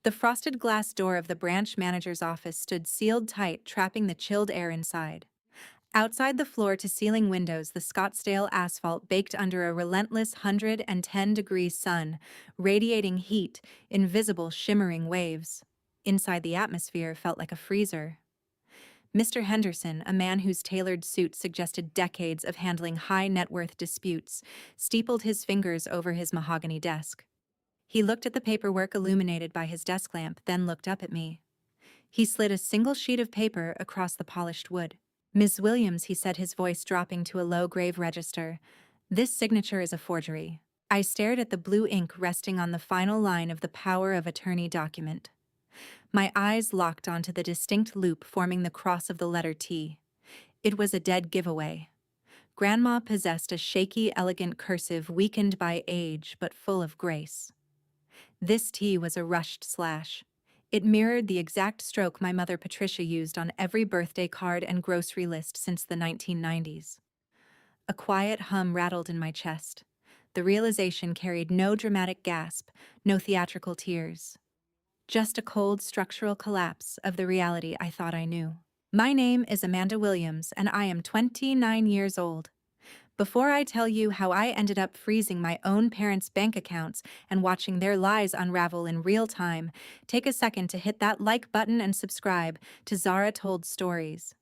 The frosted glass door of the branch manager's office stood sealed tight, trapping the chilled air inside. Outside the floor-to-ceiling windows, the Scottsdale asphalt baked under a relentless 110-degree sun, radiating heat, invisible shimmering waves. Inside, the atmosphere felt like a freezer. Mr. Henderson, a man whose tailored suit suggested decades of handling high-net-worth disputes, steepled his fingers over his mahogany desk. He looked at the paperwork illuminated by his desk lamp, then looked up at me. He slid a single sheet of paper across the polished wood. "Ms. Williams," he said, his voice dropping to a low grave register, "this signature is a forgery." I stared at the blue ink resting on the final line of the power of attorney document. My eyes locked onto the distinct loop forming the cross of the letter T. It was a dead giveaway. Grandma possessed a shaky, elegant cursive weakened by age but full of grace. This T was a rushed slash. It mirrored the exact stroke my mother Patricia used on every birthday card and grocery list since the 1990s. A quiet hum rattled in my chest. The realization carried no dramatic gasp, no theatrical tears. Just a cold structural collapse of the reality I thought I knew. My name is Amanda Williams, and I am 29 years old. Before I tell you how I ended up freezing my own parents' bank accounts and watching their lies unravel in real time, take a second to hit that like button and subscribe to Zara Told Stories.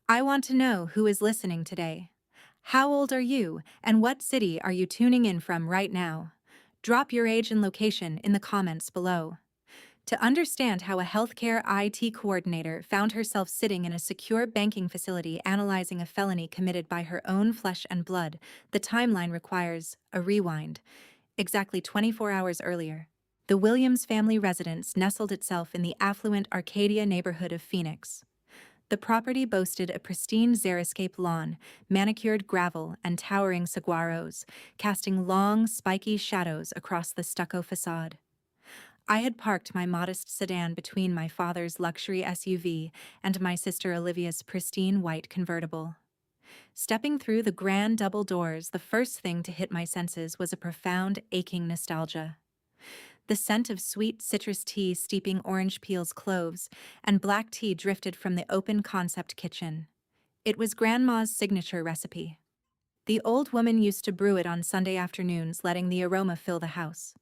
I want to know who is listening today. How old are you, and what city are you tuning in from right now? Drop your age and location in the comments below. To understand how a healthcare IT coordinator found herself sitting in a secure banking facility analyzing a felony committed by her own flesh and blood, the timeline requires a rewind. Exactly 24 hours earlier, the Williams family residence nestled itself in the affluent Arcadia neighborhood of Phoenix. The property boasted a pristine xeriscape lawn, manicured gravel, and towering saguaros, casting long, spiky shadows across the stucco facade. I had parked my modest sedan between my father's luxury SUV and my sister Olivia's pristine white convertible. Stepping through the grand double doors, the first thing to hit my senses was a profound, aching nostalgia. The scent of sweet citrus tea steeping orange peels, cloves, and black tea drifted from the open concept kitchen. It was Grandma's signature recipe. The old woman used to brew it on Sunday afternoons, letting the aroma fill the house.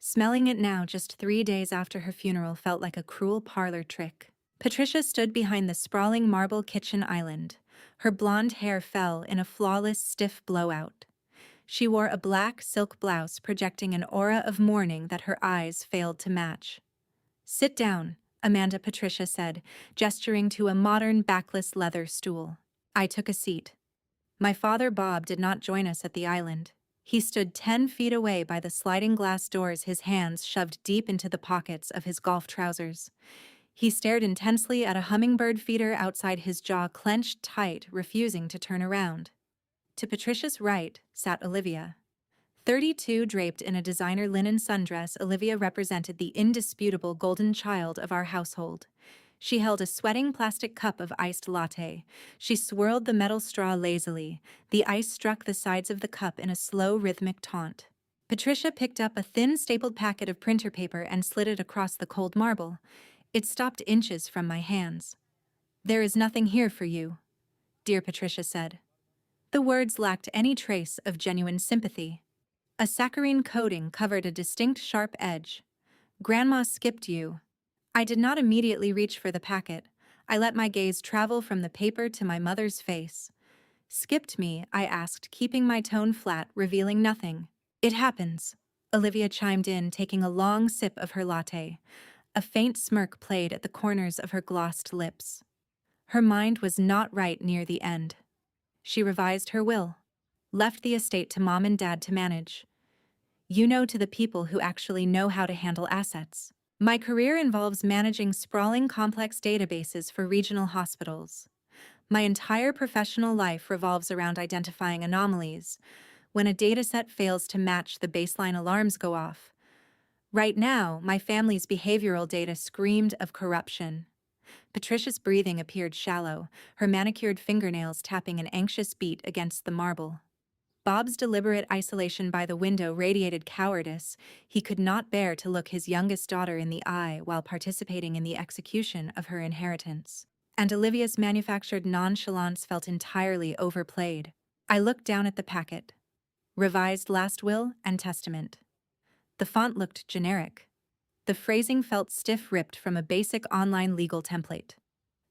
Smelling it now, just 3 days after her funeral, felt like a cruel parlor trick. Patricia stood behind the sprawling marble kitchen island. Her blonde hair fell in a flawless, stiff blowout. She wore a black silk blouse projecting an aura of mourning that her eyes failed to match. "Sit down," Amanda Patricia said, gesturing to a modern backless leather stool. I took a seat. My father Bob did not join us at the island. He stood 10 feet away by the sliding glass doors, his hands shoved deep into the pockets of his golf trousers. He stared intensely at a hummingbird feeder outside, his jaw clenched tight, refusing to turn around. To Patricia's right sat Olivia. 32, draped in a designer linen sundress, Olivia represented the indisputable golden child of our household. She held a sweating plastic cup of iced latte. She swirled the metal straw lazily. The ice struck the sides of the cup in a slow, rhythmic taunt. Patricia picked up a thin, stapled packet of printer paper and slid it across the cold marble. It stopped inches from my hands. "There is nothing here for you," dear Patricia said. The words lacked any trace of genuine sympathy. A saccharine coating covered a distinct sharp edge. "Grandma skipped you." I did not immediately reach for the packet. I let my gaze travel from the paper to my mother's face. "Skipped me?" I asked, keeping my tone flat, revealing nothing. "It happens," Olivia chimed in, taking a long sip of her latte. A faint smirk played at the corners of her glossed lips. Her mind was not right near the end. She revised her will, left the estate to Mom and Dad to manage. You know, to the people who actually know how to handle assets. My career involves managing sprawling, complex databases for regional hospitals. My entire professional life revolves around identifying anomalies. When a dataset fails to match, the baseline alarms go off. Right now, my family's behavioral data screamed of corruption. Patricia's breathing appeared shallow, her manicured fingernails tapping an anxious beat against the marble. Bob's deliberate isolation by the window radiated cowardice. He could not bear to look his youngest daughter in the eye while participating in the execution of her inheritance. And Olivia's manufactured nonchalance felt entirely overplayed. I looked down at the packet. Revised last will and testament. The font looked generic. The phrasing felt stiff-ripped from a basic online legal template.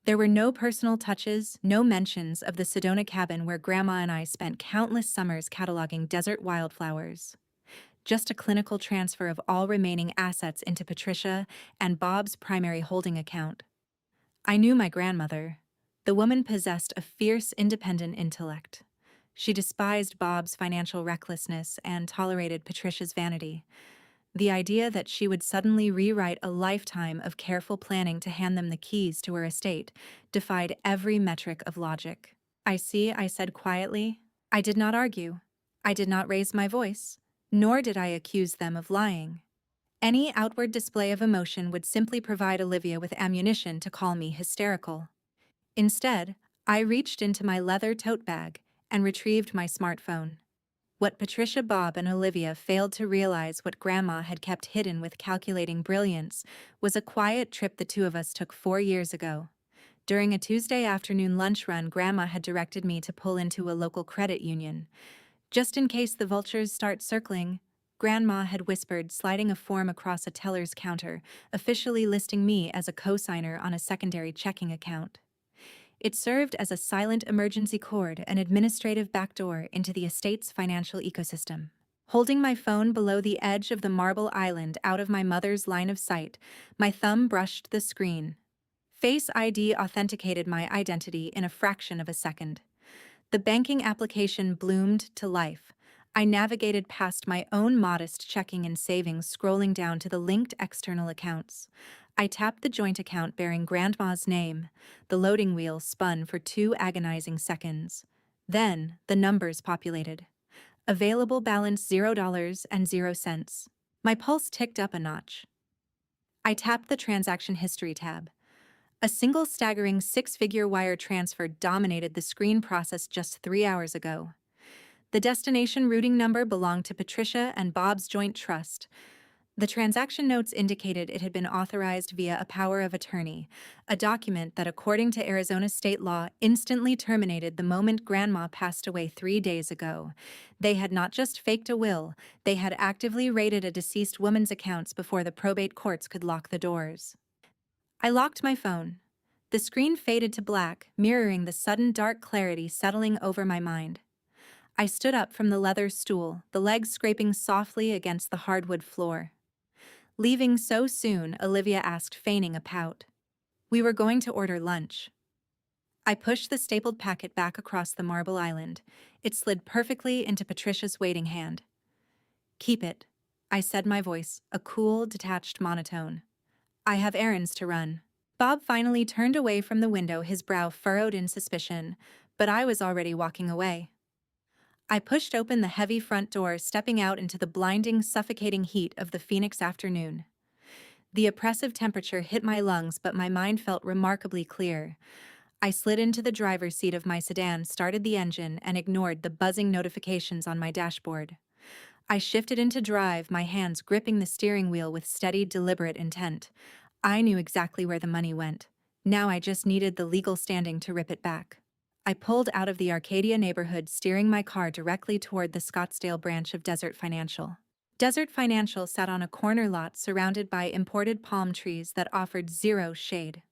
There were no personal touches, no mentions of the Sedona cabin where Grandma and I spent countless summers cataloging desert wildflowers. Just a clinical transfer of all remaining assets into Patricia and Bob's primary holding account. I knew my grandmother. The woman possessed a fierce, independent intellect. She despised Bob's financial recklessness and tolerated Patricia's vanity. The idea that she would suddenly rewrite a lifetime of careful planning to hand them the keys to her estate defied every metric of logic. I see, I said quietly. I did not argue. I did not raise my voice, nor did I accuse them of lying. Any outward display of emotion would simply provide Olivia with ammunition to call me hysterical. Instead, I reached into my leather tote bag and retrieved my smartphone. What Patricia, Bob, and Olivia failed to realize, what Grandma had kept hidden with calculating brilliance, was a quiet trip the two of us took 4 years ago. During a Tuesday afternoon lunch run, Grandma had directed me to pull into a local credit union. Just in case the vultures start circling, Grandma had whispered, sliding a form across a teller's counter, officially listing me as a co-signer on a secondary checking account. It served as a silent emergency cord, an administrative backdoor into the estate's financial ecosystem. Holding my phone below the edge of the marble island out of my mother's line of sight, my thumb brushed the screen. Face ID authenticated my identity in a fraction of a second. The banking application bloomed to life. I navigated past my own modest checking and savings, scrolling down to the linked external accounts. I tapped the joint account bearing Grandma's name. The loading wheel spun for 2 agonizing seconds. Then, the numbers populated. Available balance $0.00. My pulse ticked up a notch. I tapped the transaction history tab. A single staggering 6-figure wire transfer dominated the screen, processed just 3 hours ago. The destination routing number belonged to Patricia and Bob's joint trust. The transaction notes indicated it had been authorized via a power of attorney, a document that, according to Arizona state law, instantly terminated the moment Grandma passed away 3 days ago. They had not just faked a will, they had actively raided a deceased woman's accounts before the probate courts could lock the doors. I locked my phone. The screen faded to black, mirroring the sudden dark clarity settling over my mind. I stood up from the leather stool, the legs scraping softly against the hardwood floor. Leaving so soon? Olivia asked, feigning a pout. We were going to order lunch. I pushed the stapled packet back across the marble island. It slid perfectly into Patricia's waiting hand. Keep it, I said, my voice a cool, detached monotone. I have errands to run. Bob finally turned away from the window, his brow furrowed in suspicion, but I was already walking away. I pushed open the heavy front door, stepping out into the blinding, suffocating heat of the Phoenix afternoon. The oppressive temperature hit my lungs, but my mind felt remarkably clear. I slid into the driver's seat of my sedan, started the engine, and ignored the buzzing notifications on my dashboard. I shifted into drive, my hands gripping the steering wheel with steady, deliberate intent. I knew exactly where the money went. Now I just needed the legal standing to rip it back. I pulled out of the Arcadia neighborhood, steering my car directly toward the Scottsdale branch of Desert Financial. Desert Financial sat on a corner lot surrounded by imported palm trees that offered zero shade.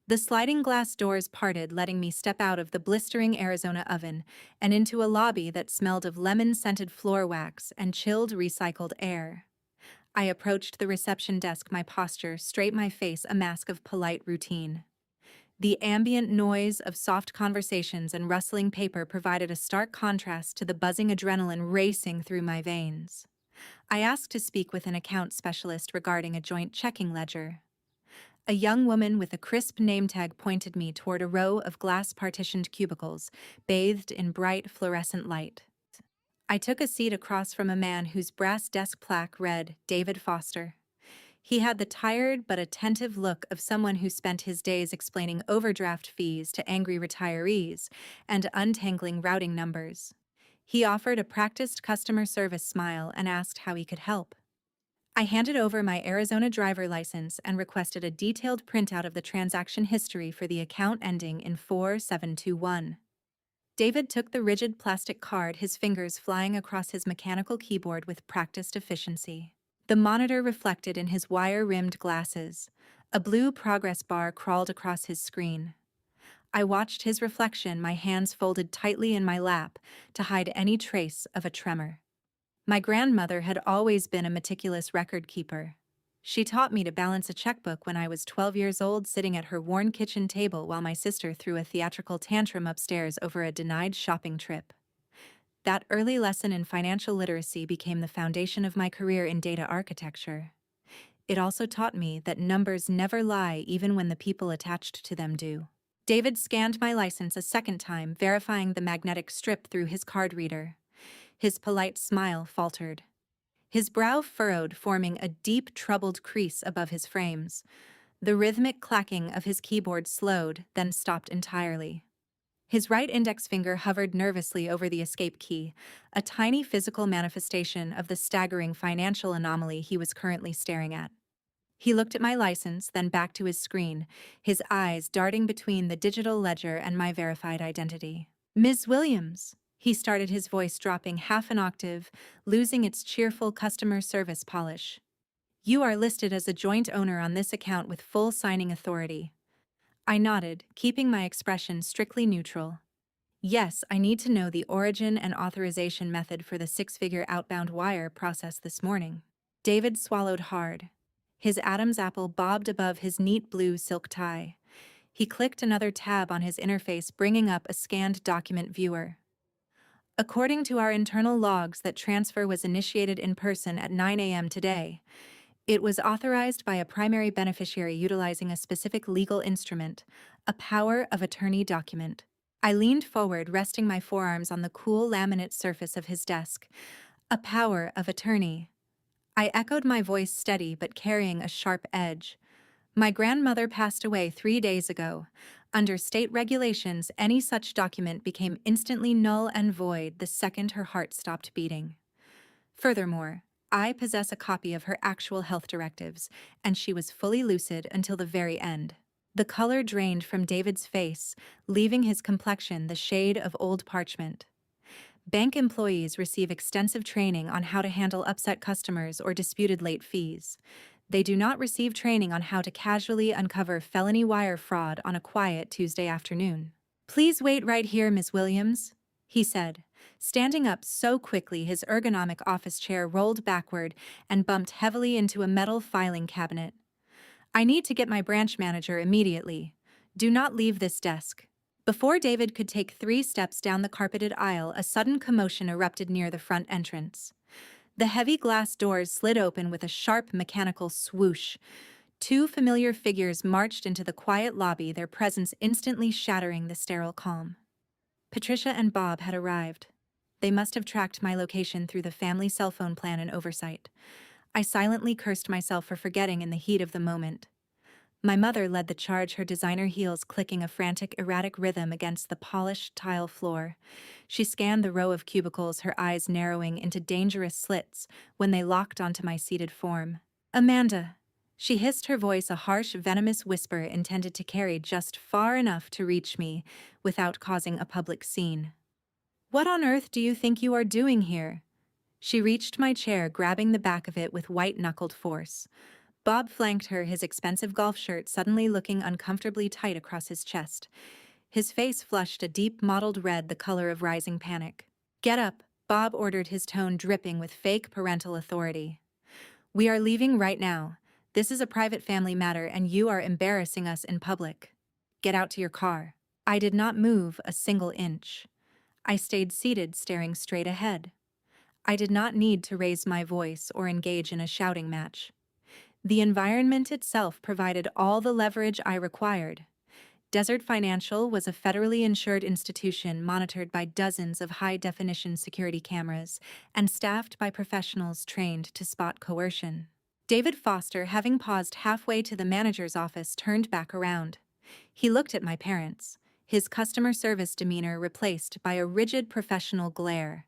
The sliding glass doors parted, letting me step out of the blistering Arizona oven and into a lobby that smelled of lemon-scented floor wax and chilled recycled air. I approached the reception desk, my posture straight, my face a mask of polite routine. The ambient noise of soft conversations and rustling paper provided a stark contrast to the buzzing adrenaline racing through my veins. I asked to speak with an account specialist regarding a joint checking ledger. A young woman with a crisp name tag pointed me toward a row of glass-partitioned cubicles, bathed in bright fluorescent light. I took a seat across from a man whose brass desk plaque read David Foster. He had the tired but attentive look of someone who spent his days explaining overdraft fees to angry retirees and untangling routing numbers. He offered a practiced customer service smile and asked how he could help. I handed over my Arizona driver license and requested a detailed printout of the transaction history for the account ending in 4721. David took the rigid plastic card, his fingers flying across his mechanical keyboard with practiced efficiency. The monitor reflected in his wire-rimmed glasses. A blue progress bar crawled across his screen. I watched his reflection, my hands folded tightly in my lap to hide any trace of a tremor. My grandmother had always been a meticulous record keeper. She taught me to balance a checkbook when I was 12 years old, sitting at her worn kitchen table while my sister threw a theatrical tantrum upstairs over a denied shopping trip. That early lesson in financial literacy became the foundation of my career in data architecture. It also taught me that numbers never lie, even when the people attached to them do. David scanned my license a second time, verifying the magnetic strip through his card reader. His polite smile faltered. His brow furrowed, forming a deep, troubled crease above his frames. The rhythmic clacking of his keyboard slowed, then stopped entirely. His right index finger hovered nervously over the escape key, a tiny physical manifestation of the staggering financial anomaly he was currently staring at. He looked at my license, then back to his screen, his eyes darting between the digital ledger and my verified identity. "Ms. Williams," he started, his voice dropping half an octave, losing its cheerful customer service polish. "You are listed as a joint owner on this account with full signing authority." I nodded, keeping my expression strictly neutral. "Yes, I need to know the origin and authorization method for the six-figure outbound wire processed this morning." David swallowed hard. His Adam's apple bobbed above his neat blue silk tie. He clicked another tab on his interface, bringing up a scanned document viewer. "According to our internal logs, that transfer was initiated in person at 9 a.m. today. It was authorized by a primary beneficiary utilizing a specific legal instrument, a power of attorney document." I leaned forward, resting my forearms on the cool laminate surface of his desk. "A power of attorney." I echoed, my voice steady but carrying a sharp edge. "My grandmother passed away 3 days ago. Under state regulations, any such document became instantly null and void the second her heart stopped beating. Furthermore, I possess a copy of her actual health directives, and she was fully lucid until the very end." The color drained from David's face, leaving his complexion the shade of old parchment. Bank employees receive extensive training on how to handle upset customers or disputed late fees. They do not receive training on how to casually uncover felony wire fraud on a quiet Tuesday afternoon. "Please wait right here, Ms. Williams," he said, standing up so quickly his ergonomic office chair rolled backward and bumped heavily into a metal filing cabinet. "I need to get my branch manager immediately. Do not leave this desk." Before David could take 3 steps down the carpeted aisle, a sudden commotion erupted near the front entrance. The heavy glass doors slid open with a sharp mechanical swoosh. 2 familiar figures marched into the quiet lobby, their presence instantly shattering the sterile calm. Patricia and Bob had arrived. They must have tracked my location through the family cell phone plan and oversight. I silently cursed myself for forgetting in the heat of the moment. My mother led the charge, her designer heels clicking a frantic, erratic rhythm against the polished tile floor. She scanned the row of cubicles, her eyes narrowing into dangerous slits when they locked onto my seated form. "Amanda," she hissed, her voice a harsh, venomous whisper intended to carry just far enough to reach me without causing a public scene. "What on earth do you think you are doing here?" She reached my chair, grabbing the back of it with white-knuckled force. Bob flanked her, his expensive golf shirt suddenly looking uncomfortably tight across his chest. His face flushed a deep mottled red, the color of rising panic. "Get up," Bob ordered, his tone dripping with fake parental authority. "We are leaving right now. This is a private family matter and you are embarrassing us in public. Get out to your car." I did not move a single inch. I stayed seated, staring straight ahead. I did not need to raise my voice or engage in a shouting match. The environment itself provided all the leverage I required. Desert Financial was a federally insured institution monitored by dozens of high-definition security cameras and staffed by professionals trained to spot coercion. David Foster, having paused halfway to the manager's office, turned back around. He looked at my parents, his customer service demeanor replaced by a rigid professional glare.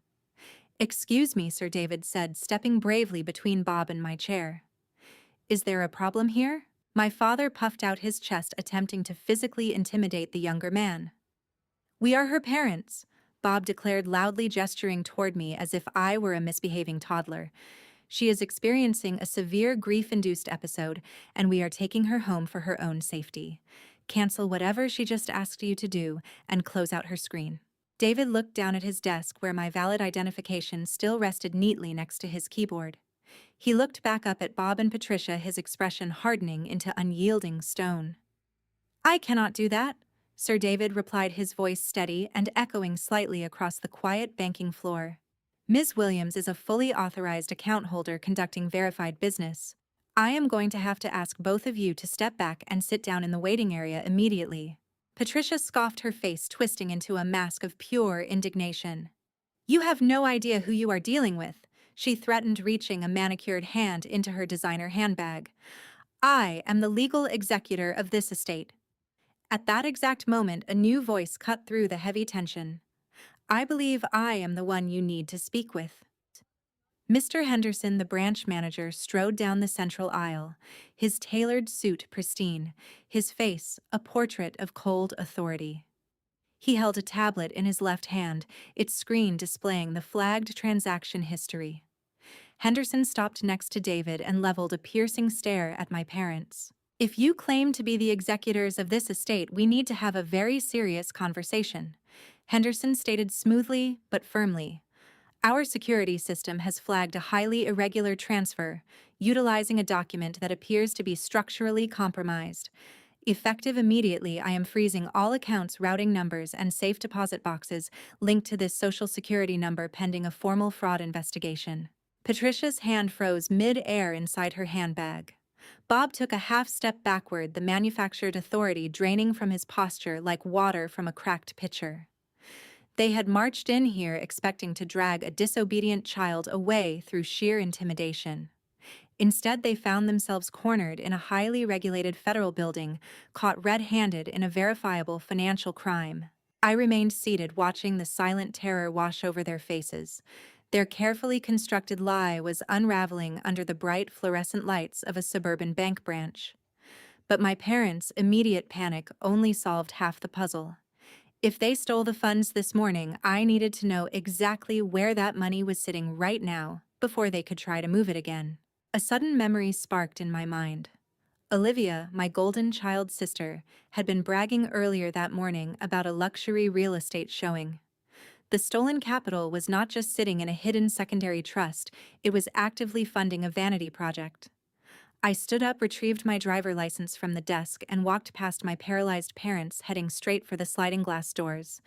"Excuse me," Sir David said, stepping bravely between Bob and my chair. "Is there a problem here?" My father puffed out his chest, attempting to physically intimidate the younger man. "We are her parents," Bob declared loudly, gesturing toward me as if I were a misbehaving toddler. "She is experiencing a severe grief-induced episode, and we are taking her home for her own safety. Cancel whatever she just asked you to do and close out her screen." David looked down at his desk where my valid identification still rested neatly next to his keyboard. He looked back up at Bob and Patricia, his expression hardening into unyielding stone. "I cannot do that," Sir David replied, his voice steady and echoing slightly across the quiet banking floor. "Ms. Williams is a fully authorized account holder conducting verified business. I am going to have to ask both of you to step back and sit down in the waiting area immediately." Patricia scoffed, her face twisting into a mask of pure indignation. "You have no idea who you are dealing with," she threatened, reaching a manicured hand into her designer handbag. "I am the legal executor of this estate." At that exact moment, a new voice cut through the heavy tension. "I believe I am the one you need to speak with." Mr. Henderson, the branch manager, strode down the central aisle, his tailored suit pristine, his face a portrait of cold authority. He held a tablet in his left hand, its screen displaying the flagged transaction history. Henderson stopped next to David and leveled a piercing stare at my parents. "If you claim to be the executors of this estate, we need to have a very serious conversation," Henderson stated smoothly but firmly. "Our security system has flagged a highly irregular transfer, utilizing a document that appears to be structurally compromised. Effective immediately, I am freezing all accounts, routing numbers, and safe deposit boxes linked to this Social Security number pending a formal fraud investigation." Patricia's hand froze mid-air inside her handbag. Bob took a half step backward, the manufactured authority draining from his posture like water from a cracked pitcher. They had marched in here expecting to drag a disobedient child away through sheer intimidation. Instead, they found themselves cornered in a highly regulated federal building, caught red-handed in a verifiable financial crime. I remained seated, watching the silent terror wash over their faces. Their carefully constructed lie was unraveling under the bright fluorescent lights of a suburban bank branch. But my parents' immediate panic only solved half the puzzle. If they stole the funds this morning, I needed to know exactly where that money was sitting right now before they could try to move it again. A sudden memory sparked in my mind. Olivia, my golden child sister, had been bragging earlier that morning about a luxury real estate showing. The stolen capital was not just sitting in a hidden secondary trust, it was actively funding a vanity project. I stood up, retrieved my driver license from the desk, and walked past my paralyzed parents, heading straight for the sliding glass doors.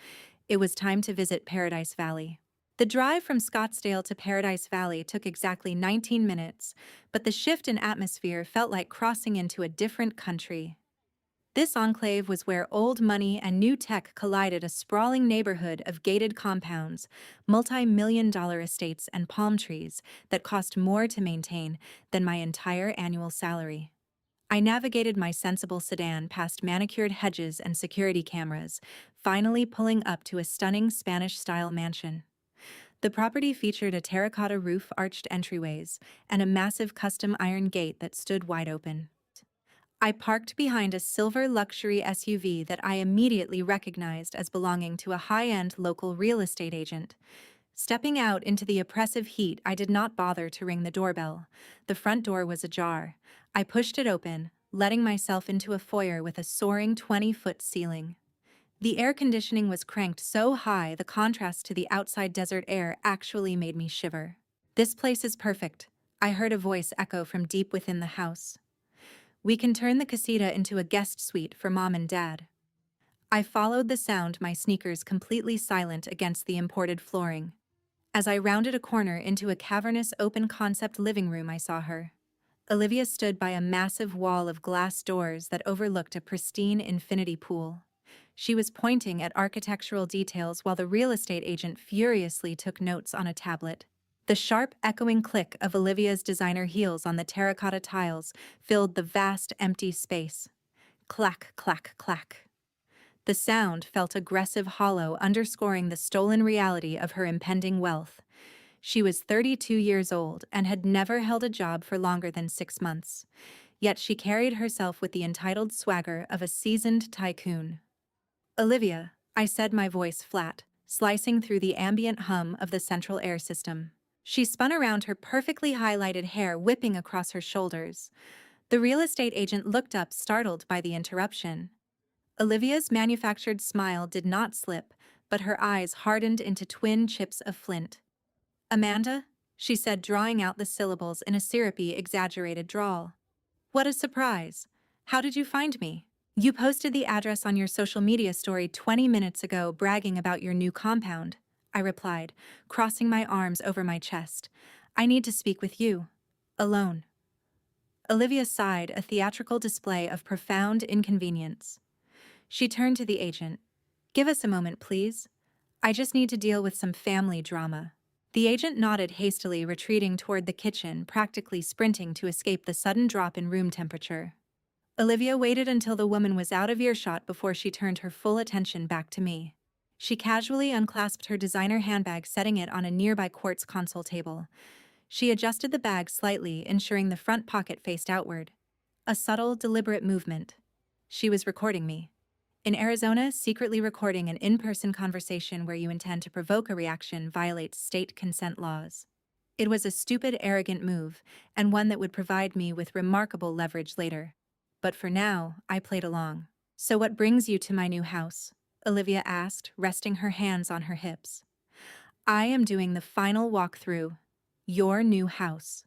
It was time to visit Paradise Valley. The drive from Scottsdale to Paradise Valley took exactly 19 minutes, but the shift in atmosphere felt like crossing into a different country. This enclave was where old money and new tech collided, a sprawling neighborhood of gated compounds, multi-million-dollar estates, and palm trees that cost more to maintain than my entire annual salary. I navigated my sensible sedan past manicured hedges and security cameras, finally pulling up to a stunning Spanish-style mansion. The property featured a terracotta roof, arched entryways, and a massive custom iron gate that stood wide open. I parked behind a silver luxury SUV that I immediately recognized as belonging to a high-end local real estate agent. Stepping out into the oppressive heat, I did not bother to ring the doorbell. The front door was ajar. I pushed it open, letting myself into a foyer with a soaring 20-foot ceiling. The air conditioning was cranked so high the contrast to the outside desert air actually made me shiver. "This place is perfect," I heard a voice echo from deep within the house. "We can turn the casita into a guest suite for Mom and Dad." I followed the sound, my sneakers completely silent against the imported flooring. As I rounded a corner into a cavernous open-concept living room, I saw her. Olivia stood by a massive wall of glass doors that overlooked a pristine infinity pool. She was pointing at architectural details while the real estate agent furiously took notes on a tablet. The sharp, echoing click of Olivia's designer heels on the terracotta tiles filled the vast, empty space. Clack, clack, clack. The sound felt aggressive, hollow, underscoring the stolen reality of her impending wealth. She was 32 years old and had never held a job for longer than 6 months. Yet she carried herself with the entitled swagger of a seasoned tycoon. "Olivia," I said, my voice flat, slicing through the ambient hum of the central air system. She spun around, her perfectly highlighted hair whipping across her shoulders. The real estate agent looked up, startled by the interruption. Olivia's manufactured smile did not slip, but her eyes hardened into twin chips of flint. "Amanda?" she said, drawing out the syllables in a syrupy, exaggerated drawl. "What a surprise. How did you find me?" "You posted the address on your social media story 20 minutes ago, bragging about your new compound," I replied, crossing my arms over my chest. "I need to speak with you. Alone." Olivia sighed, a theatrical display of profound inconvenience. She turned to the agent. "Give us a moment, please. I just need to deal with some family drama." The agent nodded hastily, retreating toward the kitchen, practically sprinting to escape the sudden drop in room temperature. Olivia waited until the woman was out of earshot before she turned her full attention back to me. She casually unclasped her designer handbag, setting it on a nearby quartz console table. She adjusted the bag slightly, ensuring the front pocket faced outward. A subtle, deliberate movement. She was recording me. In Arizona, secretly recording an in-person conversation where you intend to provoke a reaction violates state consent laws. It was a stupid, arrogant move, and one that would provide me with remarkable leverage later. But for now, I played along. "So what brings you to my new house?" Olivia asked, resting her hands on her hips. "I am doing the final walkthrough. Your new house."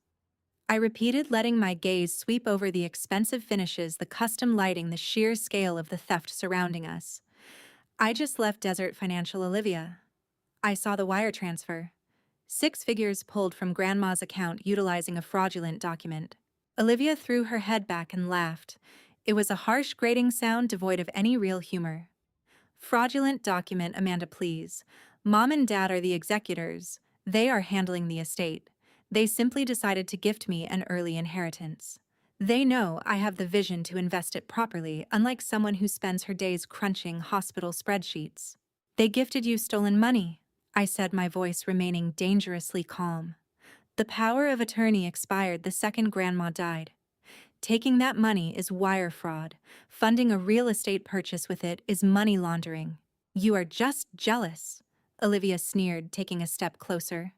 I repeated, letting my gaze sweep over the expensive finishes, the custom lighting, the sheer scale of the theft surrounding us. "I just left Desert Financial, Olivia. I saw the wire transfer. 6 figures pulled from Grandma's account utilizing a fraudulent document." Olivia threw her head back and laughed. It was a harsh, grating sound devoid of any real humor. "Fraudulent document, Amanda, please. Mom and Dad are the executors. They are handling the estate. They simply decided to gift me an early inheritance. They know I have the vision to invest it properly, unlike someone who spends her days crunching hospital spreadsheets." "They gifted you stolen money," I said, my voice remaining dangerously calm. "The power of attorney expired the second Grandma died. Taking that money is wire fraud. Funding a real estate purchase with it is money laundering. You are just jealous," Olivia sneered, taking a step closer.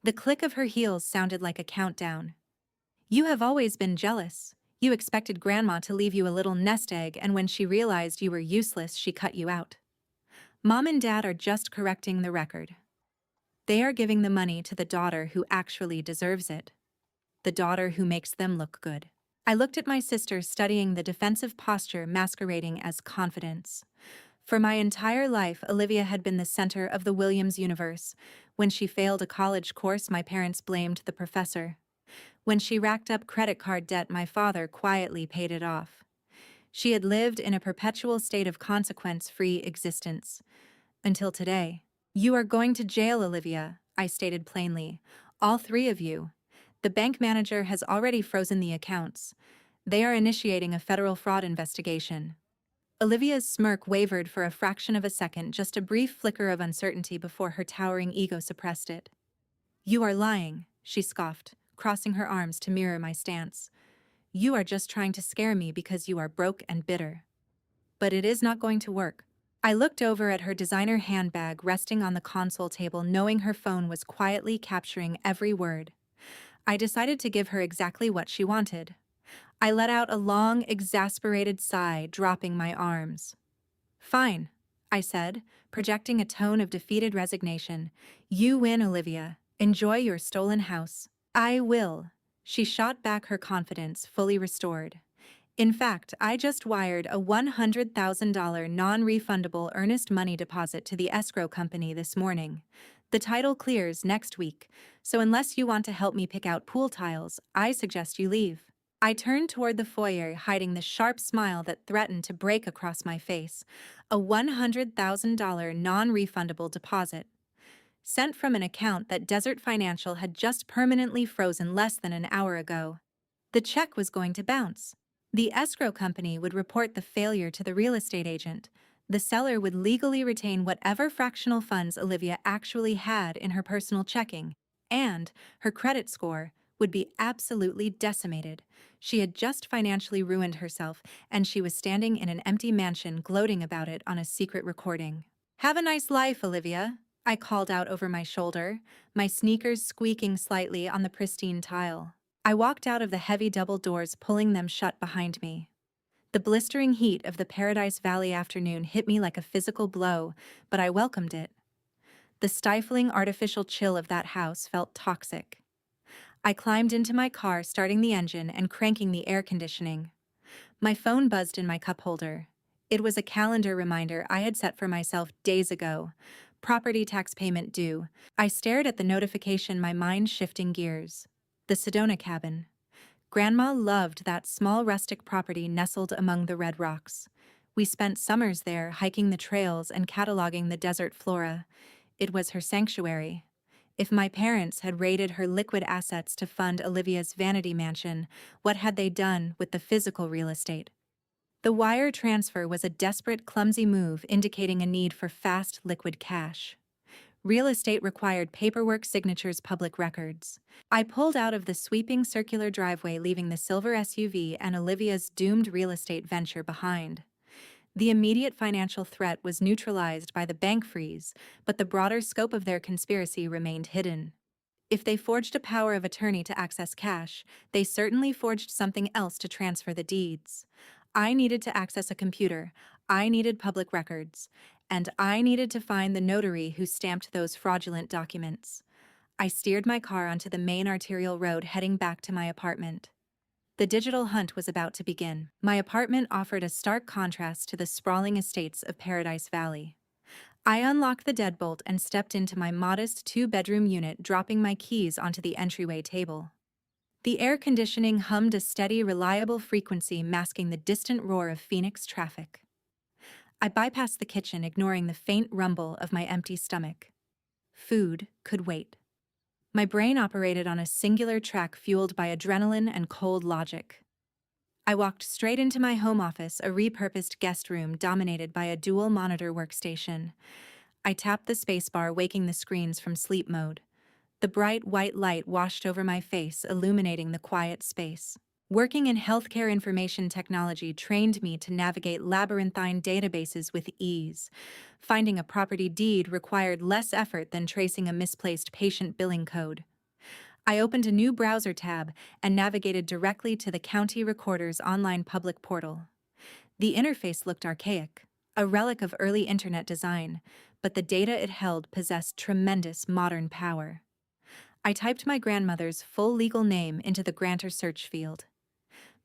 The click of her heels sounded like a countdown. "You have always been jealous. You expected Grandma to leave you a little nest egg, and when she realized you were useless, she cut you out. Mom and Dad are just correcting the record. They are giving the money to the daughter who actually deserves it. The daughter who makes them look good." I looked at my sister, studying the defensive posture masquerading as confidence. For my entire life, Olivia had been the center of the Williams universe. When she failed a college course, my parents blamed the professor. When she racked up credit card debt, my father quietly paid it off. She had lived in a perpetual state of consequence-free existence. Until today. "You are going to jail, Olivia," I stated plainly. "All 3 of you. The bank manager has already frozen the accounts. They are initiating a federal fraud investigation." Olivia's smirk wavered for a fraction of a second, just a brief flicker of uncertainty before her towering ego suppressed it. "You are lying," she scoffed, crossing her arms to mirror my stance. "You are just trying to scare me because you are broke and bitter. But it is not going to work." I looked over at her designer handbag resting on the console table, knowing her phone was quietly capturing every word. I decided to give her exactly what she wanted. I let out a long, exasperated sigh, dropping my arms. "Fine," I said, projecting a tone of defeated resignation. "You win, Olivia. Enjoy your stolen house." "I will." She shot back, her confidence fully restored. "In fact, I just wired a $100,000 non-refundable earnest money deposit to the escrow company this morning. The title clears next week, so unless you want to help me pick out pool tiles, I suggest you leave." I turned toward the foyer, hiding the sharp smile that threatened to break across my face. A $100,000 non-refundable deposit. Sent from an account that Desert Financial had just permanently frozen less than an hour ago. The check was going to bounce. The escrow company would report the failure to the real estate agent. The seller would legally retain whatever fractional funds Olivia actually had in her personal checking. And her credit score would be absolutely decimated. She had just financially ruined herself, and she was standing in an empty mansion gloating about it on a secret recording. "Have a nice life, Olivia," I called out over my shoulder, my sneakers squeaking slightly on the pristine tile. I walked out of the heavy double doors, pulling them shut behind me. The blistering heat of the Paradise Valley afternoon hit me like a physical blow, but I welcomed it. The stifling artificial chill of that house felt toxic. I climbed into my car, starting the engine and cranking the air conditioning. My phone buzzed in my cup holder. It was a calendar reminder I had set for myself days ago. Property tax payment due. I stared at the notification, my mind shifting gears. The Sedona cabin. Grandma loved that small rustic property nestled among the red rocks. We spent summers there, hiking the trails and cataloging the desert flora. It was her sanctuary. If my parents had raided her liquid assets to fund Olivia's vanity mansion, what had they done with the physical real estate? The wire transfer was a desperate, clumsy move indicating a need for fast, liquid cash. Real estate required paperwork, signatures, public records. I pulled out of the sweeping circular driveway, leaving the silver SUV and Olivia's doomed real estate venture behind. The immediate financial threat was neutralized by the bank freeze, but the broader scope of their conspiracy remained hidden. If they forged a power of attorney to access cash, they certainly forged something else to transfer the deeds. I needed to access a computer, I needed public records, and I needed to find the notary who stamped those fraudulent documents. I steered my car onto the main arterial road, heading back to my apartment. The digital hunt was about to begin. My apartment offered a stark contrast to the sprawling estates of Paradise Valley. I unlocked the deadbolt and stepped into my modest two-bedroom unit, dropping my keys onto the entryway table. The air conditioning hummed a steady, reliable frequency, masking the distant roar of Phoenix traffic. I bypassed the kitchen, ignoring the faint rumble of my empty stomach. Food could wait. My brain operated on a singular track fueled by adrenaline and cold logic. I walked straight into my home office, a repurposed guest room dominated by a dual-monitor workstation. I tapped the spacebar, waking the screens from sleep mode. The bright white light washed over my face, illuminating the quiet space. Working in healthcare information technology trained me to navigate labyrinthine databases with ease. Finding a property deed required less effort than tracing a misplaced patient billing code. I opened a new browser tab and navigated directly to the county recorder's online public portal. The interface looked archaic, a relic of early internet design, but the data it held possessed tremendous modern power. I typed my grandmother's full legal name into the grantor search field.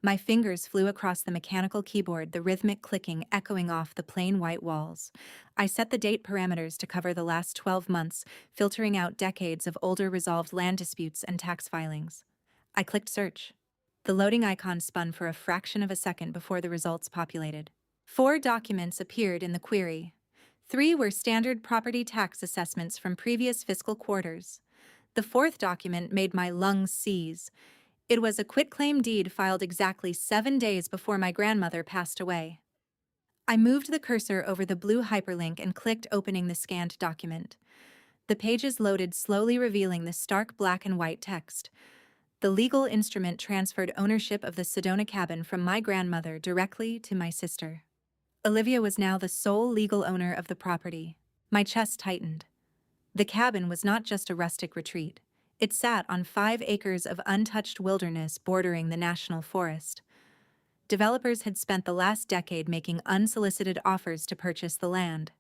My fingers flew across the mechanical keyboard, the rhythmic clicking echoing off the plain white walls. I set the date parameters to cover the last 12 months, filtering out decades of older resolved land disputes and tax filings. I clicked search. The loading icon spun for a fraction of a second before the results populated. 4 documents appeared in the query. 3 were standard property tax assessments from previous fiscal quarters. The 4th document made my lungs seize. It was a quitclaim deed filed exactly 7 days before my grandmother passed away. I moved the cursor over the blue hyperlink and clicked, opening the scanned document. The pages loaded slowly, revealing the stark black and white text. The legal instrument transferred ownership of the Sedona cabin from my grandmother directly to my sister. Olivia was now the sole legal owner of the property. My chest tightened. The cabin was not just a rustic retreat. It sat on 5 acres of untouched wilderness bordering the national forest. Developers had spent the last decade making unsolicited offers to purchase the land.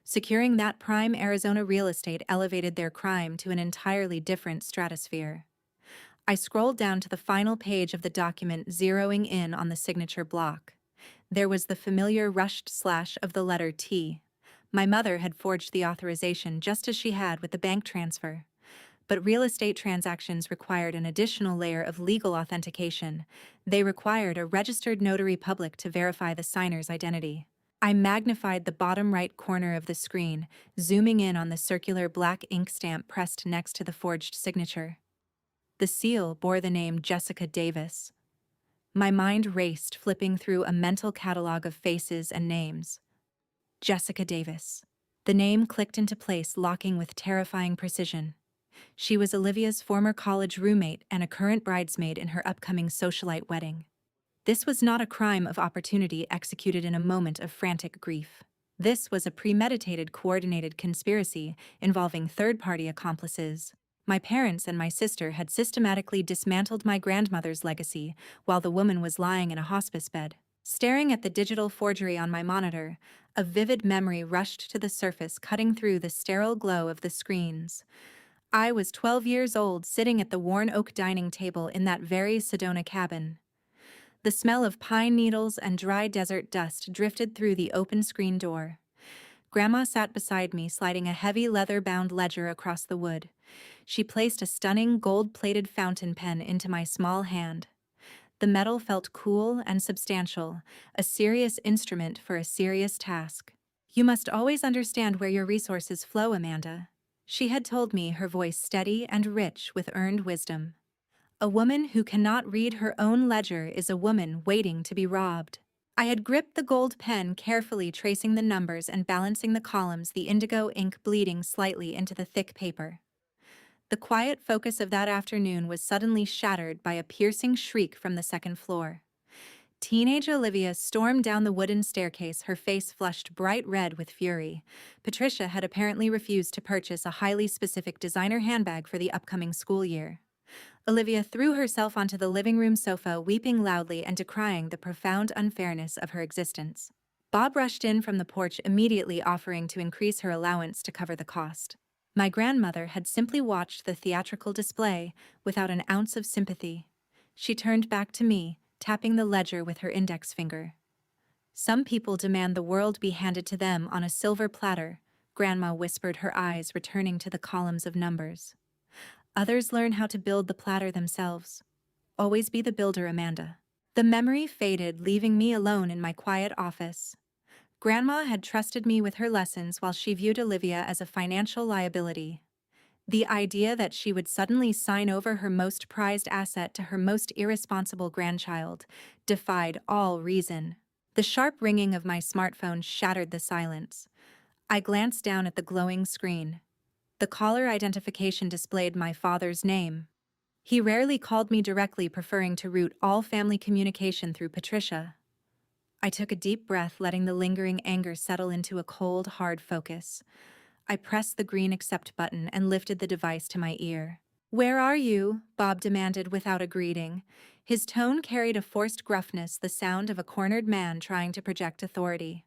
Securing that prime Arizona real estate elevated their crime to an entirely different stratosphere. I scrolled down to the final page of the document, zeroing in on the signature block. There was the familiar rushed slash of the letter T. My mother had forged the authorization just as she had with the bank transfer. But real estate transactions required an additional layer of legal authentication. They required a registered notary public to verify the signer's identity. I magnified the bottom right corner of the screen, zooming in on the circular black ink stamp pressed next to the forged signature. The seal bore the name Jessica Davis. My mind raced, flipping through a mental catalog of faces and names. Jessica Davis. The name clicked into place, locking with terrifying precision. She was Olivia's former college roommate and a current bridesmaid in her upcoming socialite wedding. This was not a crime of opportunity executed in a moment of frantic grief. This was a premeditated, coordinated conspiracy involving third-party accomplices. My parents and my sister had systematically dismantled my grandmother's legacy while the woman was lying in a hospice bed. Staring at the digital forgery on my monitor, a vivid memory rushed to the surface, cutting through the sterile glow of the screens. I was 12 years old, sitting at the worn oak dining table in that very Sedona cabin. The smell of pine needles and dry desert dust drifted through the open screen door. Grandma sat beside me, sliding a heavy leather-bound ledger across the wood. She placed a stunning gold-plated fountain pen into my small hand. The metal felt cool and substantial, a serious instrument for a serious task. "You must always understand where your resources flow, Amanda," she had told me, her voice steady and rich with earned wisdom. "A woman who cannot read her own ledger is a woman waiting to be robbed." I had gripped the gold pen, carefully tracing the numbers and balancing the columns, the indigo ink bleeding slightly into the thick paper. The quiet focus of that afternoon was suddenly shattered by a piercing shriek from the second floor. Teenage Olivia stormed down the wooden staircase, her face flushed bright red with fury. Patricia had apparently refused to purchase a highly specific designer handbag for the upcoming school year. Olivia threw herself onto the living room sofa, weeping loudly and decrying the profound unfairness of her existence. Bob rushed in from the porch, immediately offering to increase her allowance to cover the cost. My grandmother had simply watched the theatrical display without an ounce of sympathy. She turned back to me, tapping the ledger with her index finger. "Some people demand the world be handed to them on a silver platter," Grandma whispered, her eyes returning to the columns of numbers. "Others learn how to build the platter themselves. Always be the builder, Amanda." The memory faded, leaving me alone in my quiet office. Grandma had trusted me with her lessons while she viewed Olivia as a financial liability. The idea that she would suddenly sign over her most prized asset to her most irresponsible grandchild defied all reason. The sharp ringing of my smartphone shattered the silence. I glanced down at the glowing screen. The caller identification displayed my father's name. He rarely called me directly, preferring to route all family communication through Patricia. I took a deep breath, letting the lingering anger settle into a cold, hard focus. I pressed the green accept button and lifted the device to my ear. "Where are you?" Bob demanded without a greeting. His tone carried a forced gruffness, the sound of a cornered man trying to project authority.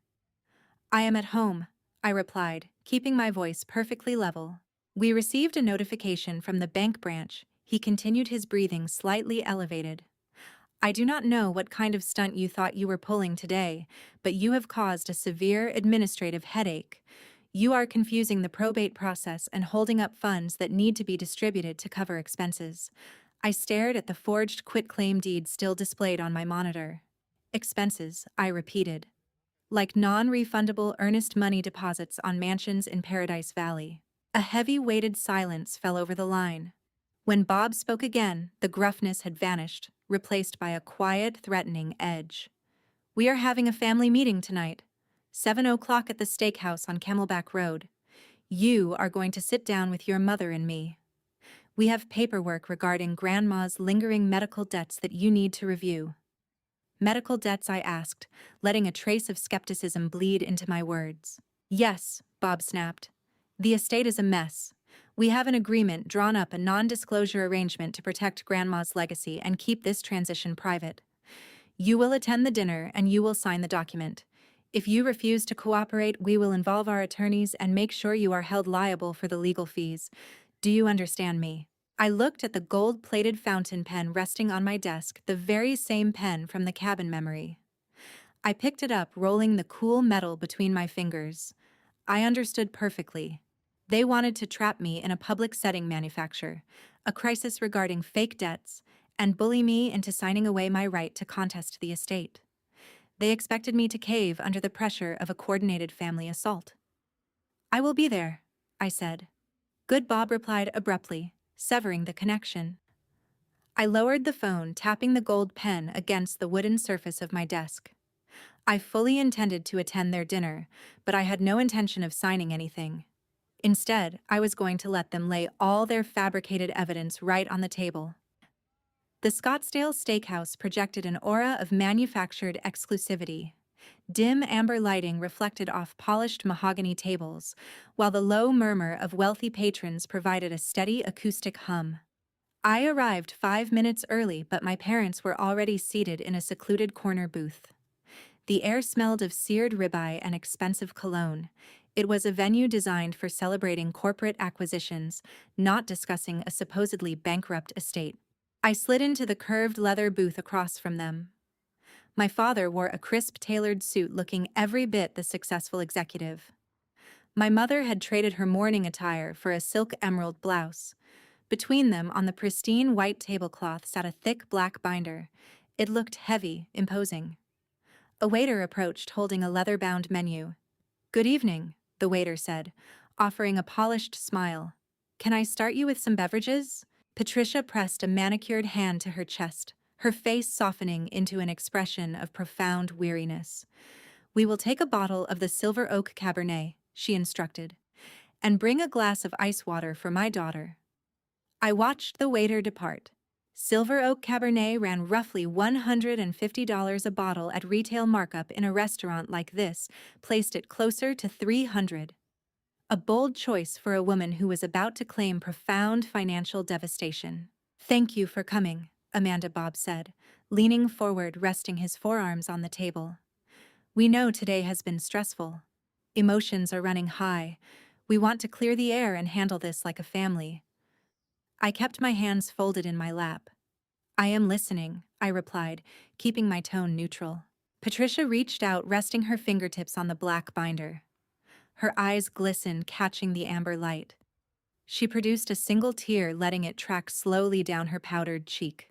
"I am at home," I replied, keeping my voice perfectly level. "We received a notification from the bank branch," he continued, his breathing slightly elevated. "I do not know what kind of stunt you thought you were pulling today, but you have caused a severe administrative headache. You are confusing the probate process and holding up funds that need to be distributed to cover expenses." I stared at the forged quitclaim deed still displayed on my monitor. "Expenses," I repeated. "Like non-refundable earnest money deposits on mansions in Paradise Valley." A heavy weighted silence fell over the line. When Bob spoke again, the gruffness had vanished, replaced by a quiet, threatening edge. "We are having a family meeting tonight. 7 o'clock at the steakhouse on Camelback Road. You are going to sit down with your mother and me. We have paperwork regarding Grandma's lingering medical debts that you need to review." "Medical debts?" I asked, letting a trace of skepticism bleed into my words. "Yes," Bob snapped. "The estate is a mess. We have an agreement drawn up, a non-disclosure arrangement to protect Grandma's legacy and keep this transition private. You will attend the dinner and you will sign the document. If you refuse to cooperate, we will involve our attorneys and make sure you are held liable for the legal fees. Do you understand me?" I looked at the gold-plated fountain pen resting on my desk, the very same pen from the cabin memory. I picked it up, rolling the cool metal between my fingers. I understood perfectly. They wanted to trap me in a public setting, manufacture a crisis regarding fake debts, and bully me into signing away my right to contest the estate. They expected me to cave under the pressure of a coordinated family assault. "I will be there," I said. "Good," Bob replied abruptly, severing the connection. I lowered the phone, tapping the gold pen against the wooden surface of my desk. I fully intended to attend their dinner, but I had no intention of signing anything. Instead, I was going to let them lay all their fabricated evidence right on the table. The Scottsdale Steakhouse projected an aura of manufactured exclusivity. Dim amber lighting reflected off polished mahogany tables, while the low murmur of wealthy patrons provided a steady acoustic hum. I arrived 5 minutes early, but my parents were already seated in a secluded corner booth. The air smelled of seared ribeye and expensive cologne. It was a venue designed for celebrating corporate acquisitions, not discussing a supposedly bankrupt estate. I slid into the curved leather booth across from them. My father wore a crisp tailored suit looking every bit the successful executive. My mother had traded her mourning attire for a silk emerald blouse. Between them, on the pristine white tablecloth, sat a thick black binder. It looked heavy, imposing. A waiter approached holding a leather-bound menu. "Good evening," the waiter said, offering a polished smile. "Can I start you with some beverages?" Patricia pressed a manicured hand to her chest, her face softening into an expression of profound weariness. "We will take a bottle of the Silver Oak Cabernet," she instructed, "and bring a glass of ice water for my daughter." I watched the waiter depart. Silver Oak Cabernet ran roughly $150 a bottle at retail markup. In a restaurant like this, placed it closer to $300. A bold choice for a woman who was about to claim profound financial devastation. "Thank you for coming," Amanda Bob said, leaning forward, resting his forearms on the table. "We know today has been stressful. Emotions are running high. We want to clear the air and handle this like a family." I kept my hands folded in my lap. "I am listening," I replied, keeping my tone neutral. Patricia reached out, resting her fingertips on the black binder. Her eyes glistened, catching the amber light. She produced a single tear, letting it track slowly down her powdered cheek.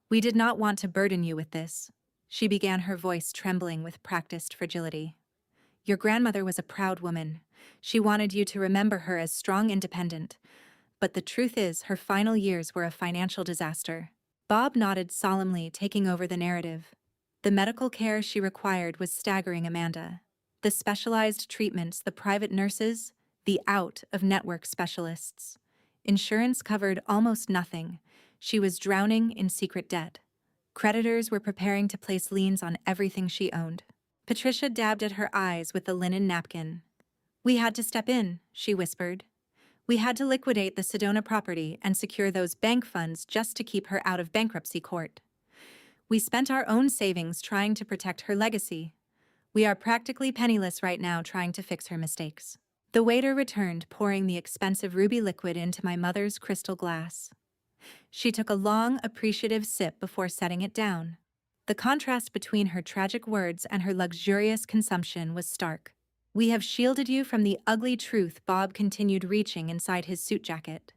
"We did not want to burden you with this," she began, her voice trembling with practiced fragility. "Your grandmother was a proud woman. She wanted you to remember her as strong, independent. But the truth is, her final years were a financial disaster." Bob nodded solemnly, taking over the narrative. The medical care she required was staggering, Amanda. The specialized treatments, the private nurses, the out-of-network specialists. Insurance covered almost nothing. She was drowning in secret debt. Creditors were preparing to place liens on everything she owned. Patricia dabbed at her eyes with the linen napkin. "We had to step in," she whispered. "We had to liquidate the Sedona property and secure those bank funds just to keep her out of bankruptcy court. We spent our own savings trying to protect her legacy. We are practically penniless right now, trying to fix her mistakes." The waiter returned, pouring the expensive ruby liquid into my mother's crystal glass. She took a long, appreciative sip before setting it down. The contrast between her tragic words and her luxurious consumption was stark. "We have shielded you from the ugly truth," Bob continued, reaching inside his suit jacket.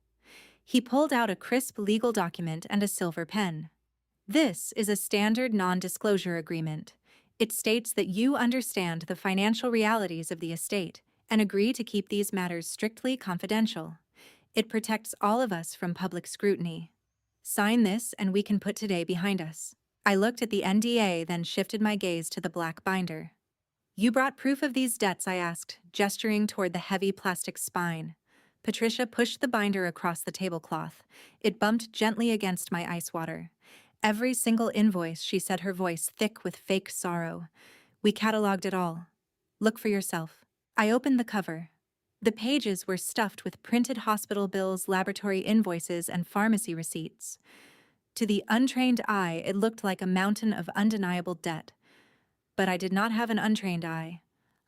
He pulled out a crisp legal document and a silver pen. "This is a standard non-disclosure agreement. It states that you understand the financial realities of the estate and agree to keep these matters strictly confidential. It protects all of us from public scrutiny. Sign this and we can put today behind us." I looked at the NDA, then shifted my gaze to the black binder. "You brought proof of these debts?" I asked, gesturing toward the heavy plastic spine. Patricia pushed the binder across the tablecloth. It bumped gently against my ice water. "Every single invoice," she said, her voice thick with fake sorrow. "We cataloged it all. Look for yourself." I opened the cover. The pages were stuffed with printed hospital bills, laboratory invoices, and pharmacy receipts. To the untrained eye, it looked like a mountain of undeniable debt. But I did not have an untrained eye.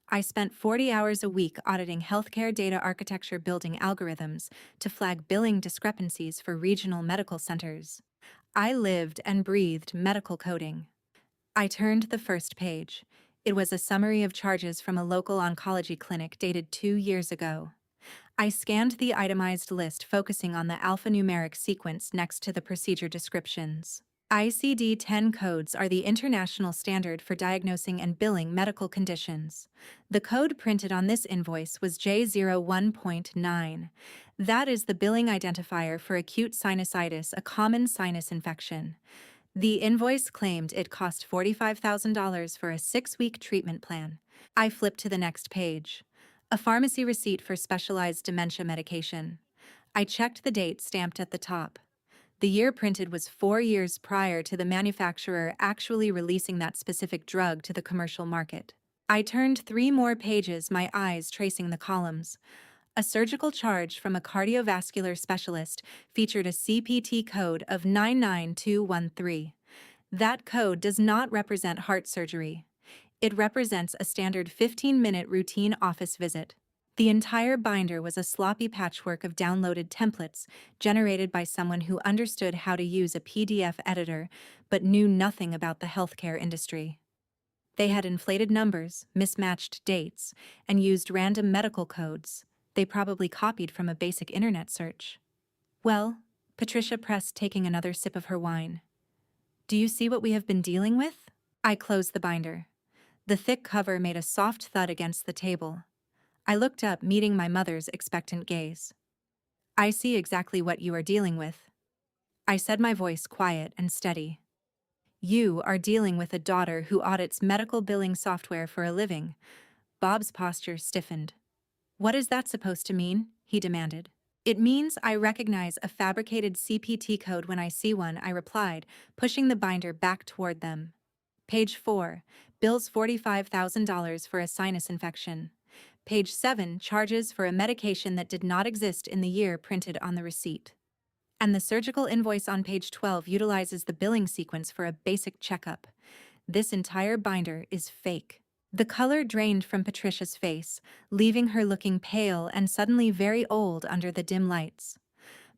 I spent 40 hours a week auditing healthcare data architecture, building algorithms to flag billing discrepancies for regional medical centers. I lived and breathed medical coding. I turned the first page. It was a summary of charges from a local oncology clinic dated 2 years ago. I scanned the itemized list, focusing on the alphanumeric sequence next to the procedure descriptions. ICD-10 codes are the international standard for diagnosing and billing medical conditions. The code printed on this invoice was J01.9. That is the billing identifier for acute sinusitis, a common sinus infection. The invoice claimed it cost $45,000 for a 6-week treatment plan. I flipped to the next page. A pharmacy receipt for specialized dementia medication. I checked the date stamped at the top. The year printed was 4 years prior to the manufacturer actually releasing that specific drug to the commercial market. I turned 3 more pages, my eyes tracing the columns. A surgical charge from a cardiovascular specialist featured a CPT code of 99213. That code does not represent heart surgery. It represents a standard 15-minute routine office visit. The entire binder was a sloppy patchwork of downloaded templates generated by someone who understood how to use a PDF editor but knew nothing about the healthcare industry. They had inflated numbers, mismatched dates, and used random medical codes. They probably copied from a basic internet search. Well, Patricia pressed, taking another sip of her wine. Do you see what we have been dealing with? I closed the binder. The thick cover made a soft thud against the table. I looked up, meeting my mother's expectant gaze. I see exactly what you are dealing with. I said, my voice quiet and steady. You are dealing with a daughter who audits medical billing software for a living. Bob's posture stiffened. What is that supposed to mean? He demanded. It means I recognize a fabricated CPT code when I see one, I replied, pushing the binder back toward them. Page 4. Bills $45,000 for a sinus infection. Page 7. Charges for a medication that did not exist in the year printed on the receipt. And the surgical invoice on page 12 utilizes the billing sequence for a basic checkup. This entire binder is fake. The color drained from Patricia's face, leaving her looking pale and suddenly very old under the dim lights.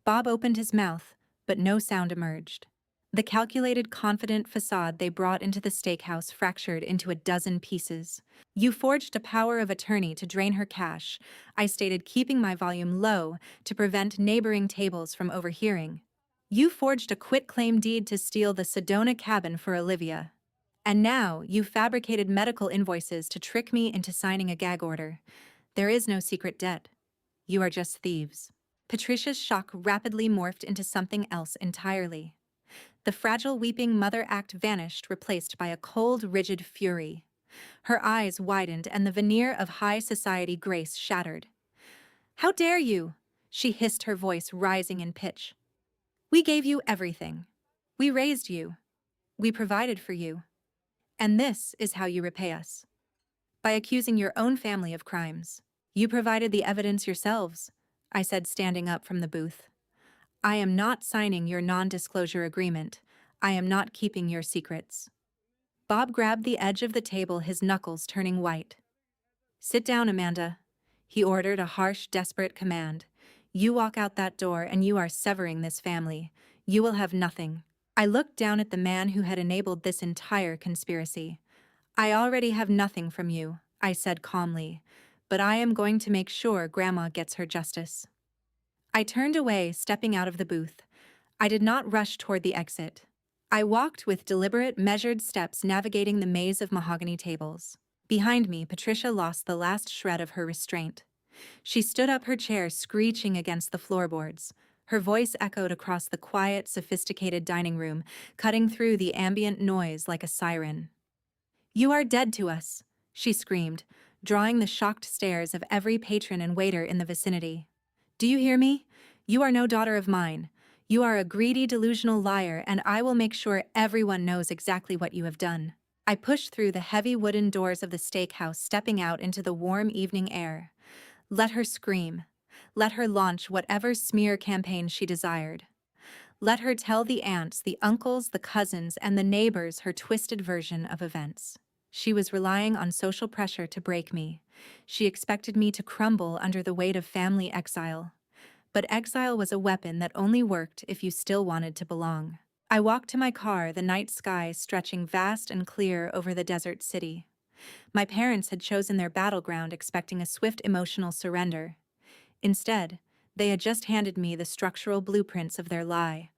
Bob opened his mouth, but no sound emerged. The calculated, confident facade they brought into the steakhouse fractured into a dozen pieces. You forged a power of attorney to drain her cash, I stated, keeping my volume low to prevent neighboring tables from overhearing. You forged a quitclaim deed to steal the Sedona cabin for Olivia. And now you fabricated medical invoices to trick me into signing a gag order. There is no secret debt. You are just thieves. Patricia's shock rapidly morphed into something else entirely. The fragile weeping mother act vanished, replaced by a cold, rigid fury. Her eyes widened and the veneer of high society grace shattered. How dare you? She hissed, her voice rising in pitch. We gave you everything. We raised you. We provided for you. And this is how you repay us. By accusing your own family of crimes. You provided the evidence yourselves, I said, standing up from the booth. I am not signing your non-disclosure agreement. I am not keeping your secrets. Bob grabbed the edge of the table, his knuckles turning white. Sit down, Amanda, he ordered, a harsh, desperate command. You walk out that door and you are severing this family. You will have nothing. I looked down at the man who had enabled this entire conspiracy. I already have nothing from you, I said calmly, but I am going to make sure Grandma gets her justice. I turned away, stepping out of the booth. I did not rush toward the exit. I walked with deliberate, measured steps, navigating the maze of mahogany tables. Behind me, Patricia lost the last shred of her restraint. She stood up, her chair screeching against the floorboards. Her voice echoed across the quiet, sophisticated dining room, cutting through the ambient noise like a siren. You are dead to us, she screamed, drawing the shocked stares of every patron and waiter in the vicinity. Do you hear me? You are no daughter of mine. You are a greedy, delusional liar, and I will make sure everyone knows exactly what you have done. I pushed through the heavy wooden doors of the steakhouse, stepping out into the warm evening air. Let her scream. Let her launch whatever smear campaign she desired. Let her tell the aunts, the uncles, the cousins, and the neighbors her twisted version of events. She was relying on social pressure to break me. She expected me to crumble under the weight of family exile. But exile was a weapon that only worked if you still wanted to belong. I walked to my car, the night sky stretching vast and clear over the desert city. My parents had chosen their battleground, expecting a swift emotional surrender. Instead, they had just handed me the structural blueprints of their lie.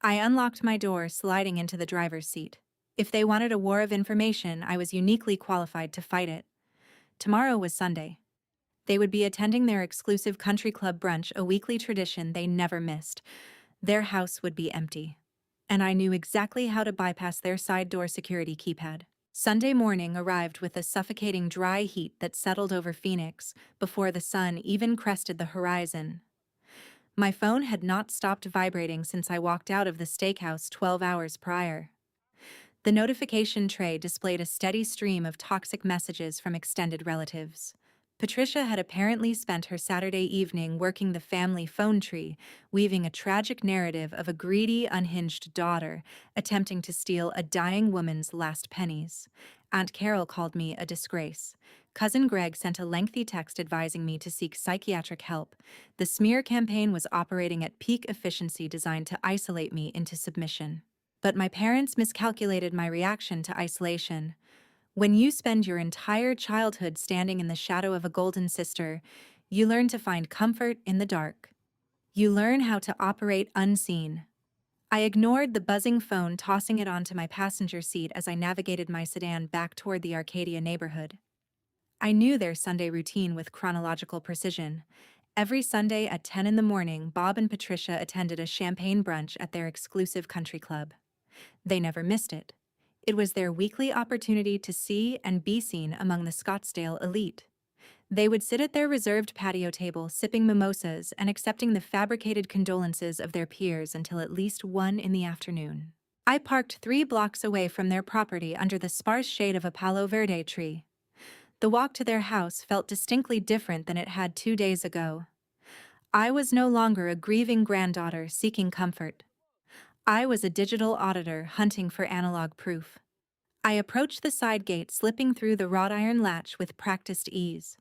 I unlocked my door, sliding into the driver's seat. If they wanted a war of information, I was uniquely qualified to fight it. Tomorrow was Sunday. They would be attending their exclusive country club brunch, a weekly tradition they never missed. Their house would be empty. And I knew exactly how to bypass their side door security keypad. Sunday morning arrived with a suffocating dry heat that settled over Phoenix before the sun even crested the horizon. My phone had not stopped vibrating since I walked out of the steakhouse 12 hours prior. The notification tray displayed a steady stream of toxic messages from extended relatives. Patricia had apparently spent her Saturday evening working the family phone tree, weaving a tragic narrative of a greedy, unhinged daughter attempting to steal a dying woman's last pennies. Aunt Carol called me a disgrace. Cousin Greg sent a lengthy text advising me to seek psychiatric help. The smear campaign was operating at peak efficiency, designed to isolate me into submission. But my parents miscalculated my reaction to isolation. When you spend your entire childhood standing in the shadow of a golden sister, you learn to find comfort in the dark. You learn how to operate unseen. I ignored the buzzing phone, tossing it onto my passenger seat as I navigated my sedan back toward the Arcadia neighborhood. I knew their Sunday routine with chronological precision. Every Sunday at 10 in the morning, Bob and Patricia attended a champagne brunch at their exclusive country club. They never missed it. It was their weekly opportunity to see and be seen among the Scottsdale elite. They would sit at their reserved patio table, sipping mimosas and accepting the fabricated condolences of their peers until at least 1 in the afternoon. I parked 3 blocks away from their property under the sparse shade of a Palo Verde tree. The walk to their house felt distinctly different than it had 2 days ago. I was no longer a grieving granddaughter seeking comfort. I was a digital auditor hunting for analog proof. I approached the side gate, slipping through the wrought iron latch with practiced ease.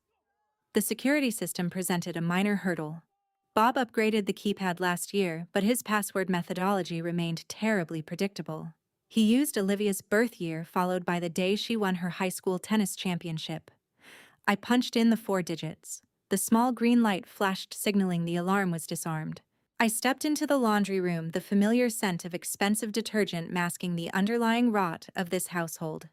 The security system presented a minor hurdle. Bob upgraded the keypad last year, but his password methodology remained terribly predictable. He used Olivia's birth year, followed by the day she won her high school tennis championship. I punched in the 4 digits. The small green light flashed, signaling the alarm was disarmed. I stepped into the laundry room, the familiar scent of expensive detergent masking the underlying rot of this household.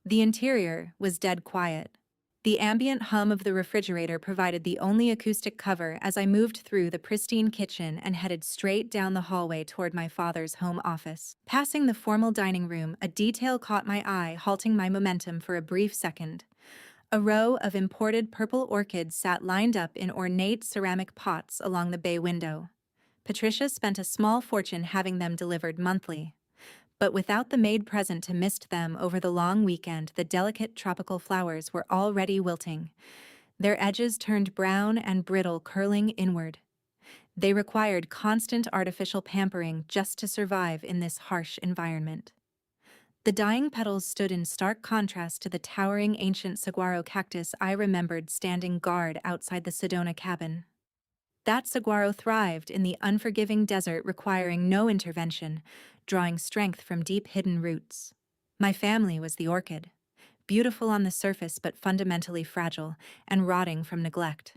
The interior was dead quiet. The ambient hum of the refrigerator provided the only acoustic cover as I moved through the pristine kitchen and headed straight down the hallway toward my father's home office. Passing the formal dining room, a detail caught my eye, halting my momentum for a brief second. A row of imported purple orchids sat lined up in ornate ceramic pots along the bay window. Patricia spent a small fortune having them delivered monthly. But without the maid present to mist them over the long weekend, the delicate tropical flowers were already wilting. Their edges turned brown and brittle, curling inward. They required constant artificial pampering just to survive in this harsh environment. The dying petals stood in stark contrast to the towering ancient saguaro cactus I remembered standing guard outside the Sedona cabin. That saguaro thrived in the unforgiving desert, requiring no intervention, drawing strength from deep-hidden roots. My family was the orchid, beautiful on the surface but fundamentally fragile and rotting from neglect.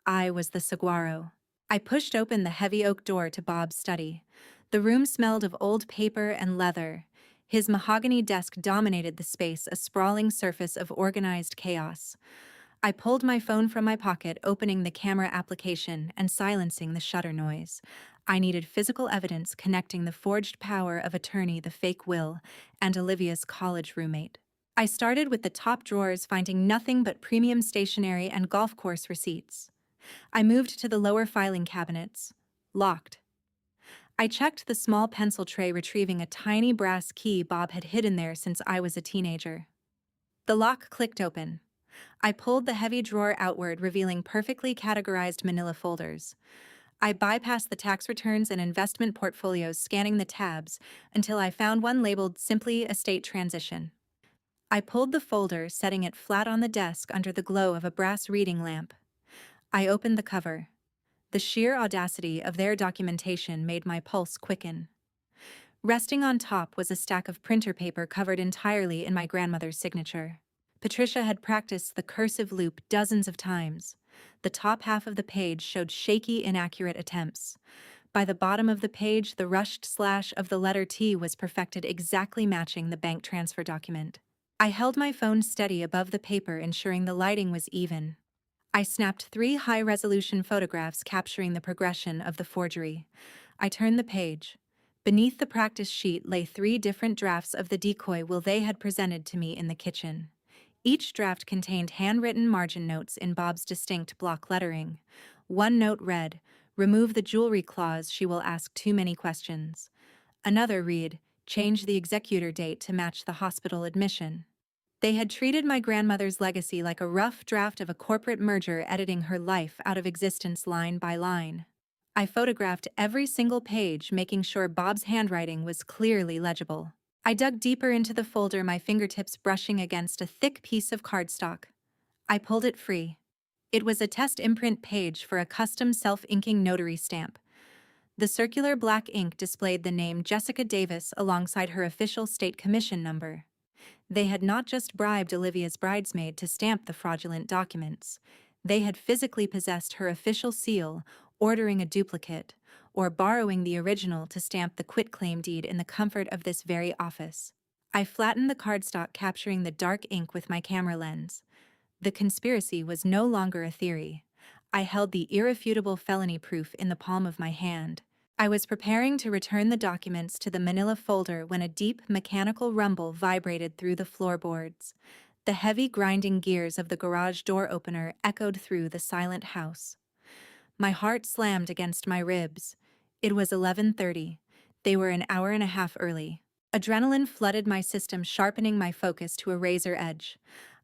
I was the saguaro. I pushed open the heavy oak door to Bob's study. The room smelled of old paper and leather. His mahogany desk dominated the space, a sprawling surface of organized chaos. I pulled my phone from my pocket, opening the camera application and silencing the shutter noise. I needed physical evidence connecting the forged power of attorney, the fake will, and Olivia's college roommate. I started with the top drawers, finding nothing but premium stationery and golf course receipts. I moved to the lower filing cabinets. Locked. I checked the small pencil tray, retrieving a tiny brass key Bob had hidden there since I was a teenager. The lock clicked open. I pulled the heavy drawer outward, revealing perfectly categorized manila folders. I bypassed the tax returns and investment portfolios, scanning the tabs until I found one labeled simply Estate Transition. I pulled the folder, setting it flat on the desk under the glow of a brass reading lamp. I opened the cover. The sheer audacity of their documentation made my pulse quicken. Resting on top was a stack of printer paper covered entirely in my grandmother's signature. Patricia had practiced the cursive loop dozens of times. The top half of the page showed shaky, inaccurate attempts. By the bottom of the page, the rushed slash of the letter T was perfected, exactly matching the bank transfer document. I held my phone steady above the paper, ensuring the lighting was even. I snapped 3 high-resolution photographs capturing the progression of the forgery. I turned the page. Beneath the practice sheet lay 3 different drafts of the decoy will they had presented to me in the kitchen. Each draft contained handwritten margin notes in Bob's distinct block lettering. One note read, "Remove the jewelry clause, she will ask too many questions." Another read, "Change the executor date to match the hospital admission." They had treated my grandmother's legacy like a rough draft of a corporate merger, editing her life out of existence line by line. I photographed every single page, making sure Bob's handwriting was clearly legible. I dug deeper into the folder, my fingertips brushing against a thick piece of cardstock. I pulled it free. It was a test imprint page for a custom self-inking notary stamp. The circular black ink displayed the name Jessica Davis alongside her official state commission number. They had not just bribed Olivia's bridesmaid to stamp the fraudulent documents. They had physically possessed her official seal, ordering a duplicate, or borrowing the original to stamp the quitclaim deed in the comfort of this very office. I flattened the cardstock, capturing the dark ink with my camera lens. The conspiracy was no longer a theory. I held the irrefutable felony proof in the palm of my hand. I was preparing to return the documents to the manila folder when a deep mechanical rumble vibrated through the floorboards. The heavy grinding gears of the garage door opener echoed through the silent house. My heart slammed against my ribs. It was 11:30. They were an hour and a half early. Adrenaline flooded my system, sharpening my focus to a razor edge.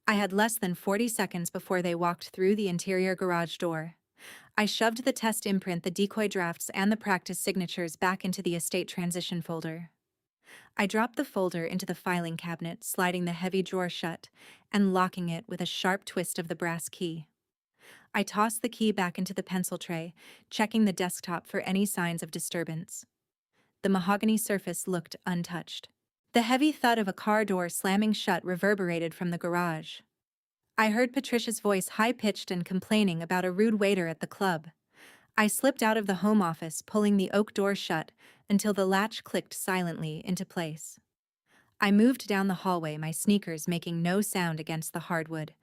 I had less than 40 seconds before they walked through the interior garage door. I shoved the test imprint, the decoy drafts, and the practice signatures back into the estate transition folder. I dropped the folder into the filing cabinet, sliding the heavy drawer shut and locking it with a sharp twist of the brass key. I tossed the key back into the pencil tray, checking the desktop for any signs of disturbance. The mahogany surface looked untouched. The heavy thud of a car door slamming shut reverberated from the garage. I heard Patricia's voice, high-pitched and complaining about a rude waiter at the club. I slipped out of the home office, pulling the oak door shut until the latch clicked silently into place. I moved down the hallway, my sneakers making no sound against the hardwood.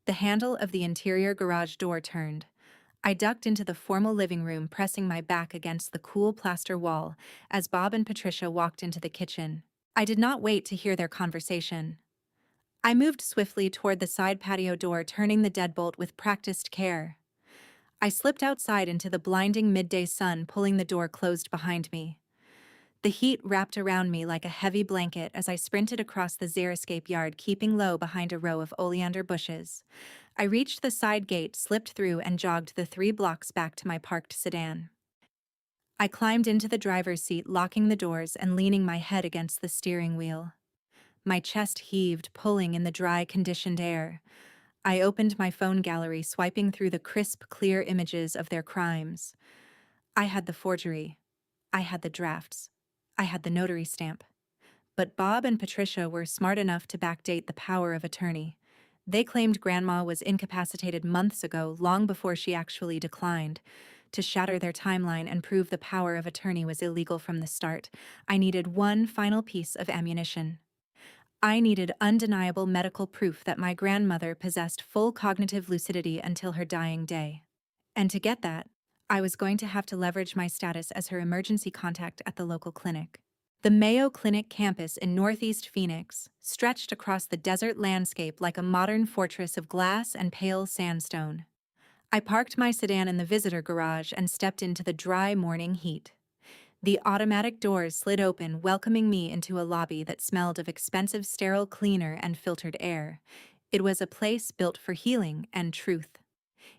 The handle of the interior garage door turned. I ducked into the formal living room, pressing my back against the cool plaster wall as Bob and Patricia walked into the kitchen. I did not wait to hear their conversation. I moved swiftly toward the side patio door, turning the deadbolt with practiced care. I slipped outside into the blinding midday sun, pulling the door closed behind me. The heat wrapped around me like a heavy blanket as I sprinted across the xeriscape yard, keeping low behind a row of oleander bushes. I reached the side gate, slipped through, and jogged the 3 blocks back to my parked sedan. I climbed into the driver's seat, locking the doors and leaning my head against the steering wheel. My chest heaved, pulling in the dry, conditioned air. I opened my phone gallery, swiping through the crisp, clear images of their crimes. I had the forgery. I had the drafts. I had the notary stamp. But Bob and Patricia were smart enough to backdate the power of attorney. They claimed Grandma was incapacitated months ago, long before she actually declined. To shatter their timeline and prove the power of attorney was illegal from the start, I needed one final piece of ammunition. I needed undeniable medical proof that my grandmother possessed full cognitive lucidity until her dying day. And to get that, I was going to have to leverage my status as her emergency contact at the local clinic. The Mayo Clinic campus in Northeast Phoenix stretched across the desert landscape like a modern fortress of glass and pale sandstone. I parked my sedan in the visitor garage and stepped into the dry morning heat. The automatic doors slid open, welcoming me into a lobby that smelled of expensive sterile cleaner and filtered air. It was a place built for healing and truth.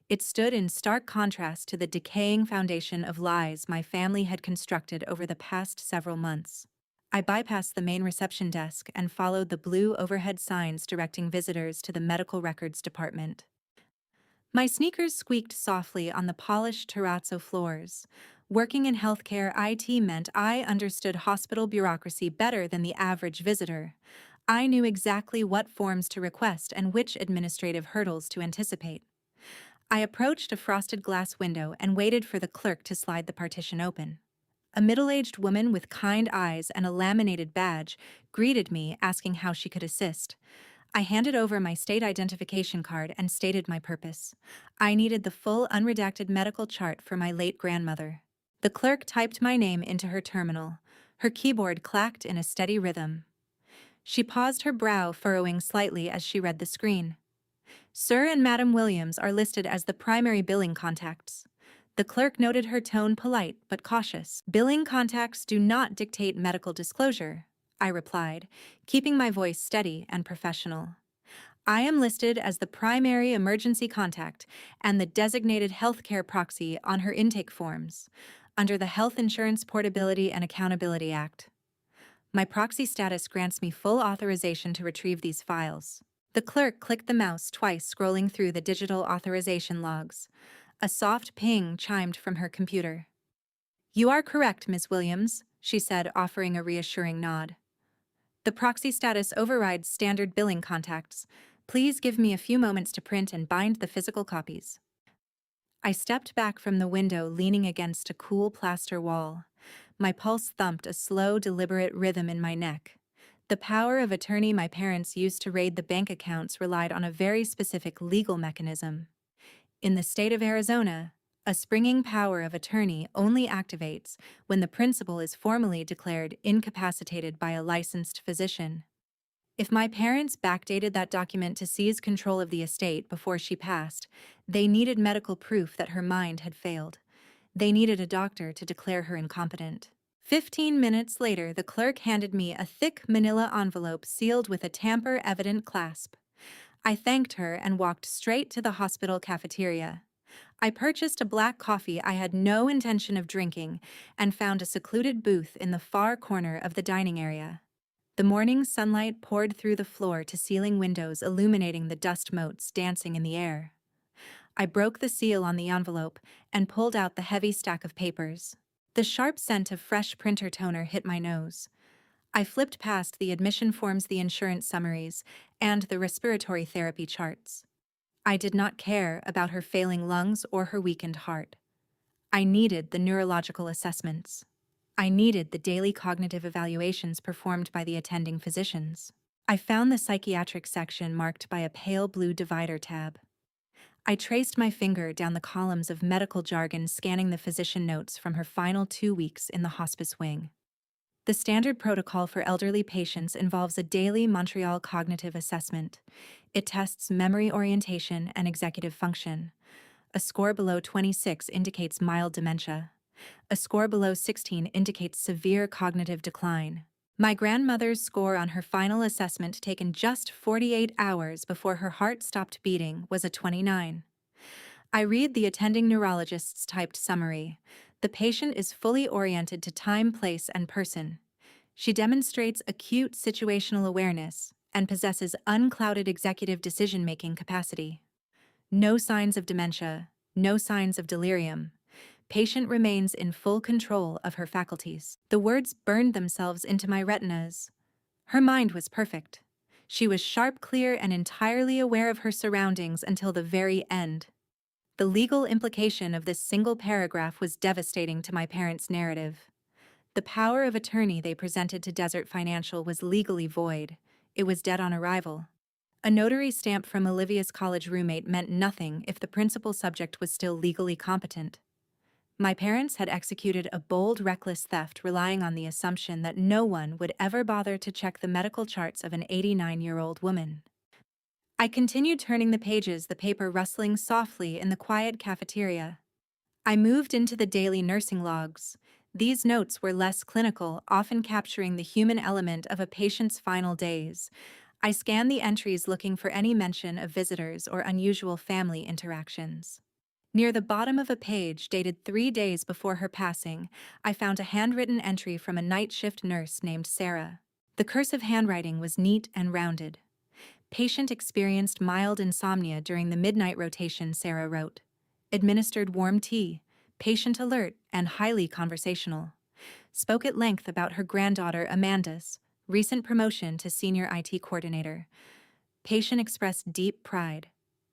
It stood in stark contrast to the decaying foundation of lies my family had constructed over the past several months. I bypassed the main reception desk and followed the blue overhead signs directing visitors to the medical records department. My sneakers squeaked softly on the polished terrazzo floors. Working in healthcare IT meant I understood hospital bureaucracy better than the average visitor. I knew exactly what forms to request and which administrative hurdles to anticipate. I approached a frosted glass window and waited for the clerk to slide the partition open. A middle-aged woman with kind eyes and a laminated badge greeted me, asking how she could assist. I handed over my state identification card and stated my purpose. I needed the full unredacted medical chart for my late grandmother. The clerk typed my name into her terminal. Her keyboard clacked in a steady rhythm. She paused, her brow furrowing slightly as she read the screen. Sir and Madam Williams are listed as the primary billing contacts. The clerk noted, her tone polite but cautious. Billing contacts do not dictate medical disclosure, I replied, keeping my voice steady and professional. I am listed as the primary emergency contact and the designated healthcare proxy on her intake forms, under the Health Insurance Portability and Accountability Act. My proxy status grants me full authorization to retrieve these files. The clerk clicked the mouse twice, scrolling through the digital authorization logs. A soft ping chimed from her computer. You are correct, Ms. Williams, she said, offering a reassuring nod. The proxy status overrides standard billing contacts. Please give me a few moments to print and bind the physical copies. I stepped back from the window, leaning against a cool plaster wall. My pulse thumped, a slow, deliberate rhythm in my neck. The power of attorney my parents used to raid the bank accounts relied on a very specific legal mechanism. In the state of Arizona, a springing power of attorney only activates when the principal is formally declared incapacitated by a licensed physician. If my parents backdated that document to seize control of the estate before she passed, they needed medical proof that her mind had failed. They needed a doctor to declare her incompetent. 15 minutes later, the clerk handed me a thick manila envelope sealed with a tamper-evident clasp. I thanked her and walked straight to the hospital cafeteria. I purchased a black coffee I had no intention of drinking and found a secluded booth in the far corner of the dining area. The morning sunlight poured through the floor-to-ceiling windows, illuminating the dust motes dancing in the air. I broke the seal on the envelope and pulled out the heavy stack of papers. The sharp scent of fresh printer toner hit my nose. I flipped past the admission forms, the insurance summaries, and the respiratory therapy charts. I did not care about her failing lungs or her weakened heart. I needed the neurological assessments. I needed the daily cognitive evaluations performed by the attending physicians. I found the psychiatric section marked by a pale blue divider tab. I traced my finger down the columns of medical jargon, scanning the physician notes from her final 2 weeks in the hospice wing. The standard protocol for elderly patients involves a daily Montreal cognitive assessment. It tests memory, orientation, and executive function. A score below 26 indicates mild dementia. A score below 16 indicates severe cognitive decline. My grandmother's score on her final assessment, taken just 48 hours before her heart stopped beating, was a 29. I read the attending neurologist's typed summary. The patient is fully oriented to time, place, and person. She demonstrates acute situational awareness and possesses unclouded executive decision-making capacity. No signs of dementia, no signs of delirium. Patient remains in full control of her faculties. The words burned themselves into my retinas. Her mind was perfect. She was sharp, clear, and entirely aware of her surroundings until the very end. The legal implication of this single paragraph was devastating to my parents' narrative. The power of attorney they presented to Desert Financial was legally void. It was dead on arrival. A notary stamp from Olivia's college roommate meant nothing if the principal subject was still legally competent. My parents had executed a bold, reckless theft, relying on the assumption that no one would ever bother to check the medical charts of an 89-year-old woman. I continued turning the pages, the paper rustling softly in the quiet cafeteria. I moved into the daily nursing logs. These notes were less clinical, often capturing the human element of a patient's final days. I scanned the entries, looking for any mention of visitors or unusual family interactions. Near the bottom of a page, dated 3 days before her passing, I found a handwritten entry from a night shift nurse named Sarah. The cursive handwriting was neat and rounded. Patient experienced mild insomnia during the midnight rotation, Sarah wrote. Administered warm tea, patient alert and highly conversational. Spoke at length about her granddaughter Amanda's recent promotion to senior IT coordinator. Patient expressed deep pride.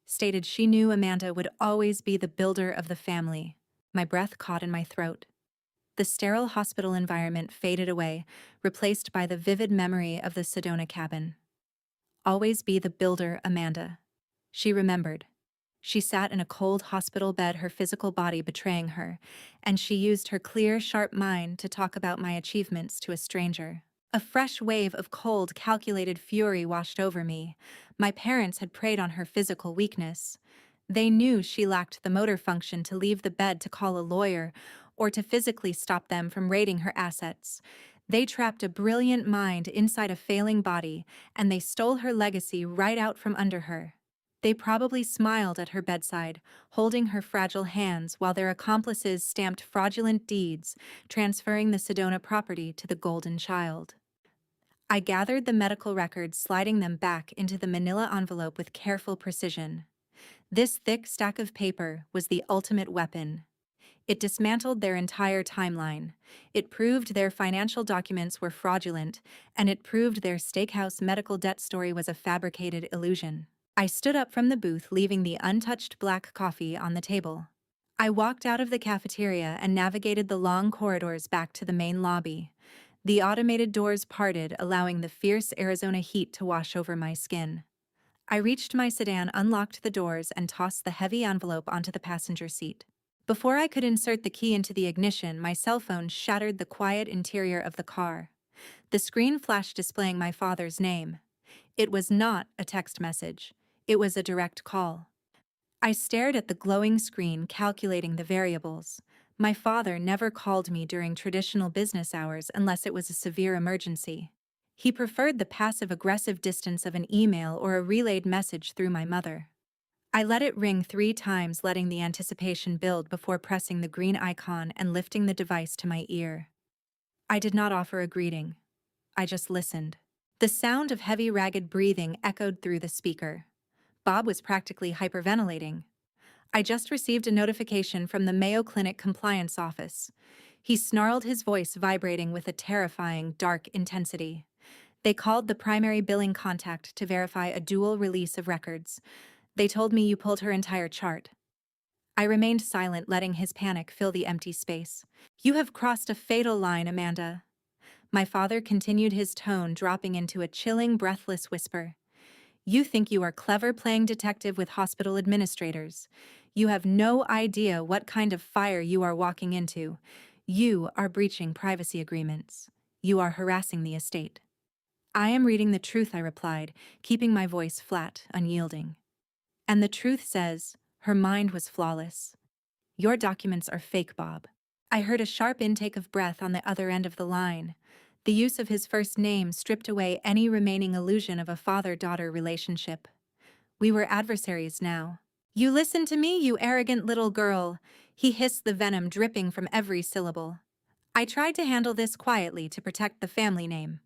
Stated she knew Amanda would always be the builder of the family. My breath caught in my throat. The sterile hospital environment faded away, replaced by the vivid memory of the Sedona cabin. Always be the builder, Amanda. She remembered. She sat in a cold hospital bed, her physical body betraying her, and she used her clear, sharp mind to talk about my achievements to a stranger. A fresh wave of cold, calculated fury washed over me. My parents had preyed on her physical weakness. They knew she lacked the motor function to leave the bed to call a lawyer or to physically stop them from raiding her assets. They trapped a brilliant mind inside a failing body, and they stole her legacy right out from under her. They probably smiled at her bedside, holding her fragile hands while their accomplices stamped fraudulent deeds, transferring the Sedona property to the Golden Child. I gathered the medical records, sliding them back into the manila envelope with careful precision. This thick stack of paper was the ultimate weapon. It dismantled their entire timeline. It proved their financial documents were fraudulent, and it proved their steakhouse medical debt story was a fabricated illusion. I stood up from the booth, leaving the untouched black coffee on the table. I walked out of the cafeteria and navigated the long corridors back to the main lobby. The automated doors parted, allowing the fierce Arizona heat to wash over my skin. I reached my sedan, unlocked the doors, and tossed the heavy envelope onto the passenger seat. Before I could insert the key into the ignition, my cell phone shattered the quiet interior of the car. The screen flashed, displaying my father's name. It was not a text message. It was a direct call. I stared at the glowing screen, calculating the variables. My father never called me during traditional business hours unless it was a severe emergency. He preferred the passive-aggressive distance of an email or a relayed message through my mother. I let it ring 3 times, letting the anticipation build before pressing the green icon and lifting the device to my ear. I did not offer a greeting. I just listened. The sound of heavy, ragged breathing echoed through the speaker. Bob was practically hyperventilating. I just received a notification from the Mayo Clinic compliance office. He snarled, his voice vibrating with a terrifying, dark intensity. They called the primary billing contact to verify a dual release of records. They told me you pulled her entire chart. I remained silent, letting his panic fill the empty space. You have crossed a fatal line, Amanda. My father continued, his tone dropping into a chilling, breathless whisper. You think you are clever playing detective with hospital administrators. You have no idea what kind of fire you are walking into. You are breaching privacy agreements. You are harassing the estate. I am reading the truth, I replied, keeping my voice flat, unyielding. And the truth says, her mind was flawless. Your documents are fake, Bob. I heard a sharp intake of breath on the other end of the line. The use of his first name stripped away any remaining illusion of a father-daughter relationship. We were adversaries now. You listen to me, you arrogant little girl, he hissed, the venom dripping from every syllable. I tried to handle this quietly to protect the family name.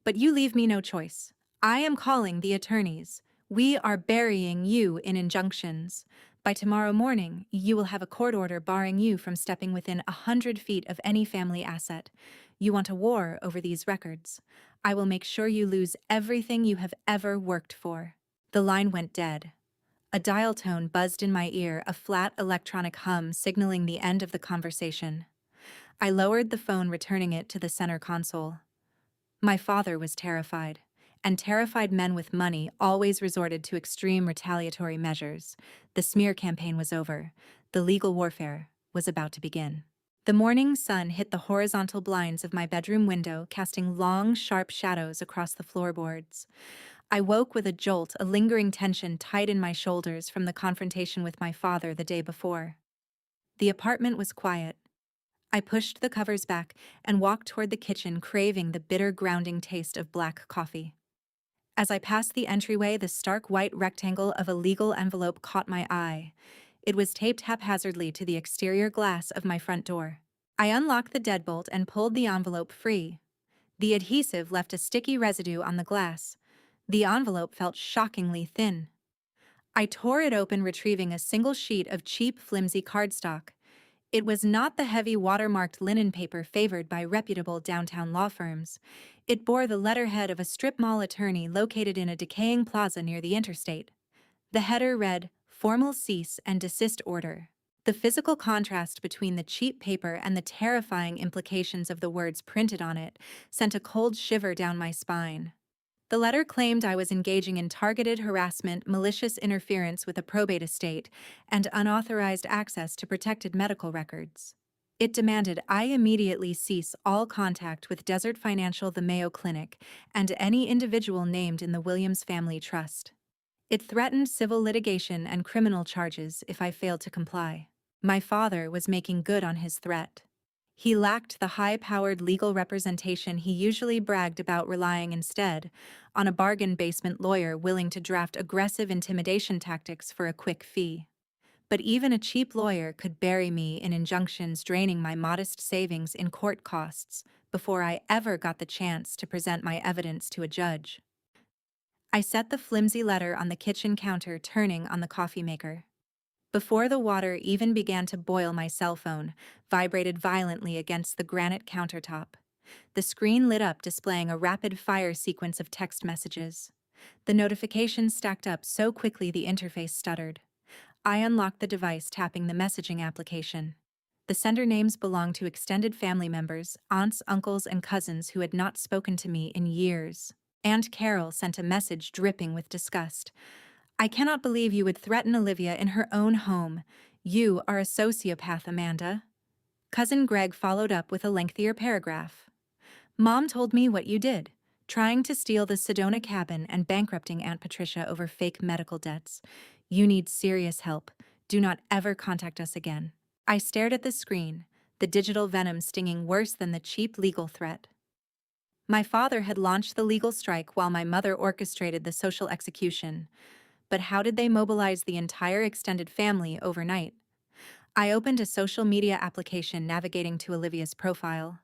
But you leave me no choice. I am calling the attorneys. We are burying you in injunctions. By tomorrow morning, you will have a court order barring you from stepping within 100 feet of any family asset. You want a war over these records. I will make sure you lose everything you have ever worked for. The line went dead. A dial tone buzzed in my ear, a flat electronic hum signaling the end of the conversation. I lowered the phone, returning it to the center console. My father was terrified, and terrified men with money always resorted to extreme retaliatory measures. The smear campaign was over. The legal warfare was about to begin. The morning sun hit the horizontal blinds of my bedroom window, casting long, sharp shadows across the floorboards. I woke with a jolt, a lingering tension tight in my shoulders from the confrontation with my father the day before. The apartment was quiet. I pushed the covers back and walked toward the kitchen, craving the bitter, grounding taste of black coffee. As I passed the entryway, the stark white rectangle of a legal envelope caught my eye. It was taped haphazardly to the exterior glass of my front door. I unlocked the deadbolt and pulled the envelope free. The adhesive left a sticky residue on the glass. The envelope felt shockingly thin. I tore it open, retrieving a single sheet of cheap, flimsy cardstock. It was not the heavy watermarked linen paper favored by reputable downtown law firms. It bore the letterhead of a strip mall attorney located in a decaying plaza near the interstate. The header read, "Formal cease and desist order." The physical contrast between the cheap paper and the terrifying implications of the words printed on it sent a cold shiver down my spine. The letter claimed I was engaging in targeted harassment, malicious interference with a probate estate, and unauthorized access to protected medical records. It demanded I immediately cease all contact with Desert Financial, the Mayo Clinic, and any individual named in the Williams Family Trust. It threatened civil litigation and criminal charges if I failed to comply. My father was making good on his threat. He lacked the high-powered legal representation he usually bragged about, relying instead on a bargain basement lawyer willing to draft aggressive intimidation tactics for a quick fee. But even a cheap lawyer could bury me in injunctions, draining my modest savings in court costs before I ever got the chance to present my evidence to a judge. I set the flimsy letter on the kitchen counter, turning on the coffee maker. Before the water even began to boil, my cell phone vibrated violently against the granite countertop. The screen lit up, displaying a rapid-fire sequence of text messages. The notifications stacked up so quickly the interface stuttered. I unlocked the device, tapping the messaging application. The sender names belonged to extended family members, aunts, uncles, and cousins who had not spoken to me in years. Aunt Carol sent a message dripping with disgust. "I cannot believe you would threaten Olivia in her own home. You are a sociopath, Amanda." Cousin Greg followed up with a lengthier paragraph. "Mom told me what you did, trying to steal the Sedona cabin and bankrupting Aunt Patricia over fake medical debts. You need serious help. Do not ever contact us again." I stared at the screen, the digital venom stinging worse than the cheap legal threat. My father had launched the legal strike while my mother orchestrated the social execution. But how did they mobilize the entire extended family overnight? I opened a social media application, navigating to Olivia's profile.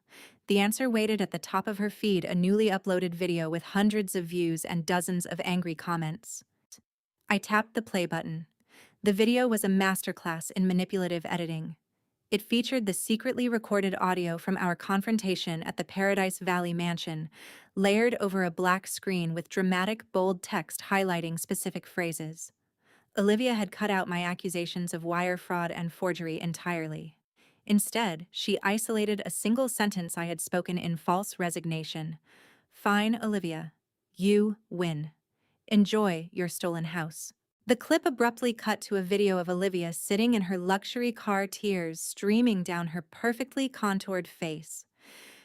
The answer waited at the top of her feed, a newly uploaded video with hundreds of views and dozens of angry comments. I tapped the play button. The video was a masterclass in manipulative editing. It featured the secretly recorded audio from our confrontation at the Paradise Valley mansion, layered over a black screen with dramatic, bold text highlighting specific phrases. Olivia had cut out my accusations of wire fraud and forgery entirely. Instead, she isolated a single sentence I had spoken in false resignation. "Fine, Olivia. You win. Enjoy your stolen house." The clip abruptly cut to a video of Olivia sitting in her luxury car, tears streaming down her perfectly contoured face.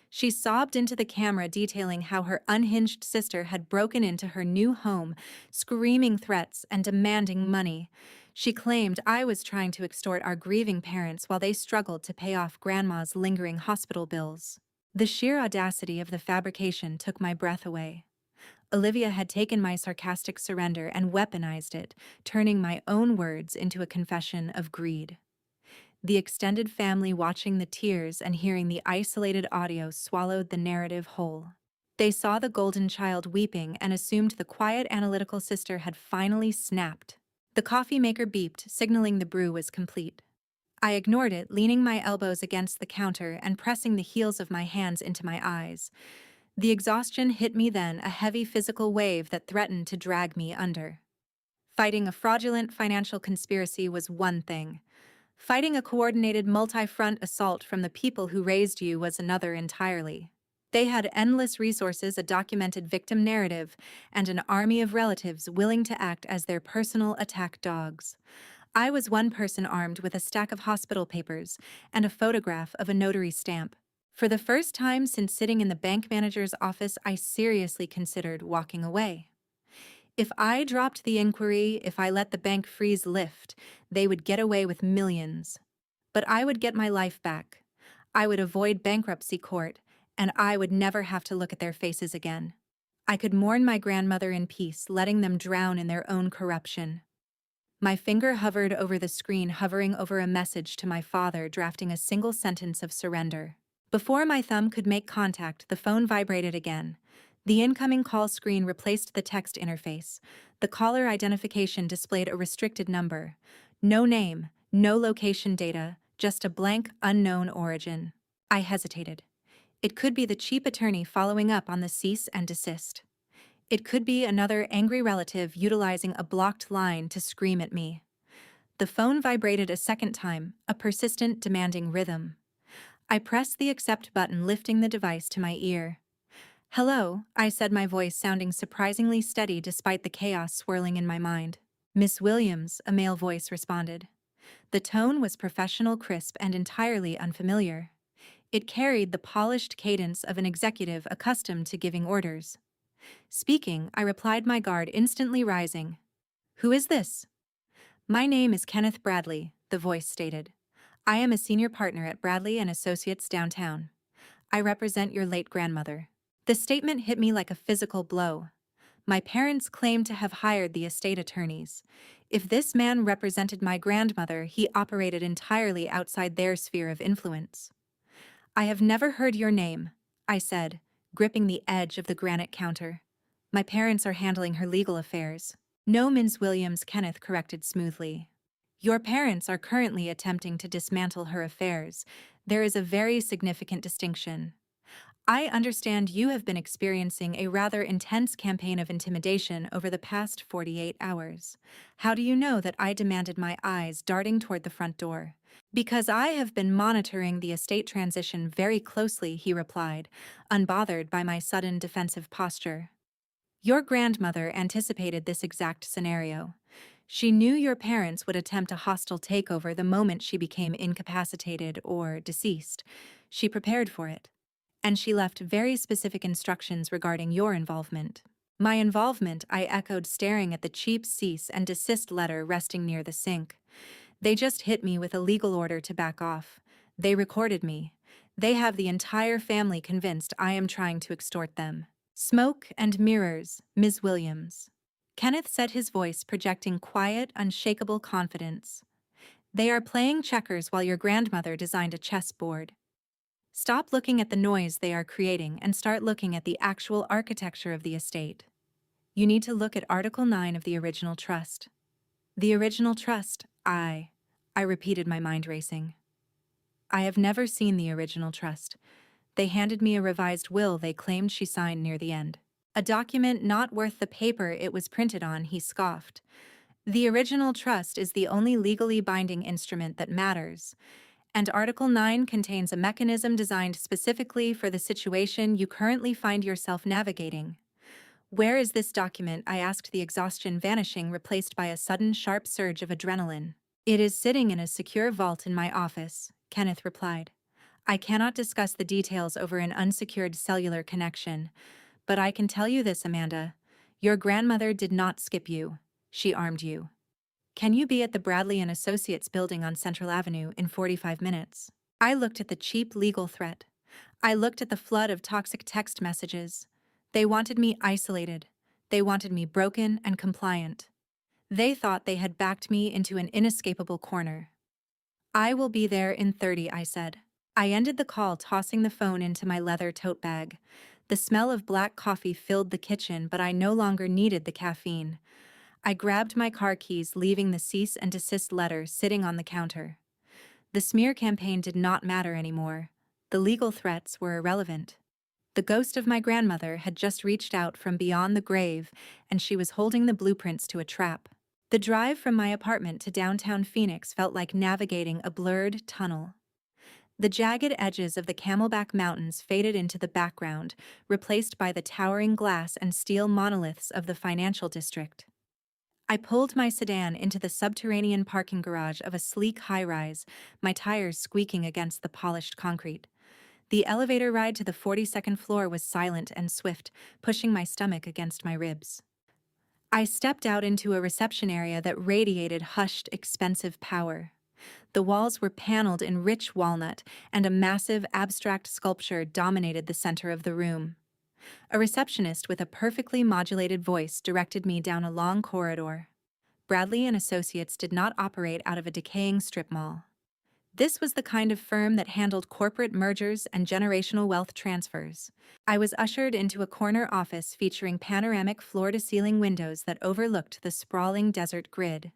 She sobbed into the camera, detailing how her unhinged sister had broken into her new home, screaming threats and demanding money. She claimed I was trying to extort our grieving parents while they struggled to pay off Grandma's lingering hospital bills. The sheer audacity of the fabrication took my breath away. Olivia had taken my sarcastic surrender and weaponized it, turning my own words into a confession of greed. The extended family, watching the tears and hearing the isolated audio, swallowed the narrative whole. They saw the golden child weeping and assumed the quiet, analytical sister had finally snapped. The coffee maker beeped, signaling the brew was complete. I ignored it, leaning my elbows against the counter and pressing the heels of my hands into my eyes. The exhaustion hit me then, a heavy physical wave that threatened to drag me under. Fighting a fraudulent financial conspiracy was one thing. Fighting a coordinated multi-front assault from the people who raised you was another entirely. They had endless resources, a documented victim narrative, and an army of relatives willing to act as their personal attack dogs. I was one person armed with a stack of hospital papers and a photograph of a notary stamp. For the first time since sitting in the bank manager's office, I seriously considered walking away. If I dropped the inquiry, if I let the bank freeze lift, they would get away with millions. But I would get my life back. I would avoid bankruptcy court, and I would never have to look at their faces again. I could mourn my grandmother in peace, letting them drown in their own corruption. My finger hovered over the screen, hovering over a message to my father, drafting a single sentence of surrender. Before my thumb could make contact, the phone vibrated again. The incoming call screen replaced the text interface. The caller identification displayed a restricted number. No name, no location data, just a blank, unknown origin. I hesitated. It could be the cheap attorney following up on the cease and desist. It could be another angry relative utilizing a blocked line to scream at me. The phone vibrated a second time, a persistent, demanding rhythm. I pressed the accept button, lifting the device to my ear. Hello, I said, my voice sounding surprisingly steady despite the chaos swirling in my mind. Miss Williams, a male voice responded. The tone was professional, crisp, and entirely unfamiliar. It carried the polished cadence of an executive accustomed to giving orders. Speaking, I replied, my guard instantly rising. Who is this? My name is Kenneth Bradley, the voice stated. I am a senior partner at Bradley and Associates downtown. I represent your late grandmother. The statement hit me like a physical blow. My parents claimed to have hired the estate attorneys. If this man represented my grandmother, he operated entirely outside their sphere of influence. I have never heard your name, I said, gripping the edge of the granite counter. My parents are handling her legal affairs. No, Ms. Williams, Kenneth corrected smoothly. Your parents are currently attempting to dismantle her affairs. There is a very significant distinction. I understand you have been experiencing a rather intense campaign of intimidation over the past 48 hours. How do you know that I demanded, my eyes darting toward the front door? Because I have been monitoring the estate transition very closely, he replied, unbothered by my sudden defensive posture. Your grandmother anticipated this exact scenario. She knew your parents would attempt a hostile takeover the moment she became incapacitated or deceased. She prepared for it. And she left very specific instructions regarding your involvement. My involvement, I echoed, staring at the cheap cease and desist letter resting near the sink. They just hit me with a legal order to back off. They recorded me. They have the entire family convinced I am trying to extort them. Smoke and mirrors, Ms. Williams. Kenneth said, his voice projecting quiet, unshakable confidence. They are playing checkers while your grandmother designed a chessboard. Stop looking at the noise they are creating and start looking at the actual architecture of the estate. You need to look at Article 9 of the original trust. The original trust, I repeated, my mind racing. I have never seen the original trust. They handed me a revised will they claimed she signed near the end. A document not worth the paper it was printed on, he scoffed. The original trust is the only legally binding instrument that matters, and Article 9 contains a mechanism designed specifically for the situation you currently find yourself navigating. Where is this document? I asked, the exhaustion vanishing, replaced by a sudden sharp surge of adrenaline. It is sitting in a secure vault in my office, Kenneth replied. I cannot discuss the details over an unsecured cellular connection, but I can tell you this, Amanda. Your grandmother did not skip you. She armed you. Can you be at the Bradley and Associates building on Central Avenue in 45 minutes? I looked at the cheap legal threat. I looked at the flood of toxic text messages. They wanted me isolated. They wanted me broken and compliant. They thought they had backed me into an inescapable corner. I will be there in 30, I said. I ended the call, tossing the phone into my leather tote bag. The smell of black coffee filled the kitchen, but I no longer needed the caffeine. I grabbed my car keys, leaving the cease and desist letter sitting on the counter. The smear campaign did not matter anymore. The legal threats were irrelevant. The ghost of my grandmother had just reached out from beyond the grave, and she was holding the blueprints to a trap. The drive from my apartment to downtown Phoenix felt like navigating a blurred tunnel. The jagged edges of the Camelback Mountains faded into the background, replaced by the towering glass and steel monoliths of the financial district. I pulled my sedan into the subterranean parking garage of a sleek high-rise, my tires squeaking against the polished concrete. The elevator ride to the 42nd floor was silent and swift, pushing my stomach against my ribs. I stepped out into a reception area that radiated hushed, expensive power. The walls were paneled in rich walnut, and a massive, abstract sculpture dominated the center of the room. A receptionist with a perfectly modulated voice directed me down a long corridor. Bradley and Associates did not operate out of a decaying strip mall. This was the kind of firm that handled corporate mergers and generational wealth transfers. I was ushered into a corner office featuring panoramic floor-to-ceiling windows that overlooked the sprawling desert grid.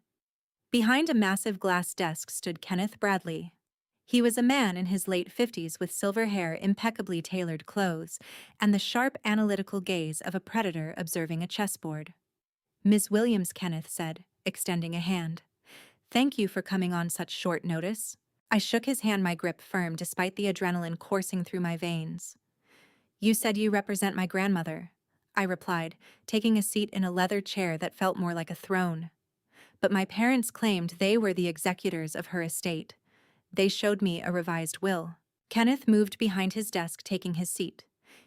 Behind a massive glass desk stood Kenneth Bradley. He was a man in his late 50s with silver hair, impeccably tailored clothes, and the sharp analytical gaze of a predator observing a chessboard. Ms. Williams, Kenneth said, extending a hand. Thank you for coming on such short notice. I shook his hand, my grip firm despite the adrenaline coursing through my veins. You said you represent my grandmother, I replied, taking a seat in a leather chair that felt more like a throne. But my parents claimed they were the executors of her estate. They showed me a revised will. Kenneth moved behind his desk, taking his seat.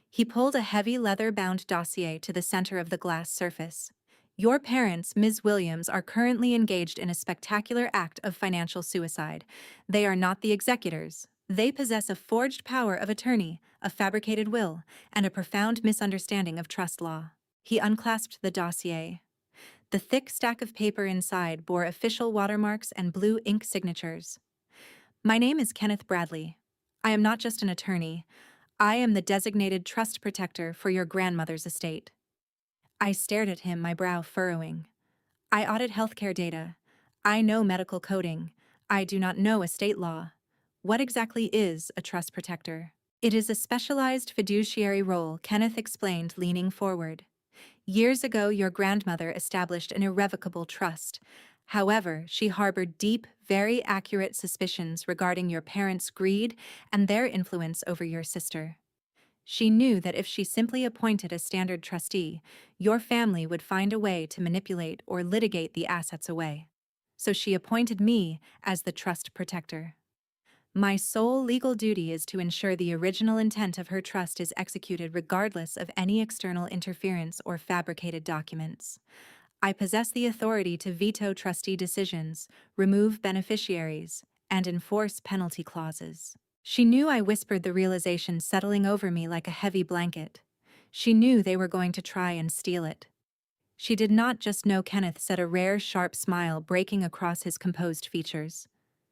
He pulled a heavy leather-bound dossier to the center of the glass surface. Your parents, Ms. Williams, are currently engaged in a spectacular act of financial suicide. They are not the executors. They possess a forged power of attorney, a fabricated will, and a profound misunderstanding of trust law. He unclasped the dossier. The thick stack of paper inside bore official watermarks and blue ink signatures. My name is Kenneth Bradley. I am not just an attorney. I am the designated trust protector for your grandmother's estate. I stared at him, my brow furrowing. I audit healthcare data. I know medical coding. I do not know estate law. What exactly is a trust protector? It is a specialized fiduciary role, Kenneth explained, leaning forward. Years ago, your grandmother established an irrevocable trust. However, she harbored deep, very accurate suspicions regarding your parents' greed and their influence over your sister. She knew that if she simply appointed a standard trustee, your family would find a way to manipulate or litigate the assets away. So she appointed me as the trust protector. My sole legal duty is to ensure the original intent of her trust is executed regardless of any external interference or fabricated documents. I possess the authority to veto trustee decisions, remove beneficiaries, and enforce penalty clauses. She knew I whispered, the realization settling over me like a heavy blanket. She knew they were going to try and steal it. She did not just know, Kenneth said, a rare, sharp smile breaking across his composed features.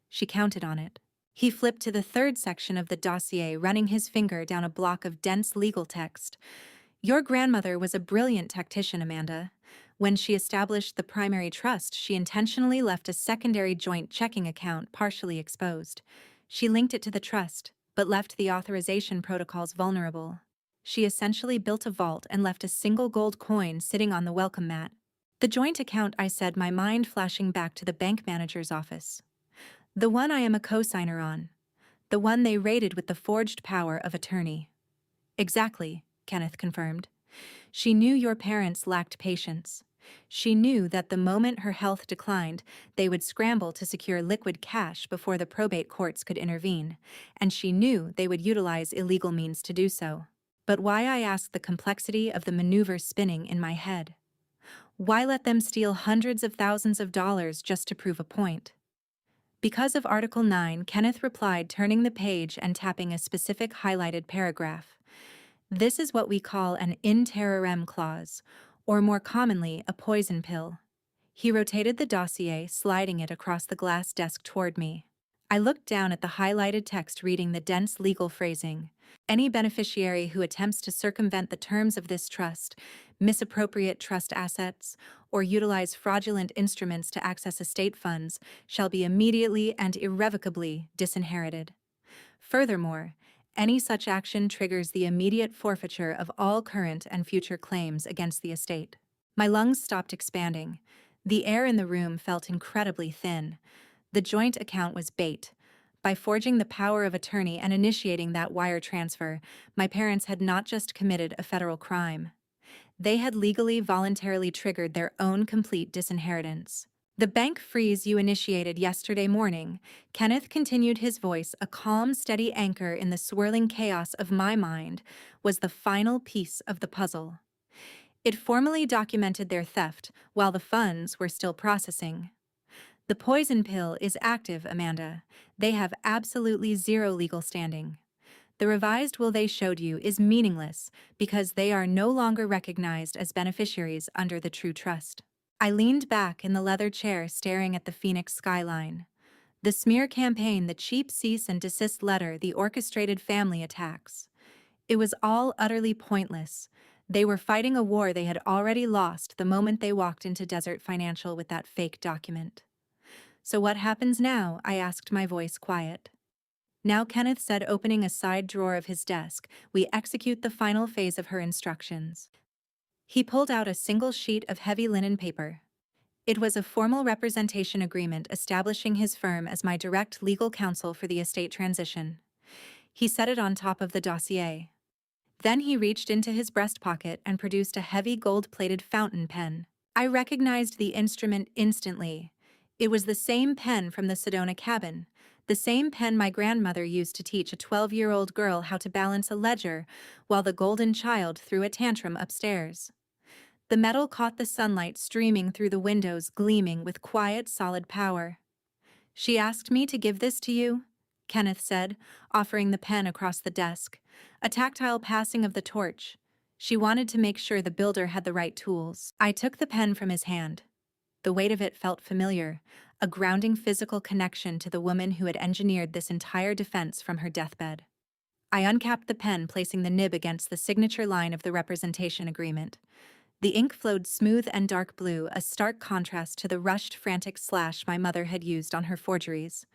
She counted on it. He flipped to the third section of the dossier, running his finger down a block of dense legal text. Your grandmother was a brilliant tactician, Amanda. When she established the primary trust, she intentionally left a secondary joint checking account partially exposed. She linked it to the trust, but left the authorization protocols vulnerable. She essentially built a vault and left a single gold coin sitting on the welcome mat. The joint account, I said, my mind flashing back to the bank manager's office. The one I am a co-signer on. The one they raided with the forged power of attorney. Exactly, Kenneth confirmed. She knew your parents lacked patience. She knew that the moment her health declined, they would scramble to secure liquid cash before the probate courts could intervene, and she knew they would utilize illegal means to do so. But why, I asked, the complexity of the maneuver spinning in my head. Why let them steal hundreds of thousands of dollars just to prove a point? Because of Article 9, Kenneth replied, turning the page and tapping a specific highlighted paragraph. This is what we call an in terrorem clause, or more commonly, a poison pill. He rotated the dossier, sliding it across the glass desk toward me. I looked down at the highlighted text, reading the dense legal phrasing. Any beneficiary who attempts to circumvent the terms of this trust, misappropriate trust assets, or utilize fraudulent instruments to access estate funds shall be immediately and irrevocably disinherited. Furthermore, any such action triggers the immediate forfeiture of all current and future claims against the estate. My lungs stopped expanding. The air in the room felt incredibly thin. The joint account was bait. By forging the power of attorney and initiating that wire transfer, my parents had not just committed a federal crime. They had legally, voluntarily triggered their own complete disinheritance. The bank freeze you initiated yesterday morning, Kenneth continued, his voice a calm, steady anchor in the swirling chaos of my mind, was the final piece of the puzzle. It formally documented their theft while the funds were still processing. The poison pill is active, Amanda. They have absolutely zero legal standing. The revised will they showed you is meaningless because they are no longer recognized as beneficiaries under the true trust. I leaned back in the leather chair, staring at the Phoenix skyline. The smear campaign, the cheap cease and desist letter, the orchestrated family attacks. It was all utterly pointless. They were fighting a war they had already lost the moment they walked into Desert Financial with that fake document. So what happens now? I asked, my voice quiet. Now, Kenneth said, opening a side drawer of his desk, we execute the final phase of her instructions. He pulled out a single sheet of heavy linen paper. It was a formal representation agreement establishing his firm as my direct legal counsel for the estate transition. He set it on top of the dossier. Then he reached into his breast pocket and produced a heavy gold-plated fountain pen. I recognized the instrument instantly. It was the same pen from the Sedona cabin, the same pen my grandmother used to teach a 12-year-old girl how to balance a ledger while the golden child threw a tantrum upstairs. The metal caught the sunlight streaming through the windows, gleaming with quiet, solid power. "She asked me to give this to you," Kenneth said, offering the pen across the desk, a tactile passing of the torch. "She wanted to make sure the builder had the right tools." I took the pen from his hand. The weight of it felt familiar, a grounding physical connection to the woman who had engineered this entire defense from her deathbed. I uncapped the pen, placing the nib against the signature line of the representation agreement. The ink flowed smooth and dark blue, a stark contrast to the rushed, frantic slash my mother had used on her forgeries.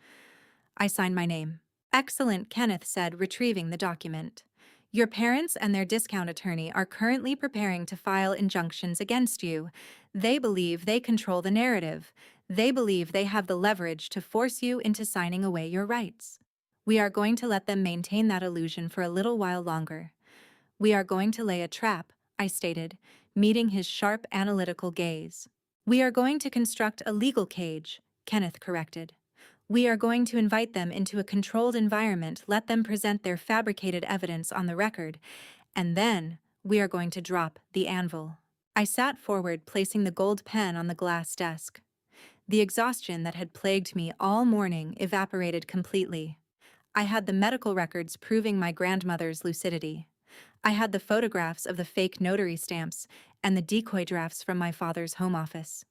I signed my name. "Excellent," Kenneth said, retrieving the document. "Your parents and their discount attorney are currently preparing to file injunctions against you. They believe they control the narrative. They believe they have the leverage to force you into signing away your rights. We are going to let them maintain that illusion for a little while longer. We are going to lay a trap," I stated, meeting his sharp, analytical gaze. "We are going to construct a legal cage," Kenneth corrected. "We are going to invite them into a controlled environment, let them present their fabricated evidence on the record, and then we are going to drop the anvil." I sat forward, placing the gold pen on the glass desk. The exhaustion that had plagued me all morning evaporated completely. I had the medical records proving my grandmother's lucidity. I had the photographs of the fake notary stamps and the decoy drafts from my father's home office.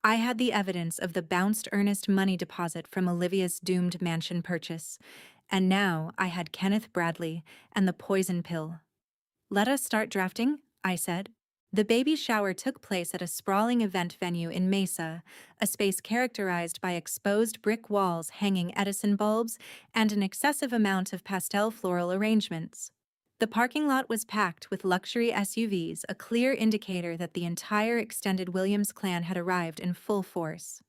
I had the evidence of the bounced earnest money deposit from Olivia's doomed mansion purchase, and now I had Kenneth Bradley and the poison pill. "Let us start drafting," I said. The baby shower took place at a sprawling event venue in Mesa, a space characterized by exposed brick walls hanging Edison bulbs and an excessive amount of pastel floral arrangements. The parking lot was packed with luxury SUVs, a clear indicator that the entire extended Williams clan had arrived in full force.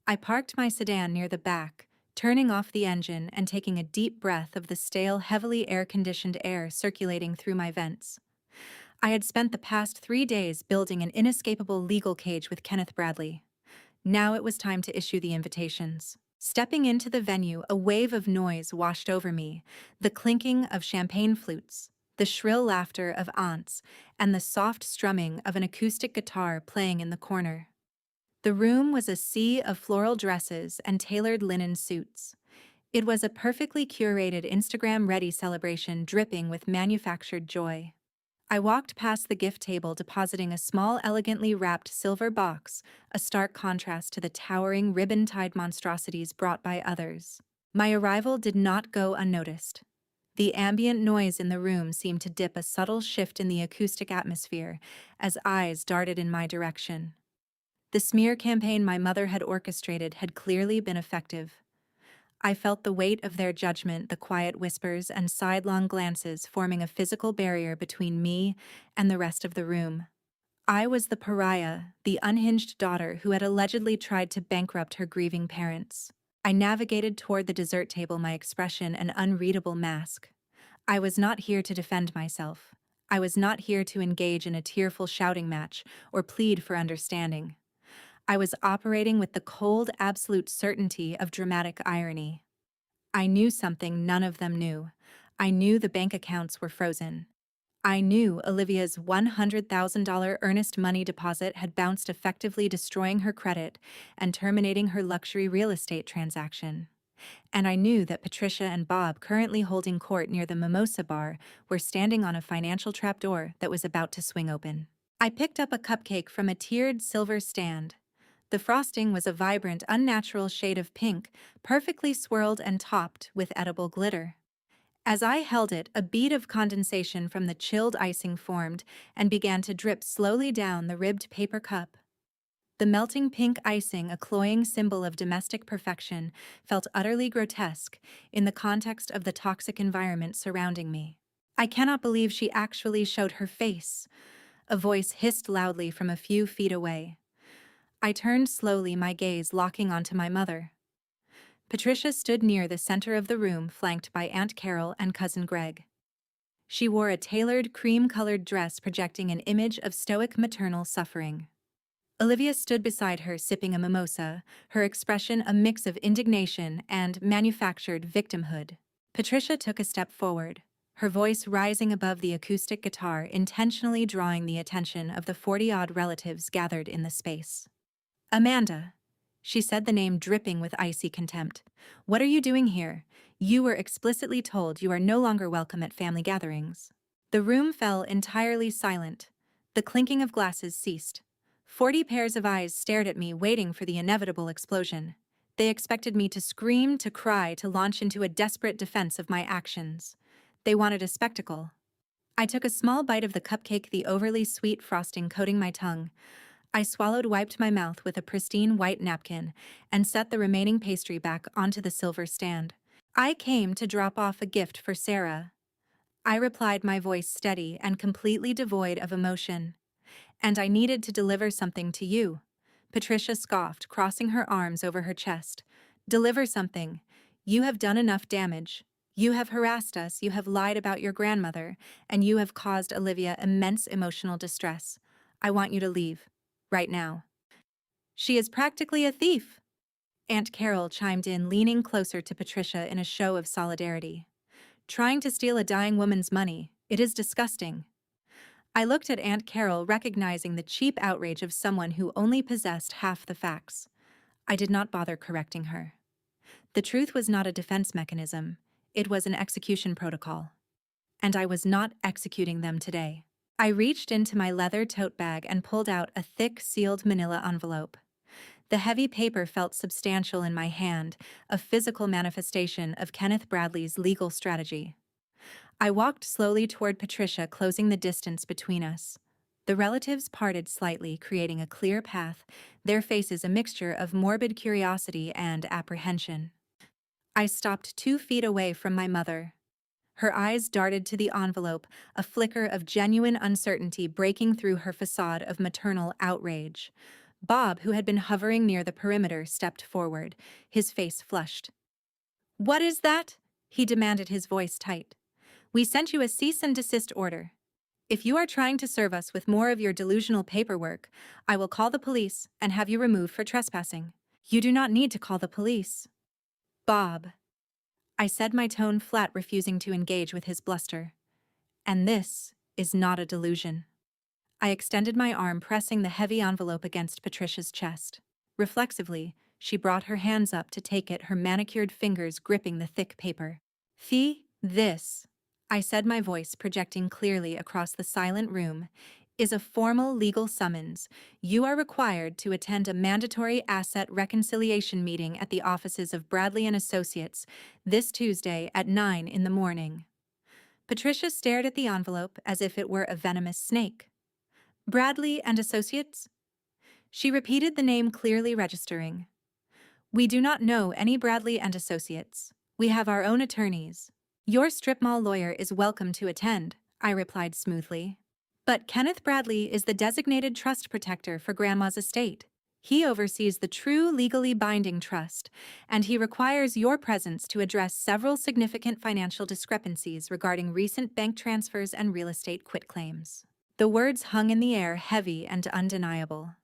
I parked my sedan near the back, turning off the engine and taking a deep breath of the stale, heavily air-conditioned air circulating through my vents. I had spent the past 3 days building an inescapable legal cage with Kenneth Bradley. Now it was time to issue the invitations. Stepping into the venue, a wave of noise washed over me, the clinking of champagne flutes, the shrill laughter of aunts, and the soft strumming of an acoustic guitar playing in the corner. The room was a sea of floral dresses and tailored linen suits. It was a perfectly curated Instagram-ready celebration dripping with manufactured joy. I walked past the gift table, depositing a small, elegantly wrapped silver box, a stark contrast to the towering, ribbon-tied monstrosities brought by others. My arrival did not go unnoticed. The ambient noise in the room seemed to dip, a subtle shift in the acoustic atmosphere, as eyes darted in my direction. The smear campaign my mother had orchestrated had clearly been effective. I felt the weight of their judgment, the quiet whispers and sidelong glances forming a physical barrier between me and the rest of the room. I was the pariah, the unhinged daughter who had allegedly tried to bankrupt her grieving parents. I navigated toward the dessert table, my expression an unreadable mask. I was not here to defend myself. I was not here to engage in a tearful shouting match or plead for understanding. I was operating with the cold, absolute certainty of dramatic irony. I knew something none of them knew. I knew the bank accounts were frozen. I knew Olivia's $100,000 earnest money deposit had bounced, effectively destroying her credit and terminating her luxury real estate transaction. And I knew that Patricia and Bob, currently holding court near the Mimosa Bar, were standing on a financial trapdoor that was about to swing open. I picked up a cupcake from a tiered silver stand. The frosting was a vibrant, unnatural shade of pink, perfectly swirled and topped with edible glitter. As I held it, a bead of condensation from the chilled icing formed and began to drip slowly down the ribbed paper cup. The melting pink icing, a cloying symbol of domestic perfection, felt utterly grotesque in the context of the toxic environment surrounding me. "I cannot believe she actually showed her face," a voice hissed loudly from a few feet away. I turned slowly, my gaze locking onto my mother. Patricia stood near the center of the room, flanked by Aunt Carol and Cousin Greg. She wore a tailored cream-colored dress projecting an image of stoic maternal suffering. Olivia stood beside her sipping a mimosa, her expression a mix of indignation and manufactured victimhood. Patricia took a step forward, her voice rising above the acoustic guitar, intentionally drawing the attention of the 40-odd relatives gathered in the space. "Amanda," she said, the name dripping with icy contempt. "What are you doing here? You were explicitly told you are no longer welcome at family gatherings." The room fell entirely silent. The clinking of glasses ceased. 40 pairs of eyes stared at me, waiting for the inevitable explosion. They expected me to scream, to cry, to launch into a desperate defense of my actions. They wanted a spectacle. I took a small bite of the cupcake, the overly sweet frosting coating my tongue. I swallowed, wiped my mouth with a pristine white napkin, and set the remaining pastry back onto the silver stand. "I came to drop off a gift for Sarah," I replied, my voice steady and completely devoid of emotion. "And I needed to deliver something to you." Patricia scoffed, crossing her arms over her chest. "Deliver something? You have done enough damage. You have harassed us, you have lied about your grandmother, and you have caused Olivia immense emotional distress. I want you to leave. Right now." "She is practically a thief," Aunt Carol chimed in, leaning closer to Patricia in a show of solidarity. "Trying to steal a dying woman's money. It is disgusting." I looked at Aunt Carol, recognizing the cheap outrage of someone who only possessed half the facts. I did not bother correcting her. The truth was not a defense mechanism. It was an execution protocol. And I was not executing them today. I reached into my leather tote bag and pulled out a thick, sealed manila envelope. The heavy paper felt substantial in my hand, a physical manifestation of Kenneth Bradley's legal strategy. I walked slowly toward Patricia, closing the distance between us. The relatives parted slightly, creating a clear path, their faces a mixture of morbid curiosity and apprehension. I stopped 2 feet away from my mother. Her eyes darted to the envelope, a flicker of genuine uncertainty breaking through her facade of maternal outrage. Bob, who had been hovering near the perimeter, stepped forward, his face flushed. "What is that?" he demanded, his voice tight. "We sent you a cease and desist order. If you are trying to serve us with more of your delusional paperwork, I will call the police and have you removed for trespassing." "You do not need to call the police." "Bob," I said, my tone flat, refusing to engage with his bluster. "And this is not a delusion." I extended my arm, pressing the heavy envelope against Patricia's chest. Reflexively, she brought her hands up to take it, her manicured fingers gripping the thick paper. "This," I said, my voice projecting clearly across the silent room, "is a formal legal summons. You are required to attend a mandatory asset reconciliation meeting at the offices of Bradley and Associates this Tuesday at 9 in the morning." Patricia stared at the envelope as if it were a venomous snake. "Bradley and Associates?" She repeated the name, clearly registering. "We do not know any Bradley and Associates. We have our own attorneys." "Your strip mall lawyer is welcome to attend," I replied smoothly. "But Kenneth Bradley is the designated trust protector for Grandma's estate. He oversees the true legally binding trust, and he requires your presence to address several significant financial discrepancies regarding recent bank transfers and real estate quitclaims." The words hung in the air, heavy and undeniable.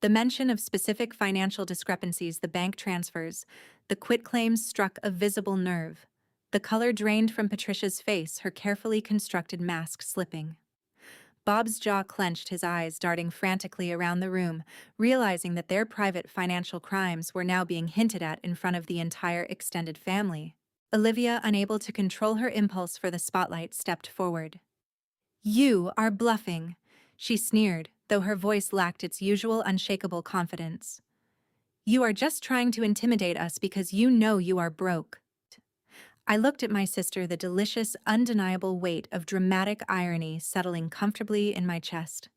The mention of specific financial discrepancies, the bank transfers, the quitclaims struck a visible nerve. The color drained from Patricia's face, her carefully constructed mask slipping. Bob's jaw clenched, his eyes darting frantically around the room, realizing that their private financial crimes were now being hinted at in front of the entire extended family. Olivia, unable to control her impulse for the spotlight, stepped forward. "You are bluffing," she sneered, though her voice lacked its usual unshakable confidence. "You are just trying to intimidate us because you know you are broke." I looked at my sister, the delicious, undeniable weight of dramatic irony settling comfortably in my chest.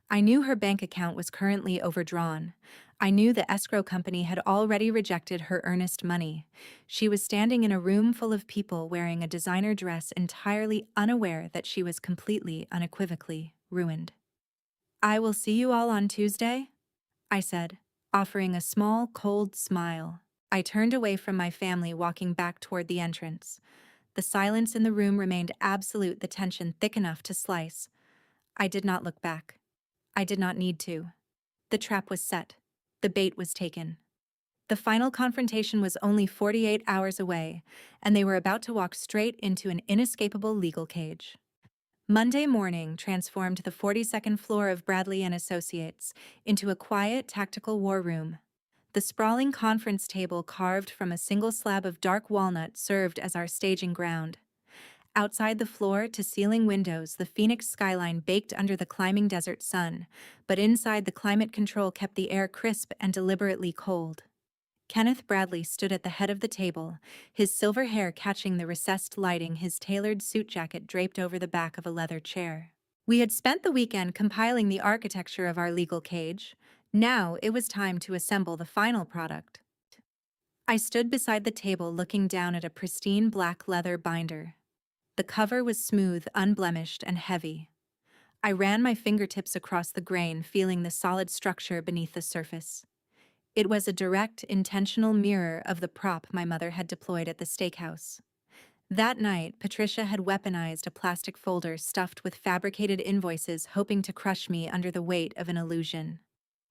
I knew her bank account was currently overdrawn. I knew the escrow company had already rejected her earnest money. She was standing in a room full of people wearing a designer dress, entirely unaware that she was completely, unequivocally ruined. "I will see you all on Tuesday," I said, offering a small, cold smile. I turned away from my family, walking back toward the entrance. The silence in the room remained absolute, the tension thick enough to slice. I did not look back. I did not need to. The trap was set. The bait was taken. The final confrontation was only 48 hours away, and they were about to walk straight into an inescapable legal cage. Monday morning transformed the 42nd floor of Bradley and Associates into a quiet, tactical war room. The sprawling conference table carved from a single slab of dark walnut served as our staging ground. Outside the floor-to-ceiling windows, the Phoenix skyline baked under the climbing desert sun, but inside the climate control kept the air crisp and deliberately cold. Kenneth Bradley stood at the head of the table, his silver hair catching the recessed lighting, his tailored suit jacket draped over the back of a leather chair. We had spent the weekend compiling the architecture of our legal cage. Now it was time to assemble the final product. I stood beside the table looking down at a pristine black leather binder. The cover was smooth, unblemished, and heavy. I ran my fingertips across the grain, feeling the solid structure beneath the surface. It was a direct, intentional mirror of the prop my mother had deployed at the steakhouse. That night, Patricia had weaponized a plastic folder stuffed with fabricated invoices, hoping to crush me under the weight of an illusion.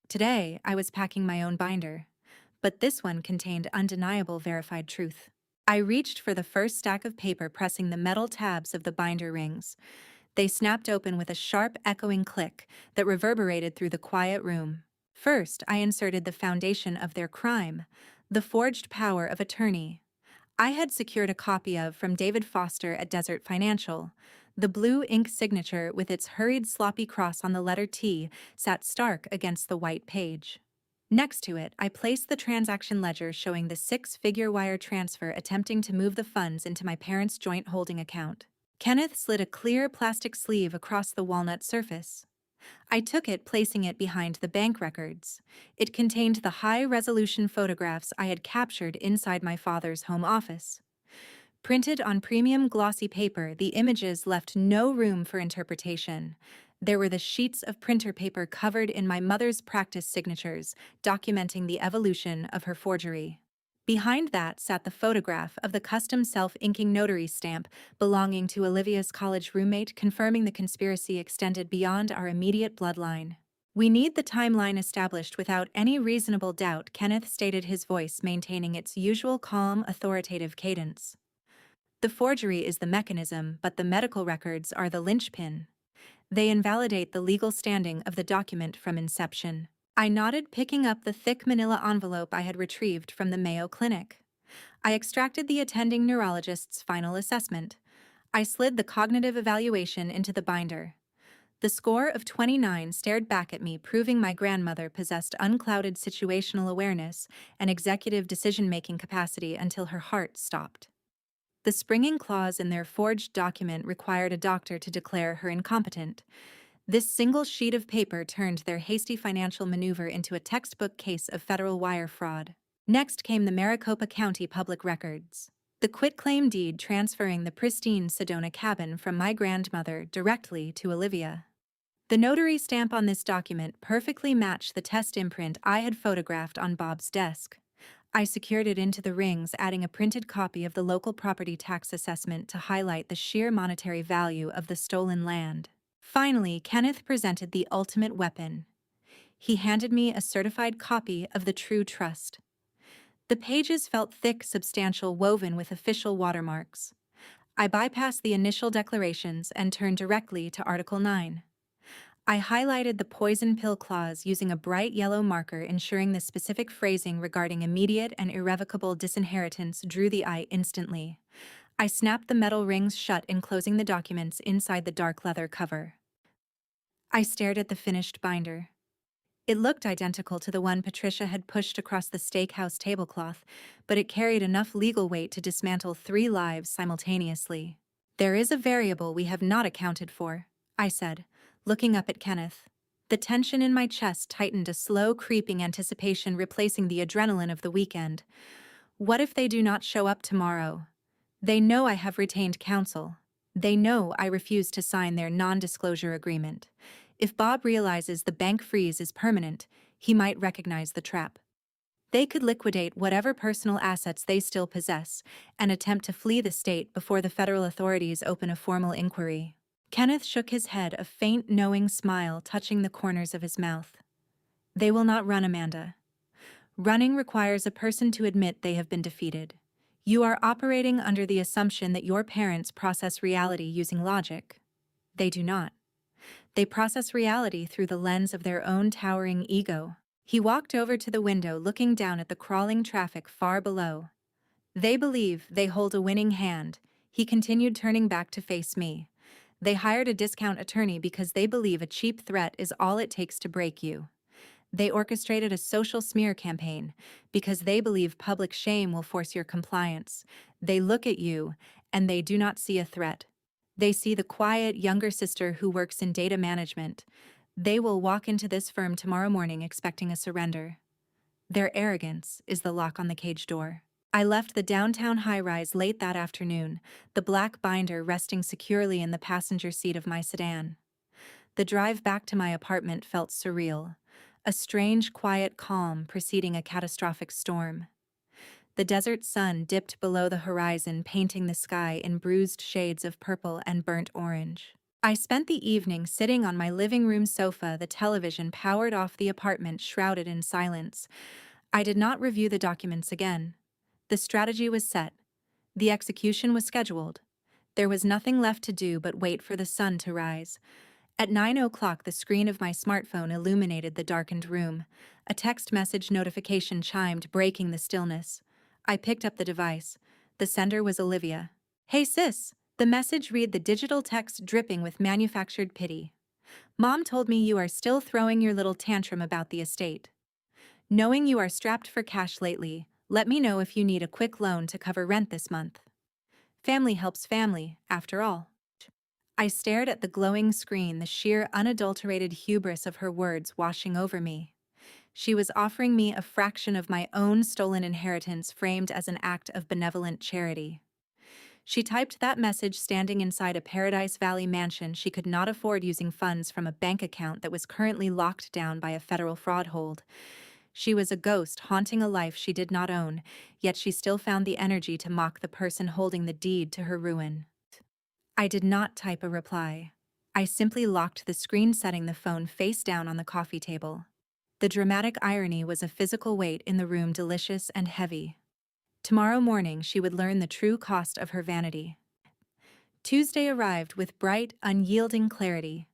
Today, I was packing my own binder, but this one contained undeniable verified truth. I reached for the first stack of paper, pressing the metal tabs of the binder rings. They snapped open with a sharp, echoing click that reverberated through the quiet room. First, I inserted the foundation of their crime, the forged power of attorney. I had secured a copy of from David Foster at Desert Financial. The blue ink signature with its hurried, sloppy cross on the letter T sat stark against the white page. Next to it, I placed the transaction ledger showing the six-figure wire transfer attempting to move the funds into my parents' joint holding account. Kenneth slid a clear plastic sleeve across the walnut surface. I took it, placing it behind the bank records. It contained the high-resolution photographs I had captured inside my father's home office. Printed on premium glossy paper, the images left no room for interpretation. There were the sheets of printer paper covered in my mother's practice signatures, documenting the evolution of her forgery. Behind that sat the photograph of the custom self-inking notary stamp belonging to Olivia's college roommate, confirming the conspiracy extended beyond our immediate bloodline. "We need the timeline established without any reasonable doubt," Kenneth stated, his voice maintaining its usual calm, authoritative cadence. "The forgery is the mechanism, but the medical records are the linchpin. They invalidate the legal standing of the document from inception." I nodded, picking up the thick manila envelope I had retrieved from the Mayo Clinic. I extracted the attending neurologist's final assessment. I slid the cognitive evaluation into the binder. The score of 29 stared back at me, proving my grandmother possessed unclouded situational awareness and executive decision-making capacity until her heart stopped. The springing clause in their forged document required a doctor to declare her incompetent. This single sheet of paper turned their hasty financial maneuver into a textbook case of federal wire fraud. Next came the Maricopa County Public Records. The quitclaim deed transferring the pristine Sedona cabin from my grandmother directly to Olivia. The notary stamp on this document perfectly matched the test imprint I had photographed on Bob's desk. I secured it into the rings, adding a printed copy of the local property tax assessment to highlight the sheer monetary value of the stolen land. Finally, Kenneth presented the ultimate weapon. He handed me a certified copy of the True Trust. The pages felt thick, substantial, woven with official watermarks. I bypassed the initial declarations and turned directly to Article 9. I highlighted the poison pill clause using a bright yellow marker, ensuring the specific phrasing regarding immediate and irrevocable disinheritance drew the eye instantly. I snapped the metal rings shut, enclosing the documents inside the dark leather cover. I stared at the finished binder. It looked identical to the one Patricia had pushed across the steakhouse tablecloth, but it carried enough legal weight to dismantle 3 lives simultaneously. "There is a variable we have not accounted for," I said, looking up at Kenneth. The tension in my chest tightened, a slow, creeping anticipation replacing the adrenaline of the weekend. What if they do not show up tomorrow? They know I have retained counsel. They know I refuse to sign their non-disclosure agreement. If Bob realizes the bank freeze is permanent, he might recognize the trap. They could liquidate whatever personal assets they still possess and attempt to flee the state before the federal authorities open a formal inquiry. Kenneth shook his head, a faint, knowing smile touching the corners of his mouth. They will not run, Amanda. Running requires a person to admit they have been defeated. You are operating under the assumption that your parents process reality using logic. They do not. They process reality through the lens of their own towering ego. He walked over to the window, looking down at the crawling traffic far below. They believe they hold a winning hand. He continued, turning back to face me. They hired a discount attorney because they believe a cheap threat is all it takes to break you. They orchestrated a social smear campaign because they believe public shame will force your compliance. They look at you, and they do not see a threat. They see the quiet younger sister who works in data management. They will walk into this firm tomorrow morning expecting a surrender. Their arrogance is the lock on the cage door. I left the downtown high-rise late that afternoon, the black binder resting securely in the passenger seat of my sedan. The drive back to my apartment felt surreal, a strange, quiet calm preceding a catastrophic storm. The desert sun dipped below the horizon, painting the sky in bruised shades of purple and burnt orange. I spent the evening sitting on my living room sofa, the television powered off, the apartment shrouded in silence. I did not review the documents again. The strategy was set. The execution was scheduled. There was nothing left to do but wait for the sun to rise. At 9 o'clock, the screen of my smartphone illuminated the darkened room. A text message notification chimed, breaking the stillness. I picked up the device. The sender was Olivia. "Hey sis," the message read, the digital text dripping with manufactured pity. "Mom told me you are still throwing your little tantrum about the estate. Knowing you are strapped for cash lately, let me know if you need a quick loan to cover rent this month. Family helps family, after all." I stared at the glowing screen, the sheer, unadulterated hubris of her words washing over me. She was offering me a fraction of my own stolen inheritance, framed as an act of benevolent charity. She typed that message standing inside a Paradise Valley mansion she could not afford, using funds from a bank account that was currently locked down by a federal fraud hold. She was a ghost haunting a life she did not own, yet she still found the energy to mock the person holding the deed to her ruin. I did not type a reply. I simply locked the screen, setting the phone face down on the coffee table. The dramatic irony was a physical weight in the room, delicious and heavy. Tomorrow morning she would learn the true cost of her vanity. Tuesday arrived with bright, unyielding clarity.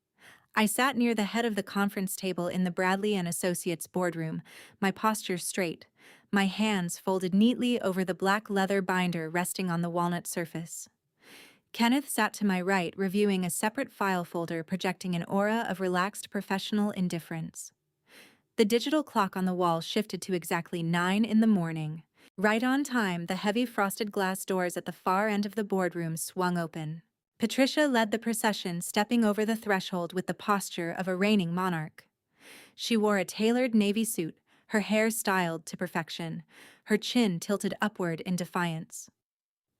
I sat near the head of the conference table in the Bradley and Associates boardroom, my posture straight, my hands folded neatly over the black leather binder resting on the walnut surface. Kenneth sat to my right, reviewing a separate file folder, projecting an aura of relaxed professional indifference. The digital clock on the wall shifted to exactly 9 in the morning. Right on time, the heavy frosted glass doors at the far end of the boardroom swung open. Patricia led the procession, stepping over the threshold with the posture of a reigning monarch. She wore a tailored navy suit, her hair styled to perfection, her chin tilted upward in defiance.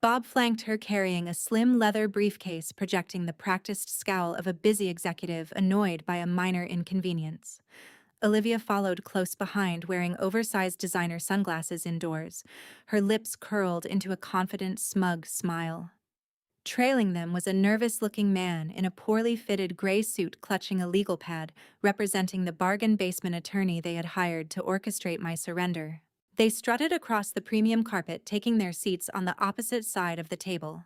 Bob flanked her, carrying a slim leather briefcase, projecting the practiced scowl of a busy executive annoyed by a minor inconvenience. Olivia followed close behind, wearing oversized designer sunglasses indoors, her lips curled into a confident, smug smile. Trailing them was a nervous-looking man in a poorly fitted gray suit, clutching a legal pad, representing the bargain basement attorney they had hired to orchestrate my surrender. They strutted across the premium carpet, taking their seats on the opposite side of the table.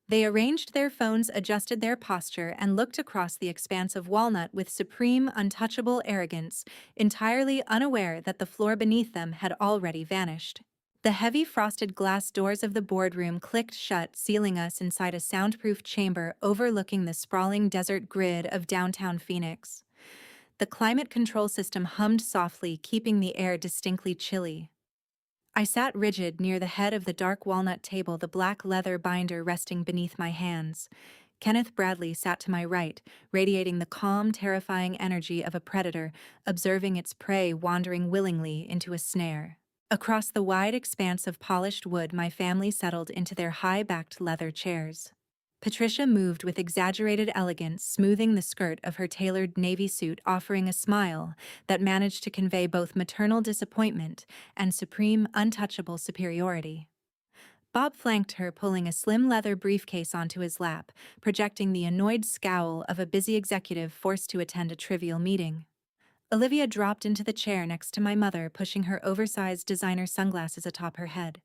They arranged their phones, adjusted their posture, and looked across the expanse of walnut with supreme, untouchable arrogance, entirely unaware that the floor beneath them had already vanished. The heavy frosted glass doors of the boardroom clicked shut, sealing us inside a soundproof chamber overlooking the sprawling desert grid of downtown Phoenix. The climate control system hummed softly, keeping the air distinctly chilly. I sat rigid near the head of the dark walnut table, the black leather binder resting beneath my hands. Kenneth Bradley sat to my right, radiating the calm, terrifying energy of a predator, observing its prey wandering willingly into a snare. Across the wide expanse of polished wood, my family settled into their high-backed leather chairs. Patricia moved with exaggerated elegance, smoothing the skirt of her tailored navy suit, offering a smile that managed to convey both maternal disappointment and supreme, untouchable superiority. Bob flanked her, pulling a slim leather briefcase onto his lap, projecting the annoyed scowl of a busy executive forced to attend a trivial meeting. Olivia dropped into the chair next to my mother, pushing her oversized designer sunglasses atop her head.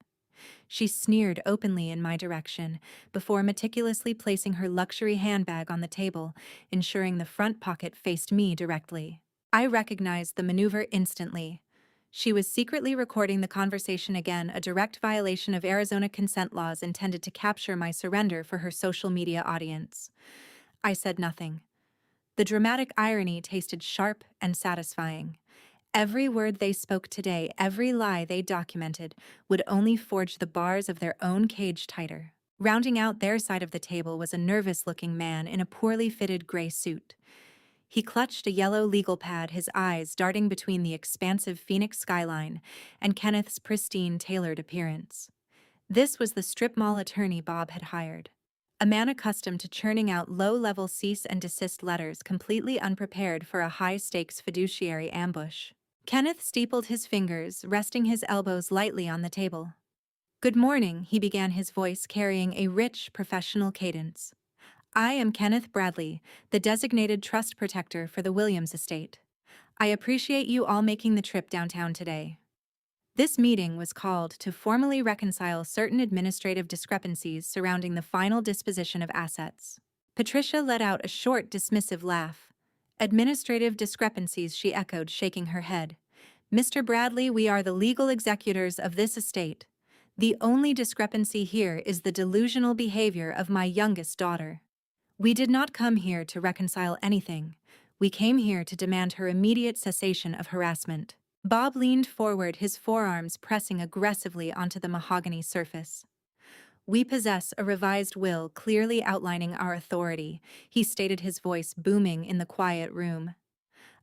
She sneered openly in my direction before meticulously placing her luxury handbag on the table, ensuring the front pocket faced me directly. I recognized the maneuver instantly. She was secretly recording the conversation again, a direct violation of Arizona consent laws intended to capture my surrender for her social media audience. I said nothing. The dramatic irony tasted sharp and satisfying. Every word they spoke today, every lie they documented, would only forge the bars of their own cage tighter. Rounding out their side of the table was a nervous-looking man in a poorly fitted gray suit. He clutched a yellow legal pad, his eyes darting between the expansive Phoenix skyline and Kenneth's pristine, tailored appearance. This was the strip mall attorney Bob had hired. A man accustomed to churning out low-level cease and desist letters, completely unprepared for a high-stakes fiduciary ambush. Kenneth steepled his fingers, resting his elbows lightly on the table. "Good morning," he began, his voice carrying a rich, professional cadence. "I am Kenneth Bradley, the designated trust protector for the Williams estate. I appreciate you all making the trip downtown today. This meeting was called to formally reconcile certain administrative discrepancies surrounding the final disposition of assets." Patricia let out a short, dismissive laugh. "Administrative discrepancies," she echoed, shaking her head. "Mr. Bradley, we are the legal executors of this estate. The only discrepancy here is the delusional behavior of my youngest daughter. We did not come here to reconcile anything. We came here to demand her immediate cessation of harassment." Bob leaned forward, his forearms pressing aggressively onto the mahogany surface. "We possess a revised will clearly outlining our authority," he stated, his voice booming in the quiet room.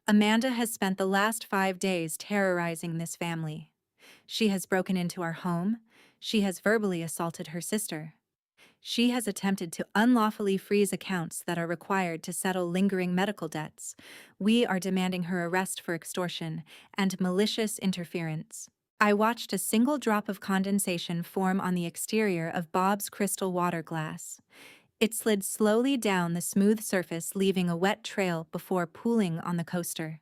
"Amanda has spent the last 5 days terrorizing this family. She has broken into our home. She has verbally assaulted her sister. She has attempted to unlawfully freeze accounts that are required to settle lingering medical debts. We are demanding her arrest for extortion and malicious interference." I watched a single drop of condensation form on the exterior of Bob's crystal water glass. It slid slowly down the smooth surface, leaving a wet trail before pooling on the coaster.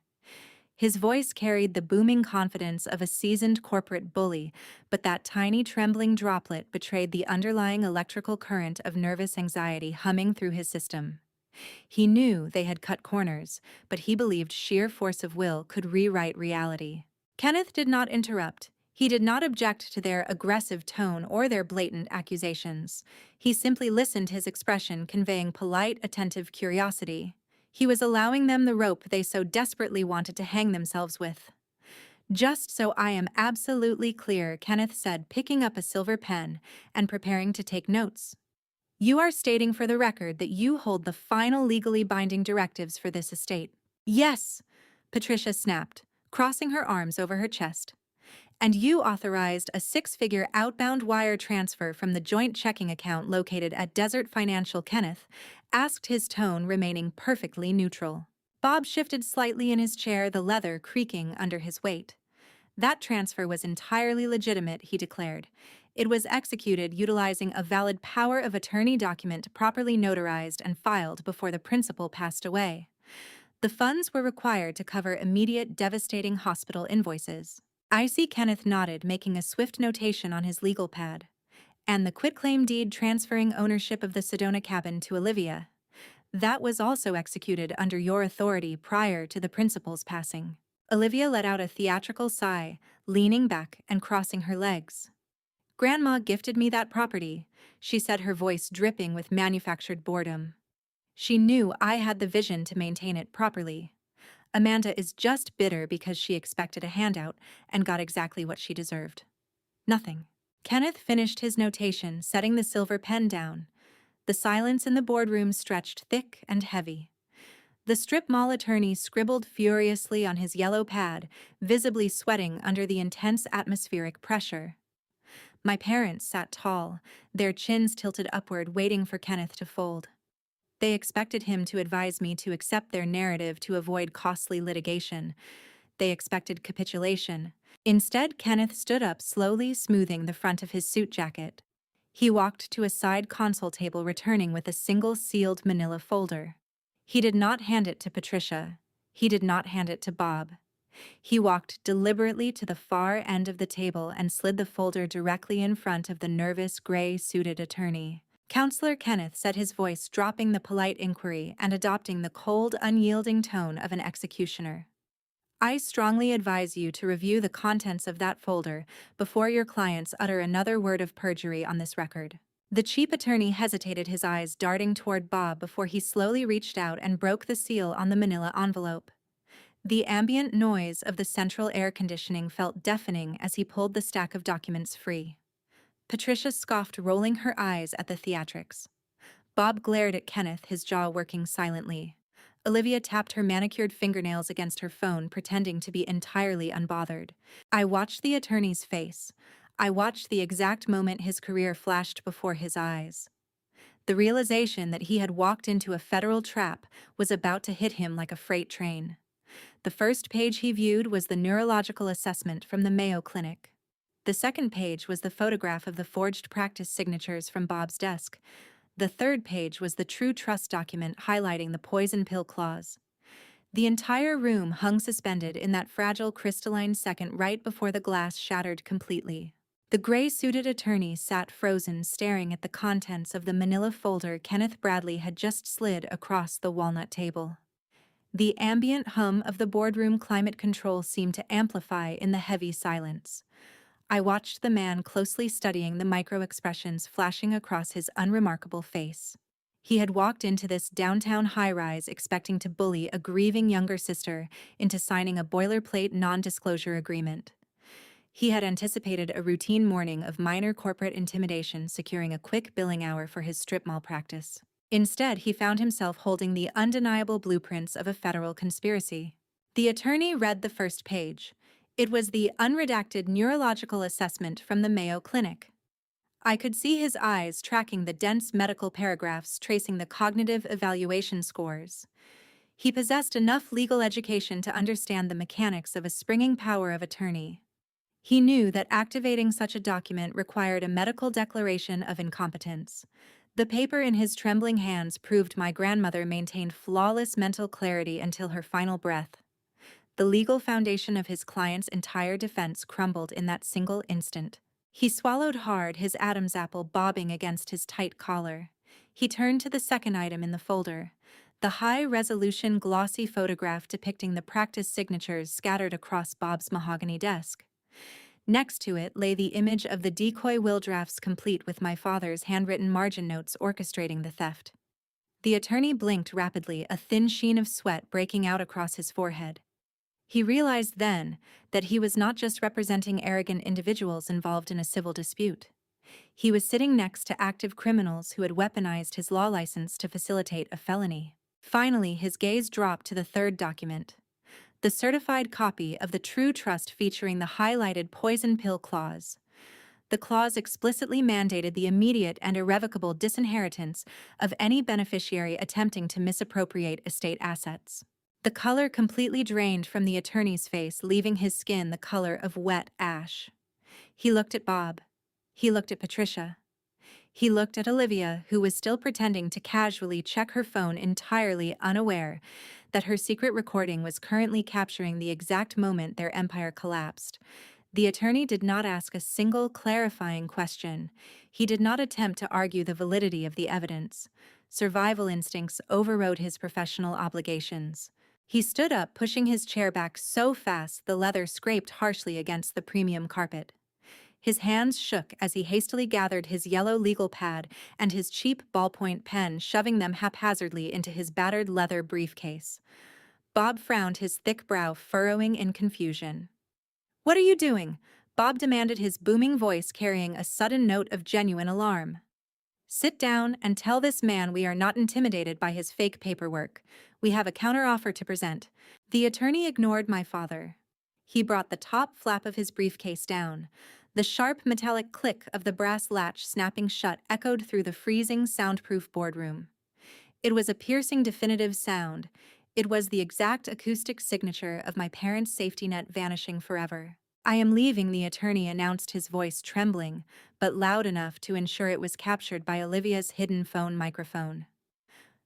His voice carried the booming confidence of a seasoned corporate bully, but that tiny trembling droplet betrayed the underlying electrical current of nervous anxiety humming through his system. He knew they had cut corners, but he believed sheer force of will could rewrite reality. Kenneth did not interrupt. He did not object to their aggressive tone or their blatant accusations. He simply listened, his expression conveying polite, attentive curiosity. He was allowing them the rope they so desperately wanted to hang themselves with. "Just so I am absolutely clear," Kenneth said, picking up a silver pen and preparing to take notes. "You are stating for the record that you hold the final legally binding directives for this estate." "Yes," Patricia snapped, crossing her arms over her chest. "And you authorized a 6-figure outbound wire transfer from the joint checking account located at Desert Financial." Kenneth asked, his tone remaining perfectly neutral. Bob shifted slightly in his chair, the leather creaking under his weight. "That transfer was entirely legitimate," he declared. "It was executed utilizing a valid power of attorney document properly notarized and filed before the principal passed away. The funds were required to cover immediate devastating hospital invoices." I see Kenneth nodded, making a swift notation on his legal pad. "And the quitclaim deed transferring ownership of the Sedona cabin to Olivia. That was also executed under your authority prior to the principal's passing." Olivia let out a theatrical sigh, leaning back and crossing her legs. "Grandma gifted me that property," she said, her voice dripping with manufactured boredom. "She knew I had the vision to maintain it properly. Amanda is just bitter because she expected a handout and got exactly what she deserved. Nothing." Kenneth finished his notation, setting the silver pen down. The silence in the boardroom stretched thick and heavy. The strip mall attorney scribbled furiously on his yellow pad, visibly sweating under the intense atmospheric pressure. My parents sat tall, their chins tilted upward, waiting for Kenneth to fold. They expected him to advise me to accept their narrative to avoid costly litigation. They expected capitulation. Instead, Kenneth stood up, slowly smoothing the front of his suit jacket. He walked to a side console table, returning with a single sealed manila folder. He did not hand it to Patricia. He did not hand it to Bob. He walked deliberately to the far end of the table and slid the folder directly in front of the nervous, gray-suited attorney. Counselor Kenneth said, his voice dropping the polite inquiry and adopting the cold, unyielding tone of an executioner. I strongly advise you to review the contents of that folder before your clients utter another word of perjury on this record. The chief attorney hesitated, his eyes darting toward Bob before he slowly reached out and broke the seal on the manila envelope. The ambient noise of the central air conditioning felt deafening as he pulled the stack of documents free. Patricia scoffed, rolling her eyes at the theatrics. Bob glared at Kenneth, his jaw working silently. Olivia tapped her manicured fingernails against her phone, pretending to be entirely unbothered. I watched the attorney's face. I watched the exact moment his career flashed before his eyes. The realization that he had walked into a federal trap was about to hit him like a freight train. The first page he viewed was the neurological assessment from the Mayo Clinic. The second page was the photograph of the forged practice signatures from Bob's desk. The third page was the true trust document highlighting the poison pill clause. The entire room hung suspended in that fragile crystalline second right before the glass shattered completely. The gray-suited attorney sat frozen, staring at the contents of the manila folder Kenneth Bradley had just slid across the walnut table. The ambient hum of the boardroom climate control seemed to amplify in the heavy silence. I watched the man closely, studying the micro-expressions flashing across his unremarkable face. He had walked into this downtown high-rise expecting to bully a grieving younger sister into signing a boilerplate non-disclosure agreement. He had anticipated a routine morning of minor corporate intimidation, securing a quick billing hour for his strip mall practice. Instead, he found himself holding the undeniable blueprints of a federal conspiracy. The attorney read the first page. It was the unredacted neurological assessment from the Mayo Clinic. I could see his eyes tracking the dense medical paragraphs, tracing the cognitive evaluation scores. He possessed enough legal education to understand the mechanics of a springing power of attorney. He knew that activating such a document required a medical declaration of incompetence. The paper in his trembling hands proved my grandmother maintained flawless mental clarity until her final breath. The legal foundation of his client's entire defense crumbled in that single instant. He swallowed hard, his Adam's apple bobbing against his tight collar. He turned to the second item in the folder, the high-resolution glossy photograph depicting the practice signatures scattered across Bob's mahogany desk. Next to it lay the image of the decoy will drafts, complete with my father's handwritten margin notes orchestrating the theft. The attorney blinked rapidly, a thin sheen of sweat breaking out across his forehead. He realized then that he was not just representing arrogant individuals involved in a civil dispute. He was sitting next to active criminals who had weaponized his law license to facilitate a felony. Finally, his gaze dropped to the third document, the certified copy of the true trust featuring the highlighted poison pill clause. The clause explicitly mandated the immediate and irrevocable disinheritance of any beneficiary attempting to misappropriate estate assets. The color completely drained from the attorney's face, leaving his skin the color of wet ash. He looked at Bob. He looked at Patricia. He looked at Olivia, who was still pretending to casually check her phone, entirely unaware that her secret recording was currently capturing the exact moment their empire collapsed. The attorney did not ask a single clarifying question. He did not attempt to argue the validity of the evidence. Survival instincts overrode his professional obligations. He stood up, pushing his chair back so fast the leather scraped harshly against the premium carpet. His hands shook as he hastily gathered his yellow legal pad and his cheap ballpoint pen, shoving them haphazardly into his battered leather briefcase. Bob frowned, his thick brow furrowing in confusion. "What are you doing?" Bob demanded, his booming voice carrying a sudden note of genuine alarm. "Sit down and tell this man we are not intimidated by his fake paperwork. We have a counteroffer to present." The attorney ignored my father. He brought the top flap of his briefcase down. The sharp metallic click of the brass latch snapping shut echoed through the freezing, soundproof boardroom. It was a piercing, definitive sound. It was the exact acoustic signature of my parents' safety net vanishing forever. "I am leaving," the attorney announced, his voice trembling, but loud enough to ensure it was captured by Olivia's hidden phone microphone.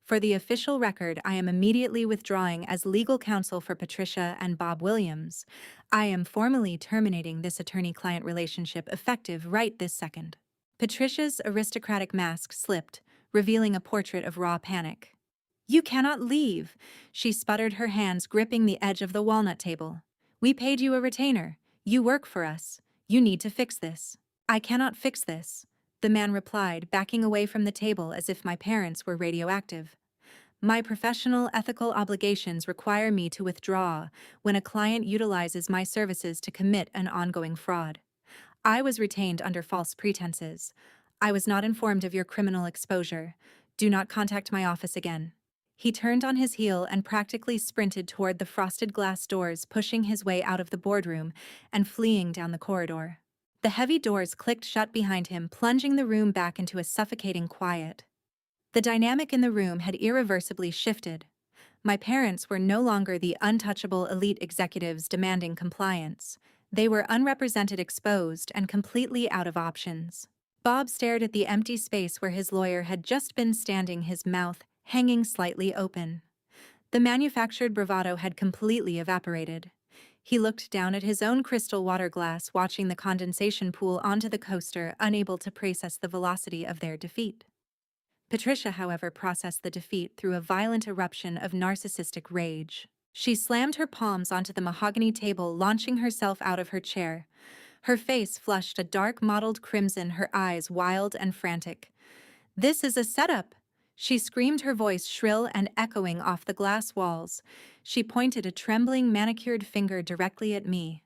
"For the official record, I am immediately withdrawing as legal counsel for Patricia and Bob Williams. I am formally terminating this attorney-client relationship effective right this second." Patricia's aristocratic mask slipped, revealing a portrait of raw panic. "You cannot leave," she sputtered, her hands gripping the edge of the walnut table. "We paid you a retainer. You work for us. You need to fix this." "I cannot fix this," the man replied, backing away from the table as if my parents were radioactive. "My professional ethical obligations require me to withdraw when a client utilizes my services to commit an ongoing fraud. I was retained under false pretenses. I was not informed of your criminal exposure. Do not contact my office again." He turned on his heel and practically sprinted toward the frosted glass doors, pushing his way out of the boardroom and fleeing down the corridor. The heavy doors clicked shut behind him, plunging the room back into a suffocating quiet. The dynamic in the room had irreversibly shifted. My parents were no longer the untouchable elite executives demanding compliance. They were unrepresented, exposed, and completely out of options. Bob stared at the empty space where his lawyer had just been standing, his mouth hanging slightly open. The manufactured bravado had completely evaporated. He looked down at his own crystal water glass, watching the condensation pool onto the coaster, unable to process the velocity of their defeat. Patricia, however, processed the defeat through a violent eruption of narcissistic rage. She slammed her palms onto the mahogany table, launching herself out of her chair. Her face flushed a dark mottled crimson, her eyes wild and frantic. "This is a setup!" she screamed, her voice shrill and echoing off the glass walls. She pointed a trembling, manicured finger directly at me.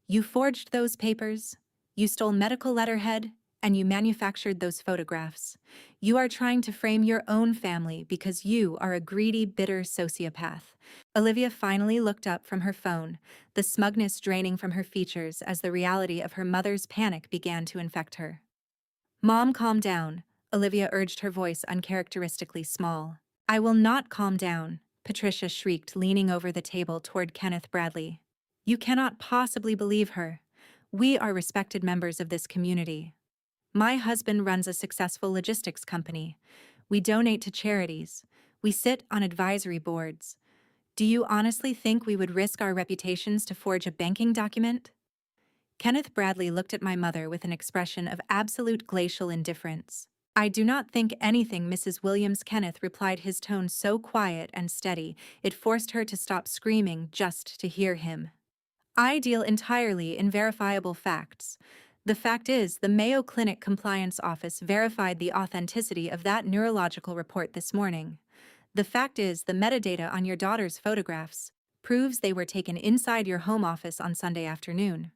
"You forged those papers, you stole medical letterhead, and you manufactured those photographs. You are trying to frame your own family because you are a greedy, bitter sociopath." Olivia finally looked up from her phone, the smugness draining from her features as the reality of her mother's panic began to infect her. "Mom, calm down," Olivia urged, her voice uncharacteristically small. "I will not calm down," Patricia shrieked, leaning over the table toward Kenneth Bradley. "You cannot possibly believe her. We are respected members of this community. My husband runs a successful logistics company. We donate to charities. We sit on advisory boards. Do you honestly think we would risk our reputations to forge a banking document?" Kenneth Bradley looked at my mother with an expression of absolute glacial indifference. "I do not think anything, Mrs. Williams," Kenneth replied, his tone so quiet and steady it forced her to stop screaming just to hear him. "I deal entirely in verifiable facts. The fact is, the Mayo Clinic Compliance Office verified the authenticity of that neurological report this morning. The fact is, the metadata on your daughter's photographs proves they were taken inside your home office on Sunday afternoon.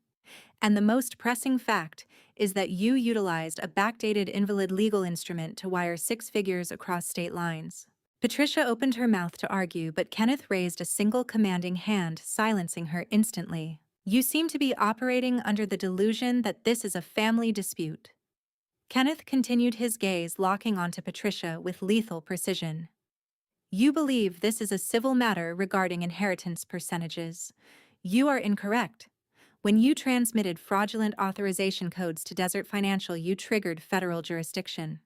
And the most pressing fact is that you utilized a backdated invalid legal instrument to wire 6 figures across state lines." Patricia opened her mouth to argue, but Kenneth raised a single commanding hand, silencing her instantly. "You seem to be operating under the delusion that this is a family dispute." Kenneth continued, his gaze locking onto Patricia with lethal precision. "You believe this is a civil matter regarding inheritance percentages. You are incorrect. When you transmitted fraudulent authorization codes to Desert Financial, you triggered federal jurisdiction.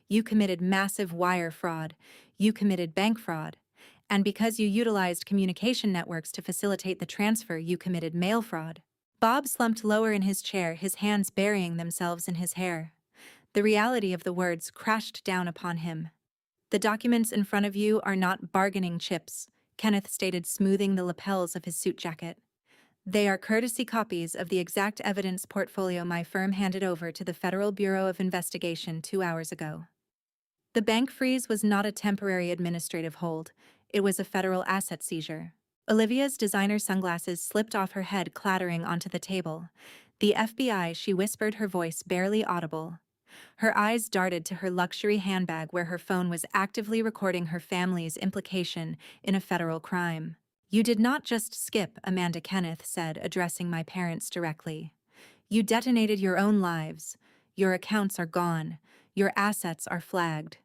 You committed massive wire fraud. You committed bank fraud. And because you utilized communication networks to facilitate the transfer, you committed mail fraud." Bob slumped lower in his chair, his hands burying themselves in his hair. The reality of the words crashed down upon him. "The documents in front of you are not bargaining chips," Kenneth stated, smoothing the lapels of his suit jacket. "They are courtesy copies of the exact evidence portfolio my firm handed over to the Federal Bureau of Investigation 2 hours ago." The bank freeze was not a temporary administrative hold. It was a federal asset seizure. Olivia's designer sunglasses slipped off her head, clattering onto the table. "The FBI," she whispered, her voice barely audible. Her eyes darted to her luxury handbag where her phone was actively recording her family's implication in a federal crime. "You did not just skip," Amanda Kenneth said, addressing my parents directly. You detonated your own lives. Your accounts are gone. Your assets are flagged.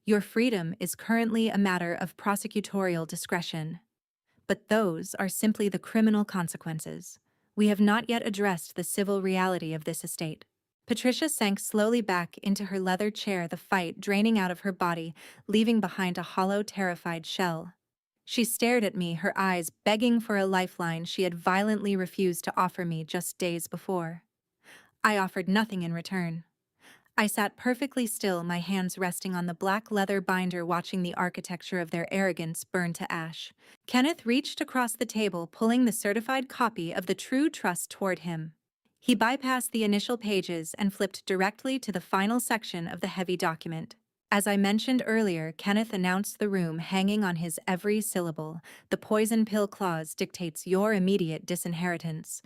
Your freedom is currently a matter of prosecutorial discretion. But those are simply the criminal consequences. We have not yet addressed the civil reality of this estate. Patricia sank slowly back into her leather chair, the fight draining out of her body, leaving behind a hollow, terrified shell. She stared at me, her eyes begging for a lifeline she had violently refused to offer me just days before. I offered nothing in return. I sat perfectly still, my hands resting on the black leather binder, watching the architecture of their arrogance burn to ash. Kenneth reached across the table, pulling the certified copy of the True Trust toward him. He bypassed the initial pages and flipped directly to the final section of the heavy document. As I mentioned earlier, Kenneth announced the room, hanging on his every syllable. The poison pill clause dictates your immediate disinheritance.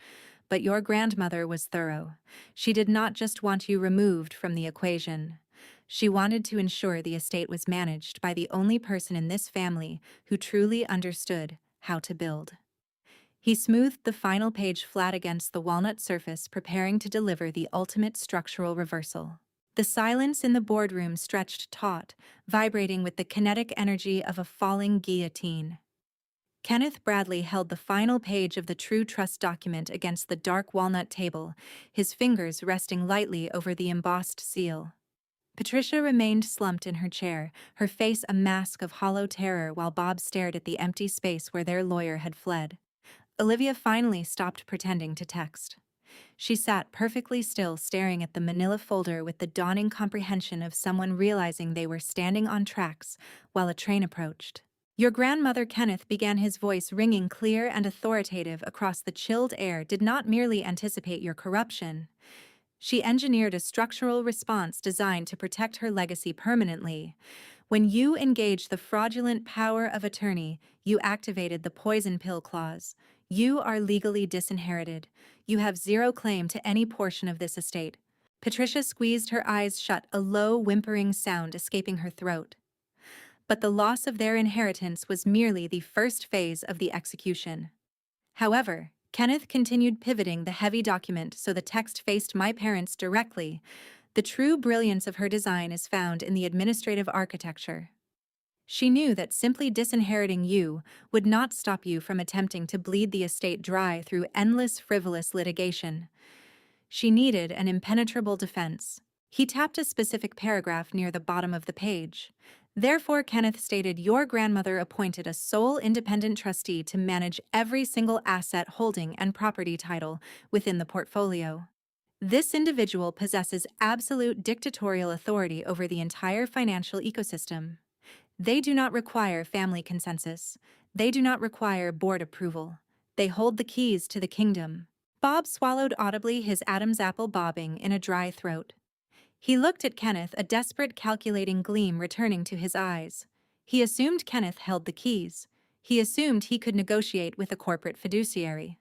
But your grandmother was thorough. She did not just want you removed from the equation. She wanted to ensure the estate was managed by the only person in this family who truly understood how to build. He smoothed the final page flat against the walnut surface, preparing to deliver the ultimate structural reversal. The silence in the boardroom stretched taut, vibrating with the kinetic energy of a falling guillotine. Kenneth Bradley held the final page of the True Trust document against the dark walnut table, his fingers resting lightly over the embossed seal. Patricia remained slumped in her chair, her face a mask of hollow terror, while Bob stared at the empty space where their lawyer had fled. Olivia finally stopped pretending to text. She sat perfectly still, staring at the manila folder with the dawning comprehension of someone realizing they were standing on tracks while a train approached. Your grandmother, Kenneth began, his voice ringing clear and authoritative across the chilled air, did not merely anticipate your corruption. She engineered a structural response designed to protect her legacy permanently. When you engaged the fraudulent power of attorney, you activated the poison pill clause. You are legally disinherited. You have zero claim to any portion of this estate. Patricia squeezed her eyes shut, a low, whimpering sound escaping her throat. But the loss of their inheritance was merely the first phase of the execution. However, Kenneth continued, pivoting the heavy document so the text faced my parents directly. The true brilliance of her design is found in the administrative architecture. She knew that simply disinheriting you would not stop you from attempting to bleed the estate dry through endless frivolous litigation. She needed an impenetrable defense. He tapped a specific paragraph near the bottom of the page. Therefore, Kenneth stated, your grandmother appointed a sole independent trustee to manage every single asset, holding, and property title within the portfolio. This individual possesses absolute dictatorial authority over the entire financial ecosystem. They do not require family consensus. They do not require board approval. They hold the keys to the kingdom. Bob swallowed audibly, his Adam's apple bobbing in a dry throat. He looked at Kenneth, a desperate, calculating gleam returning to his eyes. He assumed Kenneth held the keys. He assumed he could negotiate with a corporate fiduciary.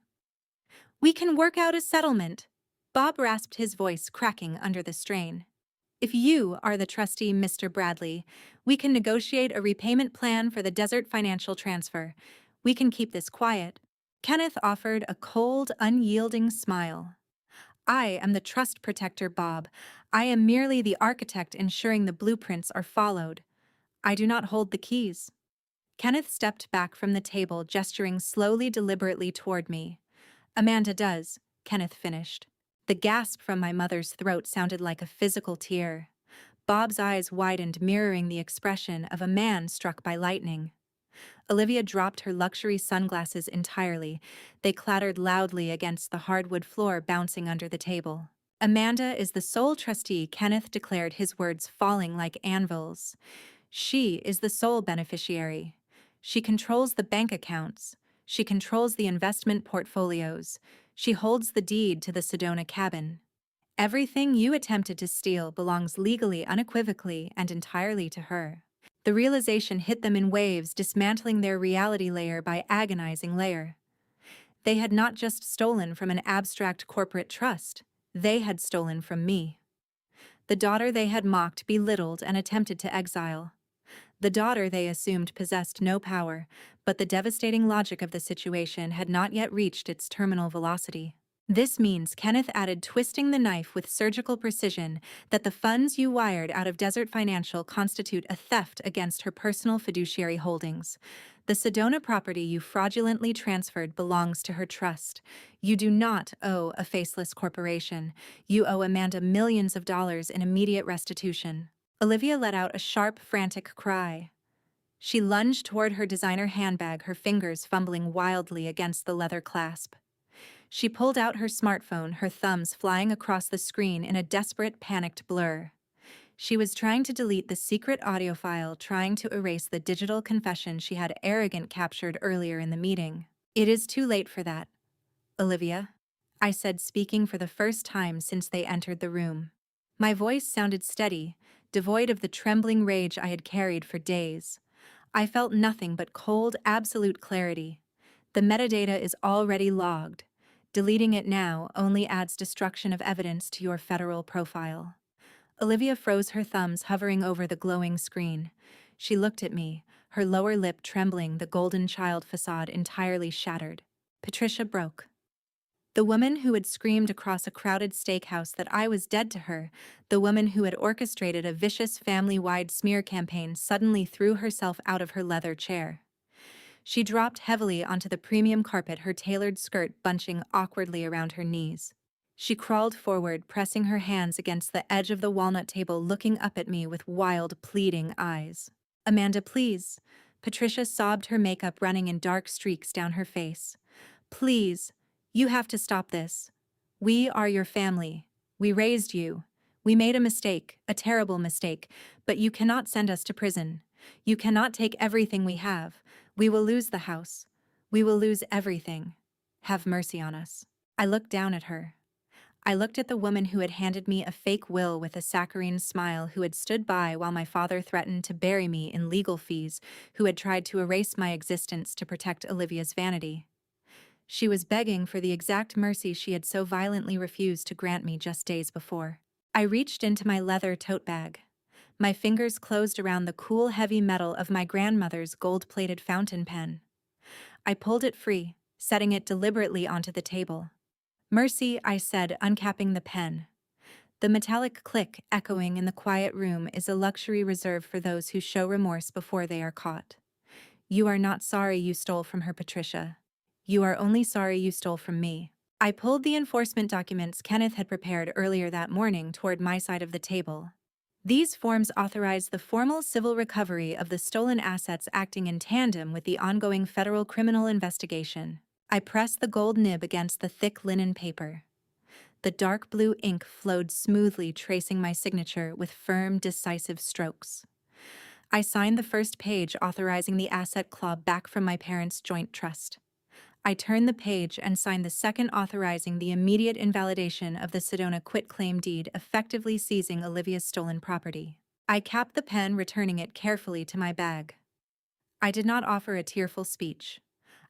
We can work out a settlement. Bob rasped, his voice cracking under the strain. If you are the trustee, Mr. Bradley, we can negotiate a repayment plan for the Desert Financial Transfer. We can keep this quiet. Kenneth offered a cold, unyielding smile. I am the trust protector, Bob. I am merely the architect ensuring the blueprints are followed. I do not hold the keys. Kenneth stepped back from the table, gesturing slowly, deliberately toward me. Amanda does, Kenneth finished. The gasp from my mother's throat sounded like a physical tear. Bob's eyes widened, mirroring the expression of a man struck by lightning. Olivia dropped her luxury sunglasses entirely. They clattered loudly against the hardwood floor, bouncing under the table. Amanda is the sole trustee, Kenneth declared, his words falling like anvils. She is the sole beneficiary. She controls the bank accounts. She controls the investment portfolios. She holds the deed to the Sedona cabin. Everything you attempted to steal belongs legally, unequivocally, and entirely to her. The realization hit them in waves, dismantling their reality layer by agonizing layer. They had not just stolen from an abstract corporate trust, they had stolen from me. The daughter they had mocked, belittled, and attempted to exile. The daughter they assumed possessed no power, but the devastating logic of the situation had not yet reached its terminal velocity. This means Kenneth added, twisting the knife with surgical precision, that the funds you wired out of Desert Financial constitute a theft against her personal fiduciary holdings. The Sedona property you fraudulently transferred belongs to her trust. You do not owe a faceless corporation. You owe Amanda millions of dollars in immediate restitution. Olivia let out a sharp, frantic cry. She lunged toward her designer handbag, her fingers fumbling wildly against the leather clasp. She pulled out her smartphone, her thumbs flying across the screen in a desperate, panicked blur. She was trying to delete the secret audio file, trying to erase the digital confession she had arrogant captured earlier in the meeting. "It is too late for that, Olivia," I said, speaking for the first time since they entered the room. My voice sounded steady, devoid of the trembling rage I had carried for days. I felt nothing but cold, absolute clarity. The metadata is already logged. Deleting it now only adds destruction of evidence to your federal profile. Olivia froze, her thumbs hovering over the glowing screen. She looked at me, her lower lip trembling, the golden child facade entirely shattered. Patricia broke. The woman who had screamed across a crowded steakhouse that I was dead to her, the woman who had orchestrated a vicious family-wide smear campaign, suddenly threw herself out of her leather chair. She dropped heavily onto the premium carpet, her tailored skirt bunching awkwardly around her knees. She crawled forward, pressing her hands against the edge of the walnut table, looking up at me with wild, pleading eyes. "Amanda, please." Patricia sobbed, her makeup running in dark streaks down her face. "Please, you have to stop this. We are your family. We raised you. We made a mistake, a terrible mistake, but you cannot send us to prison. You cannot take everything we have. We will lose the house. We will lose everything. Have mercy on us." I looked down at her. I looked at the woman who had handed me a fake will with a saccharine smile, who had stood by while my father threatened to bury me in legal fees, who had tried to erase my existence to protect Olivia's vanity. She was begging for the exact mercy she had so violently refused to grant me just days before. I reached into my leather tote bag. My fingers closed around the cool, heavy metal of my grandmother's gold-plated fountain pen. I pulled it free, setting it deliberately onto the table. "Mercy," I said, uncapping the pen. The metallic click echoing in the quiet room is a luxury reserved for those who show remorse before they are caught. You are not sorry you stole from her, Patricia. You are only sorry you stole from me. I pulled the enforcement documents Kenneth had prepared earlier that morning toward my side of the table. These forms authorize the formal civil recovery of the stolen assets, acting in tandem with the ongoing federal criminal investigation. I pressed the gold nib against the thick linen paper. The dark blue ink flowed smoothly, tracing my signature with firm, decisive strokes. I signed the first page authorizing the asset claw back from my parents' joint trust. I turned the page and signed the second, authorizing the immediate invalidation of the Sedona quitclaim deed, effectively seizing Olivia's stolen property. I capped the pen, returning it carefully to my bag. I did not offer a tearful speech.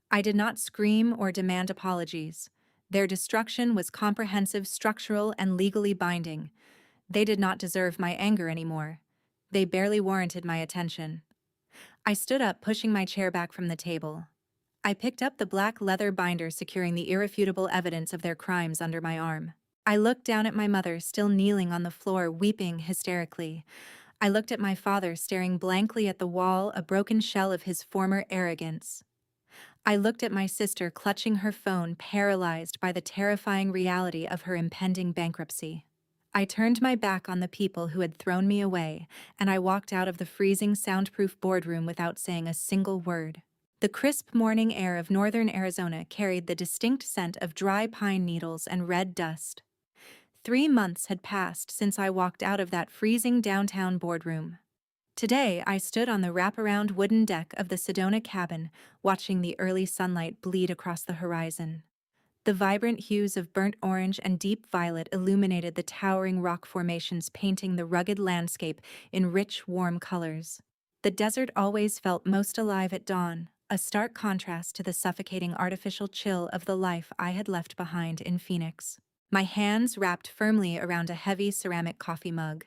I did not scream or demand apologies. Their destruction was comprehensive, structural, and legally binding. They did not deserve my anger anymore. They barely warranted my attention. I stood up, pushing my chair back from the table. I picked up the black leather binder securing the irrefutable evidence of their crimes under my arm. I looked down at my mother, still kneeling on the floor, weeping hysterically. I looked at my father, staring blankly at the wall, a broken shell of his former arrogance. I looked at my sister, clutching her phone, paralyzed by the terrifying reality of her impending bankruptcy. I turned my back on the people who had thrown me away, and I walked out of the freezing, soundproof boardroom without saying a single word. The crisp morning air of northern Arizona carried the distinct scent of dry pine needles and red dust. 3 months had passed since I walked out of that freezing downtown boardroom. Today, I stood on the wraparound wooden deck of the Sedona cabin, watching the early sunlight bleed across the horizon. The vibrant hues of burnt orange and deep violet illuminated the towering rock formations, painting the rugged landscape in rich, warm colors. The desert always felt most alive at dawn, a stark contrast to the suffocating artificial chill of the life I had left behind in Phoenix. My hands wrapped firmly around a heavy ceramic coffee mug.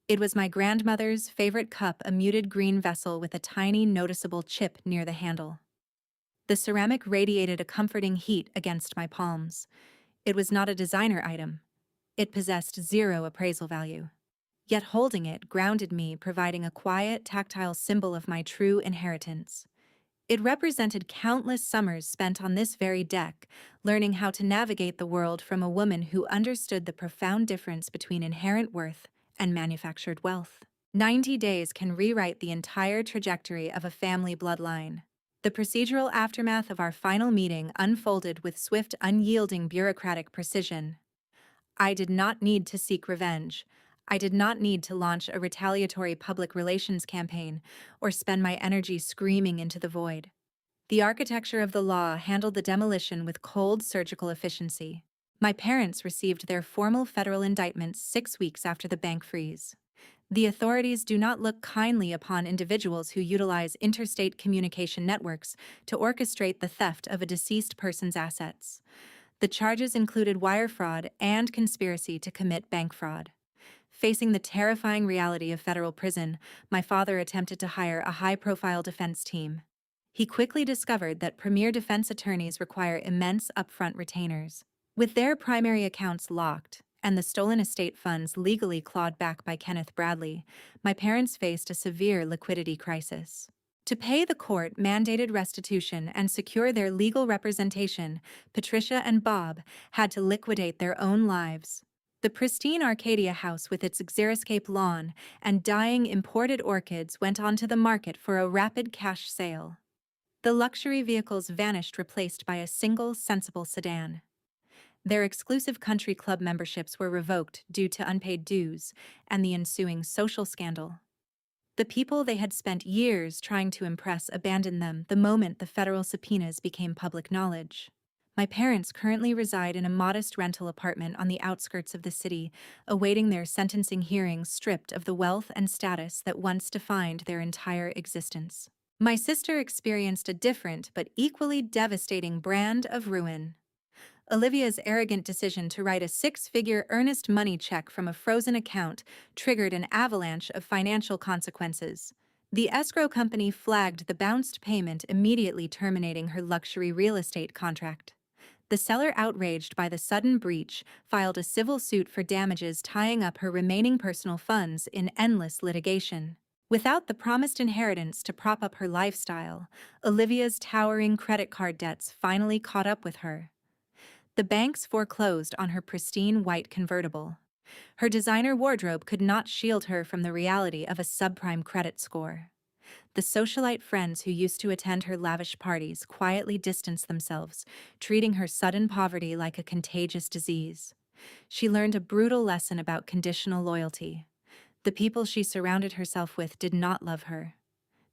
It was my grandmother's favorite cup, a muted green vessel with a tiny, noticeable chip near the handle. The ceramic radiated a comforting heat against my palms. It was not a designer item. It possessed zero appraisal value. Yet holding it grounded me, providing a quiet, tactile symbol of my true inheritance. It represented countless summers spent on this very deck, learning how to navigate the world from a woman who understood the profound difference between inherent worth and manufactured wealth. 90 days can rewrite the entire trajectory of a family bloodline. The procedural aftermath of our final meeting unfolded with swift, unyielding bureaucratic precision. I did not need to seek revenge. I did not need to launch a retaliatory public relations campaign or spend my energy screaming into the void. The architecture of the law handled the demolition with cold surgical efficiency. My parents received their formal federal indictments 6 weeks after the bank freeze. The authorities do not look kindly upon individuals who utilize interstate communication networks to orchestrate the theft of a deceased person's assets. The charges included wire fraud and conspiracy to commit bank fraud. Facing the terrifying reality of federal prison, my father attempted to hire a high-profile defense team. He quickly discovered that premier defense attorneys require immense upfront retainers. With their primary accounts locked and the stolen estate funds legally clawed back by Kenneth Bradley, my parents faced a severe liquidity crisis. To pay the court-mandated restitution and secure their legal representation, Patricia and Bob had to liquidate their own lives. The pristine Arcadia house with its xeriscape lawn and dying imported orchids went onto the market for a rapid cash sale. The luxury vehicles vanished, replaced by a single, sensible sedan. Their exclusive country club memberships were revoked due to unpaid dues and the ensuing social scandal. The people they had spent years trying to impress abandoned them the moment the federal subpoenas became public knowledge. My parents currently reside in a modest rental apartment on the outskirts of the city, awaiting their sentencing hearings, stripped of the wealth and status that once defined their entire existence. My sister experienced a different but equally devastating brand of ruin. Olivia's arrogant decision to write a 6-figure earnest money check from a frozen account triggered an avalanche of financial consequences. The escrow company flagged the bounced payment, immediately terminating her luxury real estate contract. The seller, outraged by the sudden breach, filed a civil suit for damages, tying up her remaining personal funds in endless litigation. Without the promised inheritance to prop up her lifestyle, Olivia's towering credit card debts finally caught up with her. The banks foreclosed on her pristine white convertible. Her designer wardrobe could not shield her from the reality of a subprime credit score. The socialite friends who used to attend her lavish parties quietly distanced themselves, treating her sudden poverty like a contagious disease. She learned a brutal lesson about conditional loyalty. The people she surrounded herself with did not love her.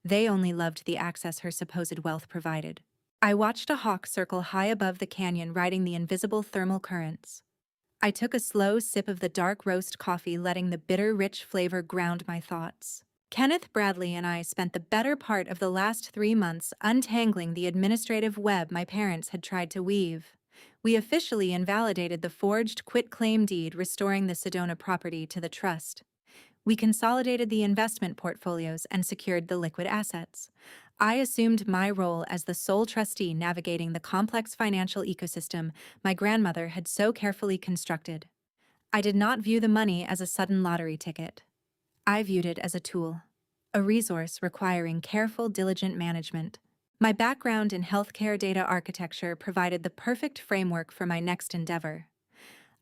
They only loved the access her supposed wealth provided. I watched a hawk circle high above the canyon, riding the invisible thermal currents. I took a slow sip of the dark roast coffee, letting the bitter, rich flavor ground my thoughts. Kenneth Bradley and I spent the better part of the last 3 months untangling the administrative web my parents had tried to weave. We officially invalidated the forged quitclaim deed, restoring the Sedona property to the trust. We consolidated the investment portfolios and secured the liquid assets. I assumed my role as the sole trustee, navigating the complex financial ecosystem my grandmother had so carefully constructed. I did not view the money as a sudden lottery ticket. I viewed it as a tool, a resource requiring careful, diligent management. My background in healthcare data architecture provided the perfect framework for my next endeavor.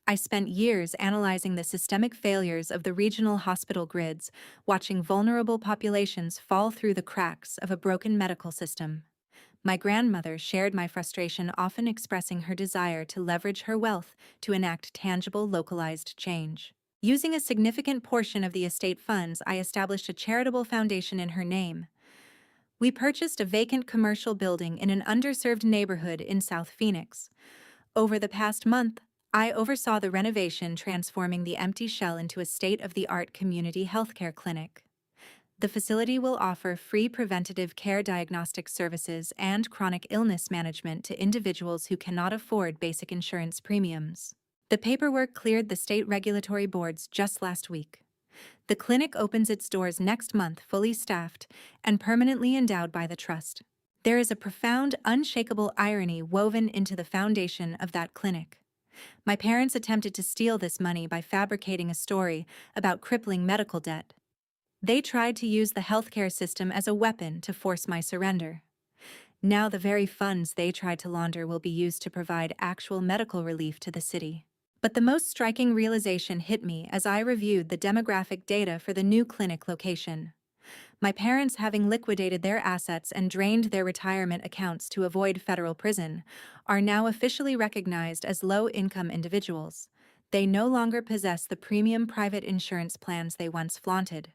I spent years analyzing the systemic failures of the regional hospital grids, watching vulnerable populations fall through the cracks of a broken medical system. My grandmother shared my frustration, often expressing her desire to leverage her wealth to enact tangible, localized change. Using a significant portion of the estate funds, I established a charitable foundation in her name. We purchased a vacant commercial building in an underserved neighborhood in South Phoenix. Over the past month, I oversaw the renovation, transforming the empty shell into a state-of-the-art community healthcare clinic. The facility will offer free preventative care, diagnostic services, and chronic illness management to individuals who cannot afford basic insurance premiums. The paperwork cleared the state regulatory boards just last week. The clinic opens its doors next month, fully staffed and permanently endowed by the trust. There is a profound, unshakable irony woven into the foundation of that clinic. My parents attempted to steal this money by fabricating a story about crippling medical debt. They tried to use the healthcare system as a weapon to force my surrender. Now the very funds they tried to launder will be used to provide actual medical relief to the city. But the most striking realization hit me as I reviewed the demographic data for the new clinic location. My parents, having liquidated their assets and drained their retirement accounts to avoid federal prison, are now officially recognized as low-income individuals. They no longer possess the premium private insurance plans they once flaunted.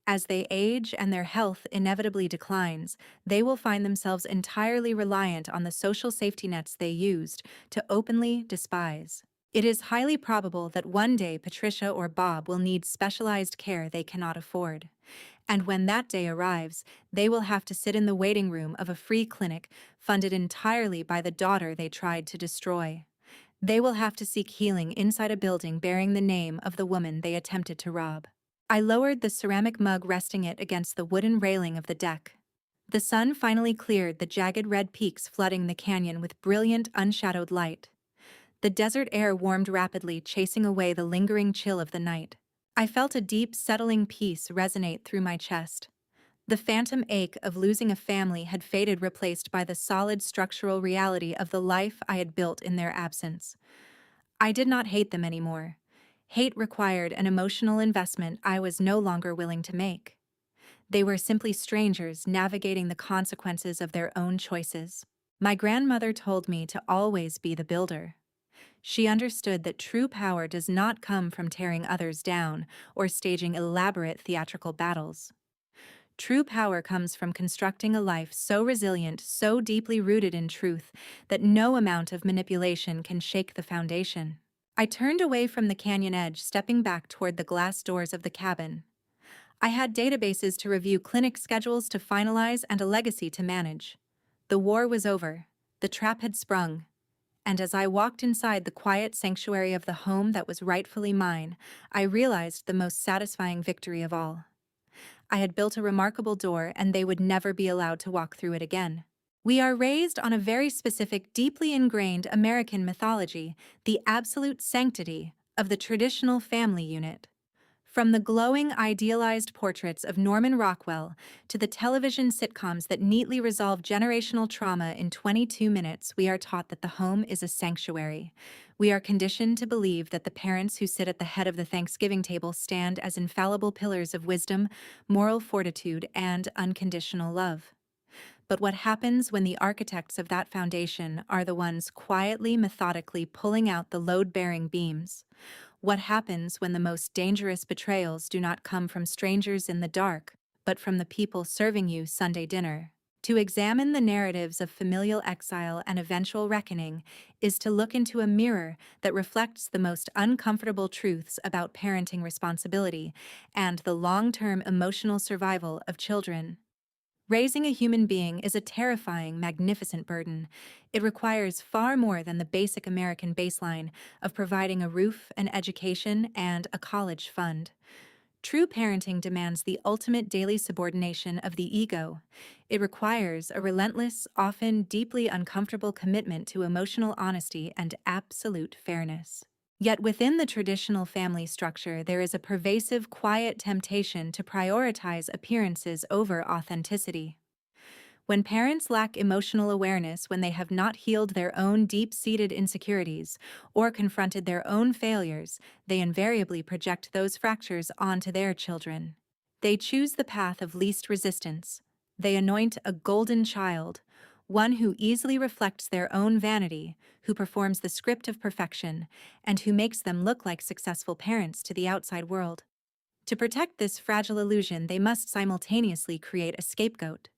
As they age and their health inevitably declines, they will find themselves entirely reliant on the social safety nets they used to openly despise. It is highly probable that one day Patricia or Bob will need specialized care they cannot afford. And when that day arrives, they will have to sit in the waiting room of a free clinic funded entirely by the daughter they tried to destroy. They will have to seek healing inside a building bearing the name of the woman they attempted to rob. I lowered the ceramic mug, resting it against the wooden railing of the deck. The sun finally cleared the jagged red peaks, flooding the canyon with brilliant, unshadowed light. The desert air warmed rapidly, chasing away the lingering chill of the night. I felt a deep, settling peace resonate through my chest. The phantom ache of losing a family had faded, replaced by the solid structural reality of the life I had built in their absence. I did not hate them anymore. Hate required an emotional investment I was no longer willing to make. They were simply strangers navigating the consequences of their own choices. My grandmother told me to always be the builder. She understood that true power does not come from tearing others down or staging elaborate theatrical battles. True power comes from constructing a life so resilient, so deeply rooted in truth, that no amount of manipulation can shake the foundation. I turned away from the canyon edge, stepping back toward the glass doors of the cabin. I had databases to review, clinic schedules to finalize, and a legacy to manage. The war was over. The trap had sprung. And as I walked inside the quiet sanctuary of the home that was rightfully mine, I realized the most satisfying victory of all. I had built a remarkable door, and they would never be allowed to walk through it again. We are raised on a very specific, deeply ingrained American mythology, the absolute sanctity of the traditional family unit. From the glowing, idealized portraits of Norman Rockwell to the television sitcoms that neatly resolve generational trauma in 22 minutes, we are taught that the home is a sanctuary. We are conditioned to believe that the parents who sit at the head of the Thanksgiving table stand as infallible pillars of wisdom, moral fortitude, and unconditional love. But what happens when the architects of that foundation are the ones quietly, methodically pulling out the load-bearing beams? What happens when the most dangerous betrayals do not come from strangers in the dark, but from the people serving you Sunday dinner? To examine the narratives of familial exile and eventual reckoning is to look into a mirror that reflects the most uncomfortable truths about parenting responsibility and the long-term emotional survival of children. Raising a human being is a terrifying, magnificent burden. It requires far more than the basic American baseline of providing a roof, an education, and a college fund. True parenting demands the ultimate daily subordination of the ego. It requires a relentless, often deeply uncomfortable commitment to emotional honesty and absolute fairness. Yet within the traditional family structure, there is a pervasive, quiet temptation to prioritize appearances over authenticity. When parents lack emotional awareness, when they have not healed their own deep-seated insecurities or confronted their own failures, they invariably project those fractures onto their children. They choose the path of least resistance. They anoint a golden child, one who easily reflects their own vanity, who performs the script of perfection, and who makes them look like successful parents to the outside world. To protect this fragile illusion, they must simultaneously create a scapegoat.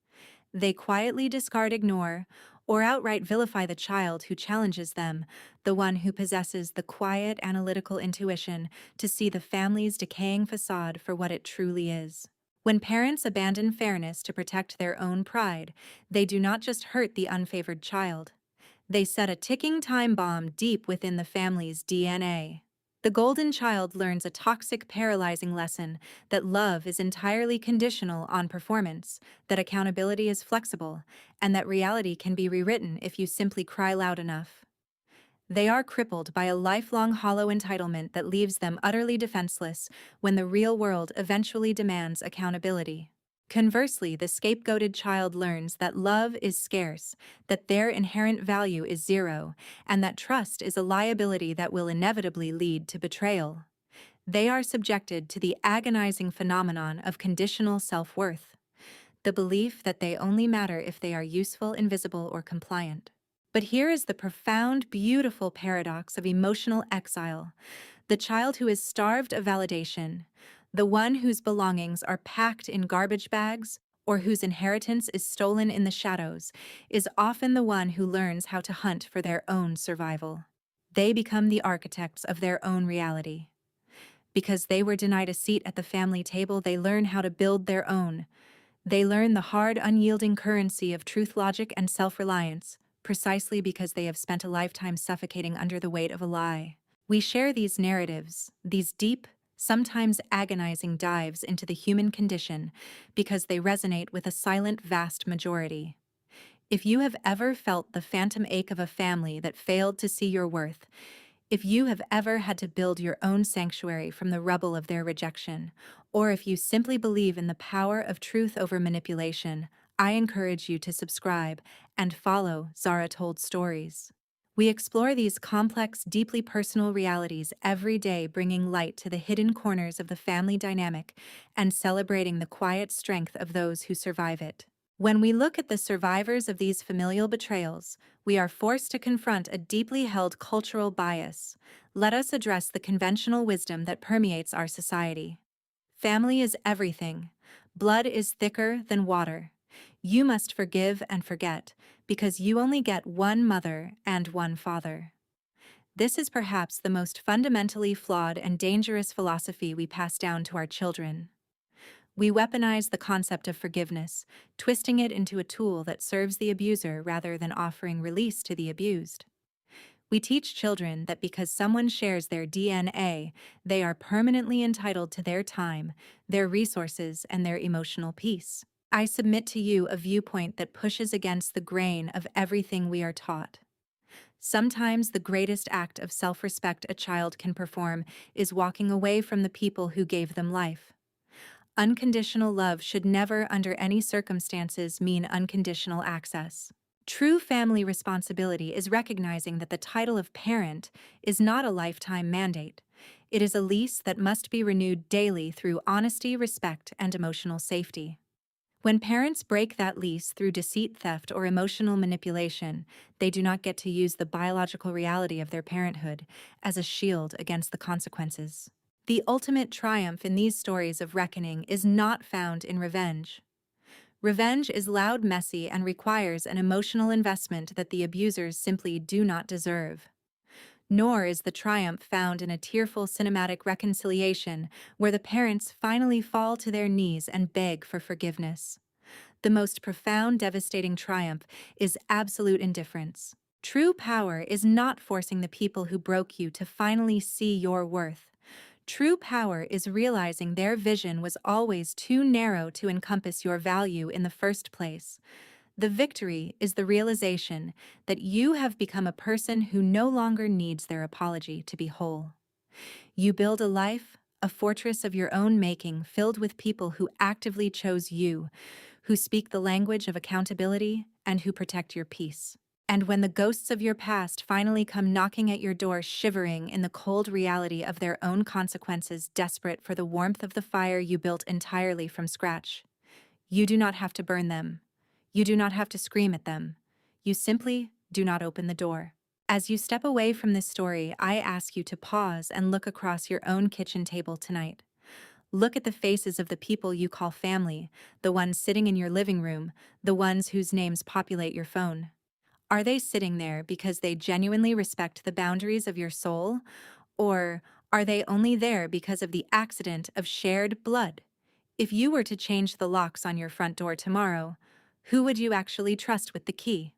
They quietly discard, ignore, or outright vilify the child who challenges them, the one who possesses the quiet, analytical intuition to see the family's decaying facade for what it truly is. When parents abandon fairness to protect their own pride, they do not just hurt the unfavored child. They set a ticking time bomb deep within the family's DNA. The golden child learns a toxic, paralyzing lesson that love is entirely conditional on performance, that accountability is flexible, and that reality can be rewritten if you simply cry loud enough. They are crippled by a lifelong hollow entitlement that leaves them utterly defenseless when the real world eventually demands accountability. Conversely, the scapegoated child learns that love is scarce, that their inherent value is zero, and that trust is a liability that will inevitably lead to betrayal. They are subjected to the agonizing phenomenon of conditional self-worth, the belief that they only matter if they are useful, invisible, or compliant. But here is the profound, beautiful paradox of emotional exile. The child who is starved of validation, the one whose belongings are packed in garbage bags, or whose inheritance is stolen in the shadows, is often the one who learns how to hunt for their own survival. They become the architects of their own reality. Because they were denied a seat at the family table, they learn how to build their own. They learn the hard, unyielding currency of truth, logic, and self-reliance, precisely because they have spent a lifetime suffocating under the weight of a lie. We share these narratives, these deep, sometimes agonizing dives into the human condition, because they resonate with a silent, vast majority. If you have ever felt the phantom ache of a family that failed to see your worth, if you have ever had to build your own sanctuary from the rubble of their rejection, or if you simply believe in the power of truth over manipulation, I encourage you to subscribe and follow Zara Told Stories. We explore these complex, deeply personal realities every day, bringing light to the hidden corners of the family dynamic and celebrating the quiet strength of those who survive it. When we look at the survivors of these familial betrayals, we are forced to confront a deeply held cultural bias. Let us address the conventional wisdom that permeates our society. Family is everything. Blood is thicker than water. You must forgive and forget, because you only get one mother and one father. This is perhaps the most fundamentally flawed and dangerous philosophy we pass down to our children. We weaponize the concept of forgiveness, twisting it into a tool that serves the abuser rather than offering release to the abused. We teach children that because someone shares their DNA, they are permanently entitled to their time, their resources, and their emotional peace. I submit to you a viewpoint that pushes against the grain of everything we are taught. Sometimes the greatest act of self-respect a child can perform is walking away from the people who gave them life. Unconditional love should never, under any circumstances, mean unconditional access. True family responsibility is recognizing that the title of parent is not a lifetime mandate. It is a lease that must be renewed daily through honesty, respect, and emotional safety. When parents break that lease through deceit, theft, or emotional manipulation, they do not get to use the biological reality of their parenthood as a shield against the consequences. The ultimate triumph in these stories of reckoning is not found in revenge. Revenge is loud, messy, and requires an emotional investment that the abusers simply do not deserve. Nor is the triumph found in a tearful cinematic reconciliation where the parents finally fall to their knees and beg for forgiveness. The most profound, devastating triumph is absolute indifference. True power is not forcing the people who broke you to finally see your worth. True power is realizing their vision was always too narrow to encompass your value in the first place. The victory is the realization that you have become a person who no longer needs their apology to be whole. You build a life, a fortress of your own making, filled with people who actively chose you, who speak the language of accountability, and who protect your peace. And when the ghosts of your past finally come knocking at your door, shivering in the cold reality of their own consequences, desperate for the warmth of the fire you built entirely from scratch, you do not have to burn them. You do not have to scream at them. You simply do not open the door. As you step away from this story, I ask you to pause and look across your own kitchen table tonight. Look at the faces of the people you call family, the ones sitting in your living room, the ones whose names populate your phone. Are they sitting there because they genuinely respect the boundaries of your soul? Or are they only there because of the accident of shared blood? If you were to change the locks on your front door tomorrow, who would you actually trust with the key?